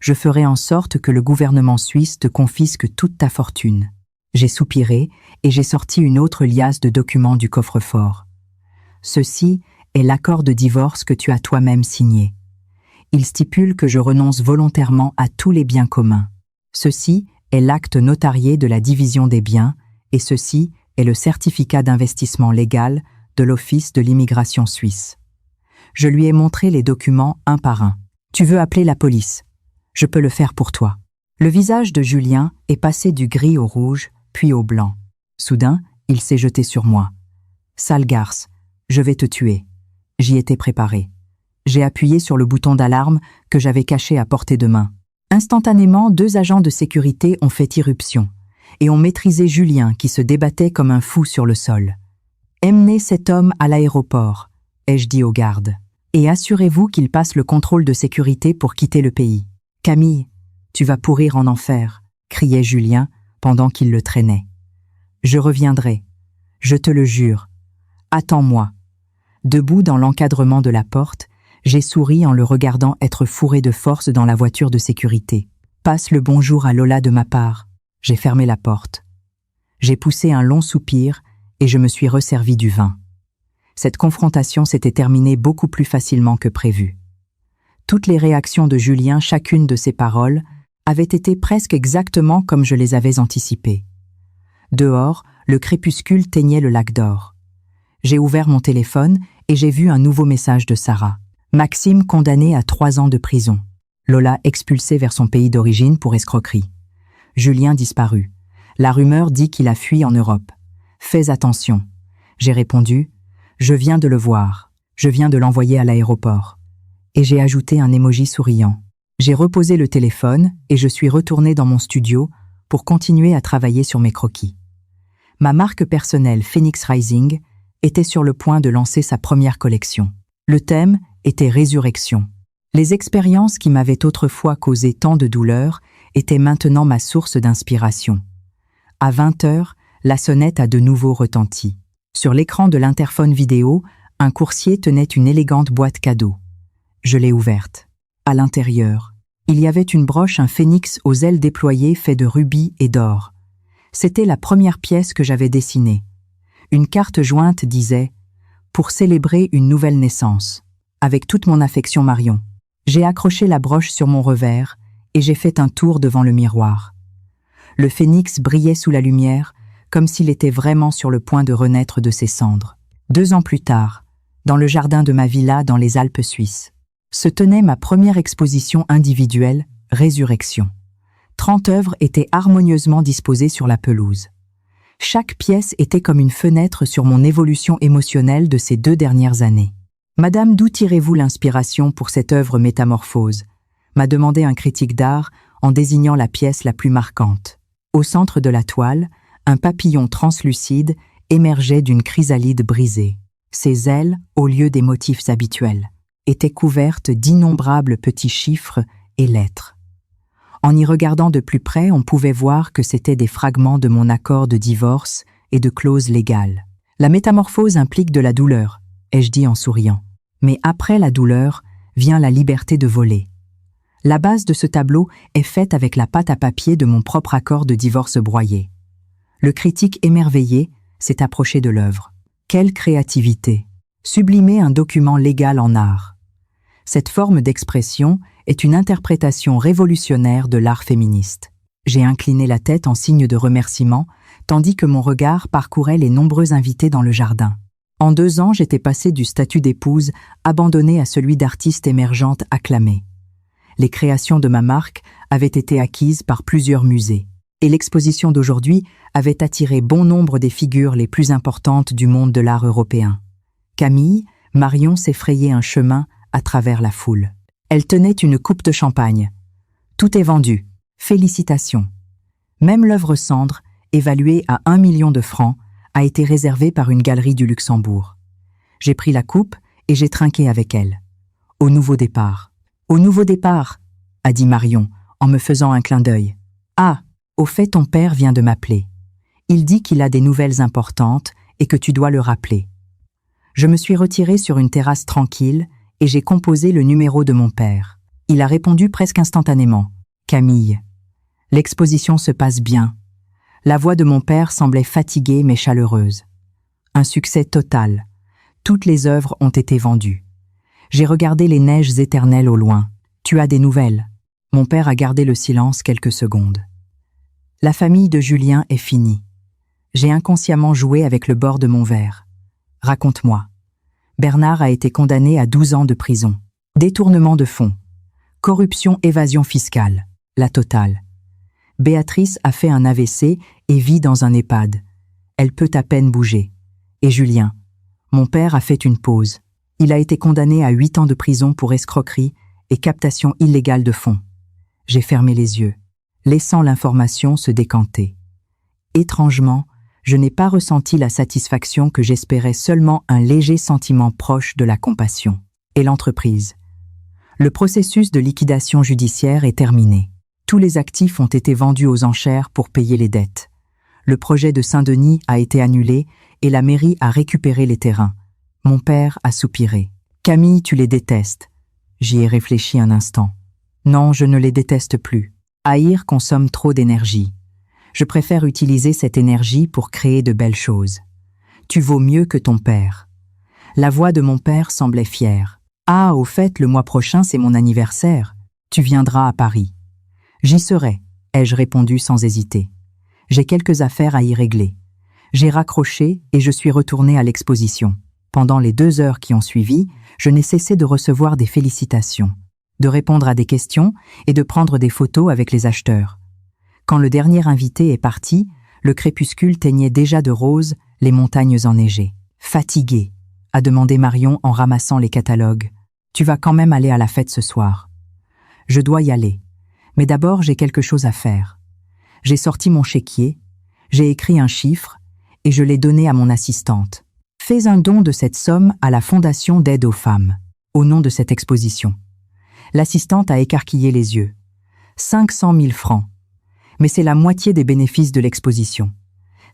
Je ferai en sorte que le gouvernement suisse te confisque toute ta fortune. » J'ai soupiré et j'ai sorti une autre liasse de documents du coffre-fort. Ceci est l'accord de divorce que tu as toi-même signé. Il stipule que je renonce volontairement à tous les biens communs. Ceci est l'acte notarié de la division des biens et ceci est le certificat d'investissement légal de l'Office de l'immigration suisse. Je lui ai montré les documents un par un. Tu veux appeler la police? Je peux le faire pour toi. Le visage de Julien est passé du gris au rouge, puis au blanc. Soudain, il s'est jeté sur moi. « Sale garce, je vais te tuer. » J'y étais préparé. J'ai appuyé sur le bouton d'alarme que j'avais caché à portée de main. Instantanément, 2 agents de sécurité ont fait irruption et ont maîtrisé Julien qui se débattait comme un fou sur le sol. « Emmenez cet homme à l'aéroport », ai-je dit aux gardes, « et assurez-vous qu'il passe le contrôle de sécurité pour quitter le pays. »« Camille, tu vas pourrir en enfer », criait Julien pendant qu'il le traînait. « Je reviendrai, je te le jure. Attends-moi. » Debout dans l'encadrement de la porte, j'ai souri en le regardant être fourré de force dans la voiture de sécurité. « Passe le bonjour à Lola de ma part. » J'ai fermé la porte. J'ai poussé un long soupir et je me suis resservi du vin. Cette confrontation s'était terminée beaucoup plus facilement que prévu. Toutes les réactions de Julien, chacune de ses paroles, avaient été presque exactement comme je les avais anticipées. Dehors, le crépuscule teignait le lac d'or. J'ai ouvert mon téléphone et j'ai vu un nouveau message de Sarah. Maxime condamné à 3 ans de prison. Lola expulsée vers son pays d'origine pour escroquerie. Julien disparu. La rumeur dit qu'il a fui en Europe. Fais attention. J'ai répondu, je viens de le voir. Je viens de l'envoyer à l'aéroport. Et j'ai ajouté un emoji souriant. J'ai reposé le téléphone et je suis retourné dans mon studio pour continuer à travailler sur mes croquis. Ma marque personnelle Phoenix Rising était sur le point de lancer sa première collection. Le thème était résurrection. Les expériences qui m'avaient autrefois causé tant de douleur étaient maintenant ma source d'inspiration. À 20h, la sonnette a de nouveau retenti. Sur l'écran de l'interphone vidéo, un coursier tenait une élégante boîte cadeau. Je l'ai ouverte. À l'intérieur, il y avait une broche, un phénix aux ailes déployées fait de rubis et d'or. C'était la première pièce que j'avais dessinée. Une carte jointe disait « Pour célébrer une nouvelle naissance ». Avec toute mon affection Marion. J'ai accroché la broche sur mon revers et j'ai fait un tour devant le miroir. Le phénix brillait sous la lumière comme s'il était vraiment sur le point de renaître de ses cendres. 2 ans plus tard, dans le jardin de ma villa dans les Alpes suisses, se tenait ma première exposition individuelle, Résurrection. 30 œuvres étaient harmonieusement disposées sur la pelouse. Chaque pièce était comme une fenêtre sur mon évolution émotionnelle de ces 2 dernières années. « Madame, d'où tirez-vous l'inspiration pour cette œuvre métamorphose ?» m'a demandé un critique d'art en désignant la pièce la plus marquante. Au centre de la toile, un papillon translucide émergeait d'une chrysalide brisée. Ses ailes, au lieu des motifs habituels, étaient couvertes d'innombrables petits chiffres et lettres. En y regardant de plus près, on pouvait voir que c'étaient des fragments de mon accord de divorce et de clauses légales. La métamorphose implique de la douleur, ai-je dit en souriant. Mais après la douleur, vient la liberté de voler. La base de ce tableau est faite avec la pâte à papier de mon propre accord de divorce broyé. Le critique émerveillé s'est approché de l'œuvre. Quelle créativité! Sublimer un document légal en art. Cette forme d'expression est une interprétation révolutionnaire de l'art féministe. J'ai incliné la tête en signe de remerciement, tandis que mon regard parcourait les nombreux invités dans le jardin. En 2 ans, j'étais passée du statut d'épouse abandonnée à celui d'artiste émergente acclamée. Les créations de ma marque avaient été acquises par plusieurs musées, et l'exposition d'aujourd'hui avait attiré bon nombre des figures les plus importantes du monde de l'art européen. Camille, Marion s'effrayait un chemin à travers la foule. Elle tenait une coupe de champagne. Tout est vendu. Félicitations. Même l'œuvre cendre, évaluée à 1 million de francs, a été réservée par une galerie du Luxembourg. J'ai pris la coupe et j'ai trinqué avec elle. Au nouveau départ. Au nouveau départ, a dit Marion, en me faisant un clin d'œil. Ah, au fait, ton père vient de m'appeler. Il dit qu'il a des nouvelles importantes et que tu dois le rappeler. Je me suis retirée sur une terrasse tranquille et j'ai composé le numéro de mon père. Il a répondu presque instantanément. Camille. L'exposition se passe bien. La voix de mon père semblait fatiguée mais chaleureuse. Un succès total. Toutes les œuvres ont été vendues. J'ai regardé les neiges éternelles au loin. Tu as des nouvelles? Mon père a gardé le silence quelques secondes. La famille de Julien est finie. J'ai inconsciemment joué avec le bord de mon verre. Raconte-moi. Bernard a été condamné à 12 ans de prison. Détournement de fonds. Corruption, évasion fiscale. La totale. Béatrice a fait un AVC et vit dans un EHPAD. Elle peut à peine bouger. Et Julien. Mon père a fait une pause. Il a été condamné à 8 ans de prison pour escroquerie et captation illégale de fonds. J'ai fermé les yeux, laissant l'information se décanter. Étrangement, je n'ai pas ressenti la satisfaction que j'espérais, seulement un léger sentiment proche de la compassion. Et l'entreprise. Le processus de liquidation judiciaire est terminé. Tous les actifs ont été vendus aux enchères pour payer les dettes. Le projet de Saint-Denis a été annulé et la mairie a récupéré les terrains. Mon père a soupiré. « Camille, tu les détestes. » J'y ai réfléchi un instant. Non, je ne les déteste plus. Haïr consomme trop d'énergie. Je préfère utiliser cette énergie pour créer de belles choses. Tu vaux mieux que ton père. La voix de mon père semblait fière. « Ah, au fait, le mois prochain, c'est mon anniversaire. Tu viendras à Paris. »« J'y serai, » ai-je répondu sans hésiter. « J'ai quelques affaires à y régler. » J'ai raccroché et je suis retourné à l'exposition. Pendant les 2 heures qui ont suivi, je n'ai cessé de recevoir des félicitations, de répondre à des questions et de prendre des photos avec les acheteurs. Quand le dernier invité est parti, le crépuscule teignait déjà de rose les montagnes enneigées. « Fatigué ?» a demandé Marion en ramassant les catalogues. « Tu vas quand même aller à la fête ce soir. » « Je dois y aller. Mais d'abord, j'ai quelque chose à faire. » J'ai sorti mon chéquier, j'ai écrit un chiffre et je l'ai donné à mon assistante. « Fais un don de cette somme à la Fondation d'aide aux femmes, au nom de cette exposition. » L'assistante a écarquillé les yeux. 500 000 francs. Mais c'est la moitié des bénéfices de l'exposition.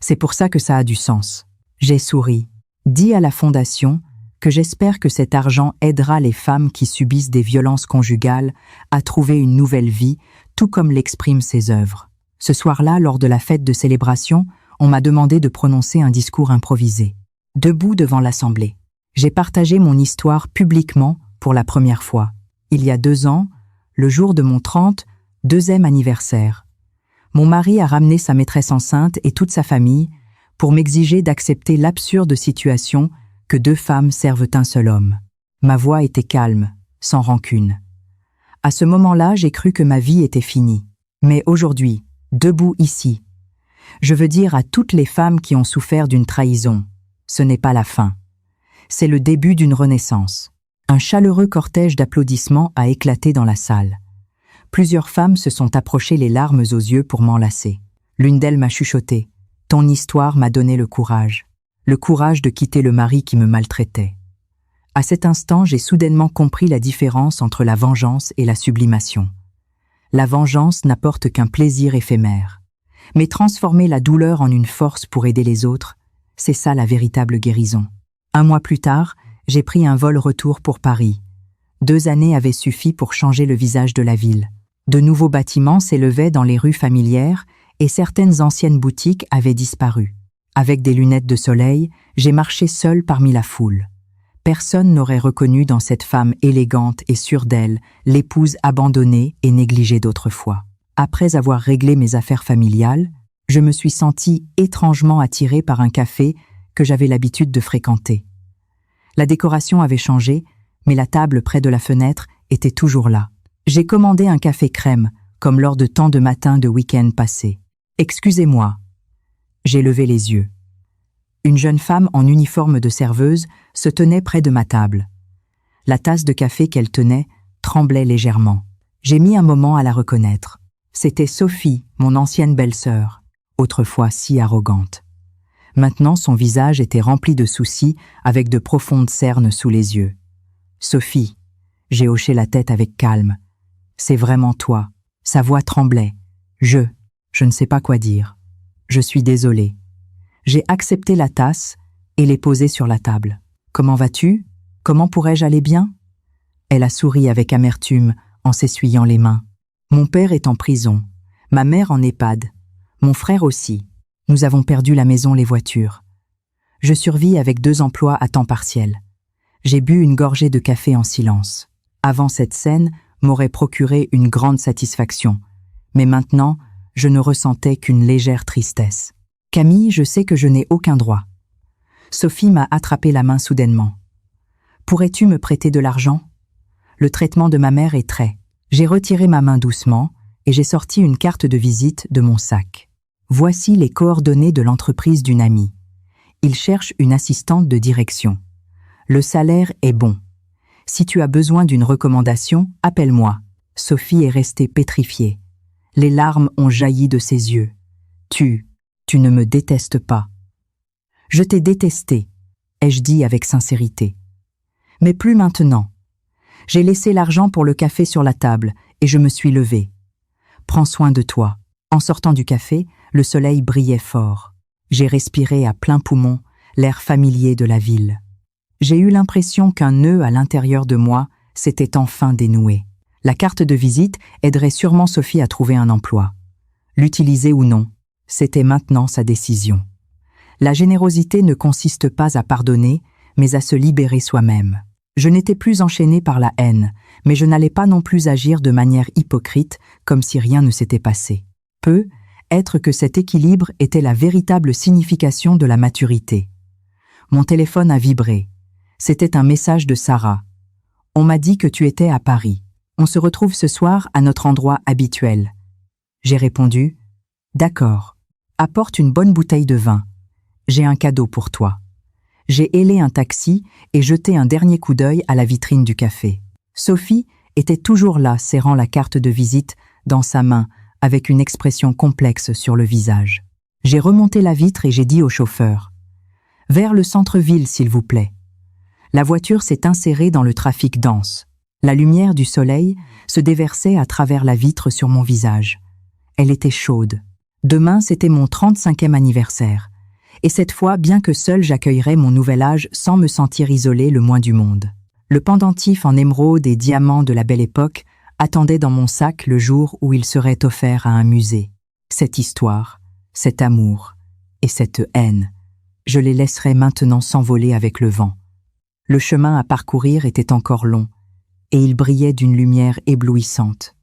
C'est pour ça que ça a du sens. J'ai souri. Dis à la Fondation que j'espère que cet argent aidera les femmes qui subissent des violences conjugales à trouver une nouvelle vie, tout comme l'expriment ses œuvres. Ce soir-là, lors de la fête de célébration, on m'a demandé de prononcer un discours improvisé. Debout devant l'Assemblée, j'ai partagé mon histoire publiquement pour la première fois. Il y a 2 ans, le jour de mon 32e anniversaire. Mon mari a ramené sa maîtresse enceinte et toute sa famille pour m'exiger d'accepter l'absurde situation que 2 femmes servent un seul homme. Ma voix était calme, sans rancune. À ce moment-là, j'ai cru que ma vie était finie. Mais aujourd'hui, debout ici, je veux dire à toutes les femmes qui ont souffert d'une trahison, ce n'est pas la fin. C'est le début d'une renaissance. Un chaleureux cortège d'applaudissements a éclaté dans la salle. Plusieurs femmes se sont approchées les larmes aux yeux pour m'enlacer. L'une d'elles m'a chuchoté. « Ton histoire m'a donné le courage de quitter le mari qui me maltraitait. » À cet instant, j'ai soudainement compris la différence entre la vengeance et la sublimation. La vengeance n'apporte qu'un plaisir éphémère. Mais transformer la douleur en une force pour aider les autres, c'est ça la véritable guérison. 1 mois plus tard, j'ai pris un vol retour pour Paris. 2 années avaient suffi pour changer le visage de la ville. De nouveaux bâtiments s'élevaient dans les rues familières et certaines anciennes boutiques avaient disparu. Avec des lunettes de soleil, j'ai marché seul parmi la foule. Personne n'aurait reconnu dans cette femme élégante et sûre d'elle l'épouse abandonnée et négligée d'autrefois. Après avoir réglé mes affaires familiales, je me suis senti étrangement attiré par un café que j'avais l'habitude de fréquenter. La décoration avait changé, mais la table près de la fenêtre était toujours là. J'ai commandé un café crème, comme lors de tant de matins de week-end passés. « Excusez-moi. » J'ai levé les yeux. Une jeune femme en uniforme de serveuse se tenait près de ma table. La tasse de café qu'elle tenait tremblait légèrement. J'ai mis un moment à la reconnaître. C'était Sophie, mon ancienne belle-sœur, autrefois si arrogante. Maintenant, son visage était rempli de soucis avec de profondes cernes sous les yeux. « Sophie », j'ai hoché la tête avec calme. « C'est vraiment toi. » Sa voix tremblait. « Je ne sais pas quoi dire. Je suis désolée. » J'ai accepté la tasse et l'ai posée sur la table. « Comment vas-tu? Comment pourrais-je aller bien ?» Elle a souri avec amertume en s'essuyant les mains. « Mon père est en prison, ma mère en EHPAD, mon frère aussi. Nous avons perdu la maison, les voitures. Je survis avec 2 emplois à temps partiel. J'ai bu une gorgée de café en silence. Avant cette scène m'aurait procuré une grande satisfaction, mais maintenant, je ne ressentais qu'une légère tristesse. « Camille, je sais que je n'ai aucun droit. » Sophie m'a attrapé la main soudainement. « Pourrais-tu me prêter de l'argent? Le traitement de ma mère est très... » J'ai retiré ma main doucement et j'ai sorti une carte de visite de mon sac. Voici les coordonnées de l'entreprise d'une amie. Il cherche une assistante de direction. Le salaire est bon. Si tu as besoin d'une recommandation, appelle-moi. Sophie est restée pétrifiée. Les larmes ont jailli de ses yeux. Tu ne me détestes pas. Je t'ai détesté, ai-je dit avec sincérité. Mais plus maintenant. J'ai laissé l'argent pour le café sur la table et je me suis levé. Prends soin de toi. En sortant du café, le soleil brillait fort. J'ai respiré à plein poumon l'air familier de la ville. J'ai eu l'impression qu'un nœud à l'intérieur de moi s'était enfin dénoué. La carte de visite aiderait sûrement Sophie à trouver un emploi. L'utiliser ou non, c'était maintenant sa décision. La générosité ne consiste pas à pardonner, mais à se libérer soi-même. Je n'étais plus enchaîné par la haine, mais je n'allais pas non plus agir de manière hypocrite, comme si rien ne s'était passé. Être que cet équilibre était la véritable signification de la maturité. Mon téléphone a vibré. C'était un message de Sarah. On m'a dit que tu étais à Paris. On se retrouve ce soir à notre endroit habituel. J'ai répondu, d'accord. Apporte une bonne bouteille de vin. J'ai un cadeau pour toi. J'ai hélé un taxi et jeté un dernier coup d'œil à la vitrine du café. Sophie était toujours là, serrant la carte de visite dans sa main, avec une expression complexe sur le visage. J'ai remonté la vitre et j'ai dit au chauffeur « Vers le centre-ville, s'il vous plaît ». La voiture s'est insérée dans le trafic dense. La lumière du soleil se déversait à travers la vitre sur mon visage. Elle était chaude. Demain, c'était mon 35e anniversaire. Et cette fois, bien que seul j'accueillerais mon nouvel âge sans me sentir isolé le moins du monde. Le pendentif en émeraude et diamants de la belle époque attendait dans mon sac le jour où il serait offert à un musée. Cette histoire, cet amour et cette haine, je les laisserais maintenant s'envoler avec le vent. Le chemin à parcourir était encore long, et il brillait d'une lumière éblouissante.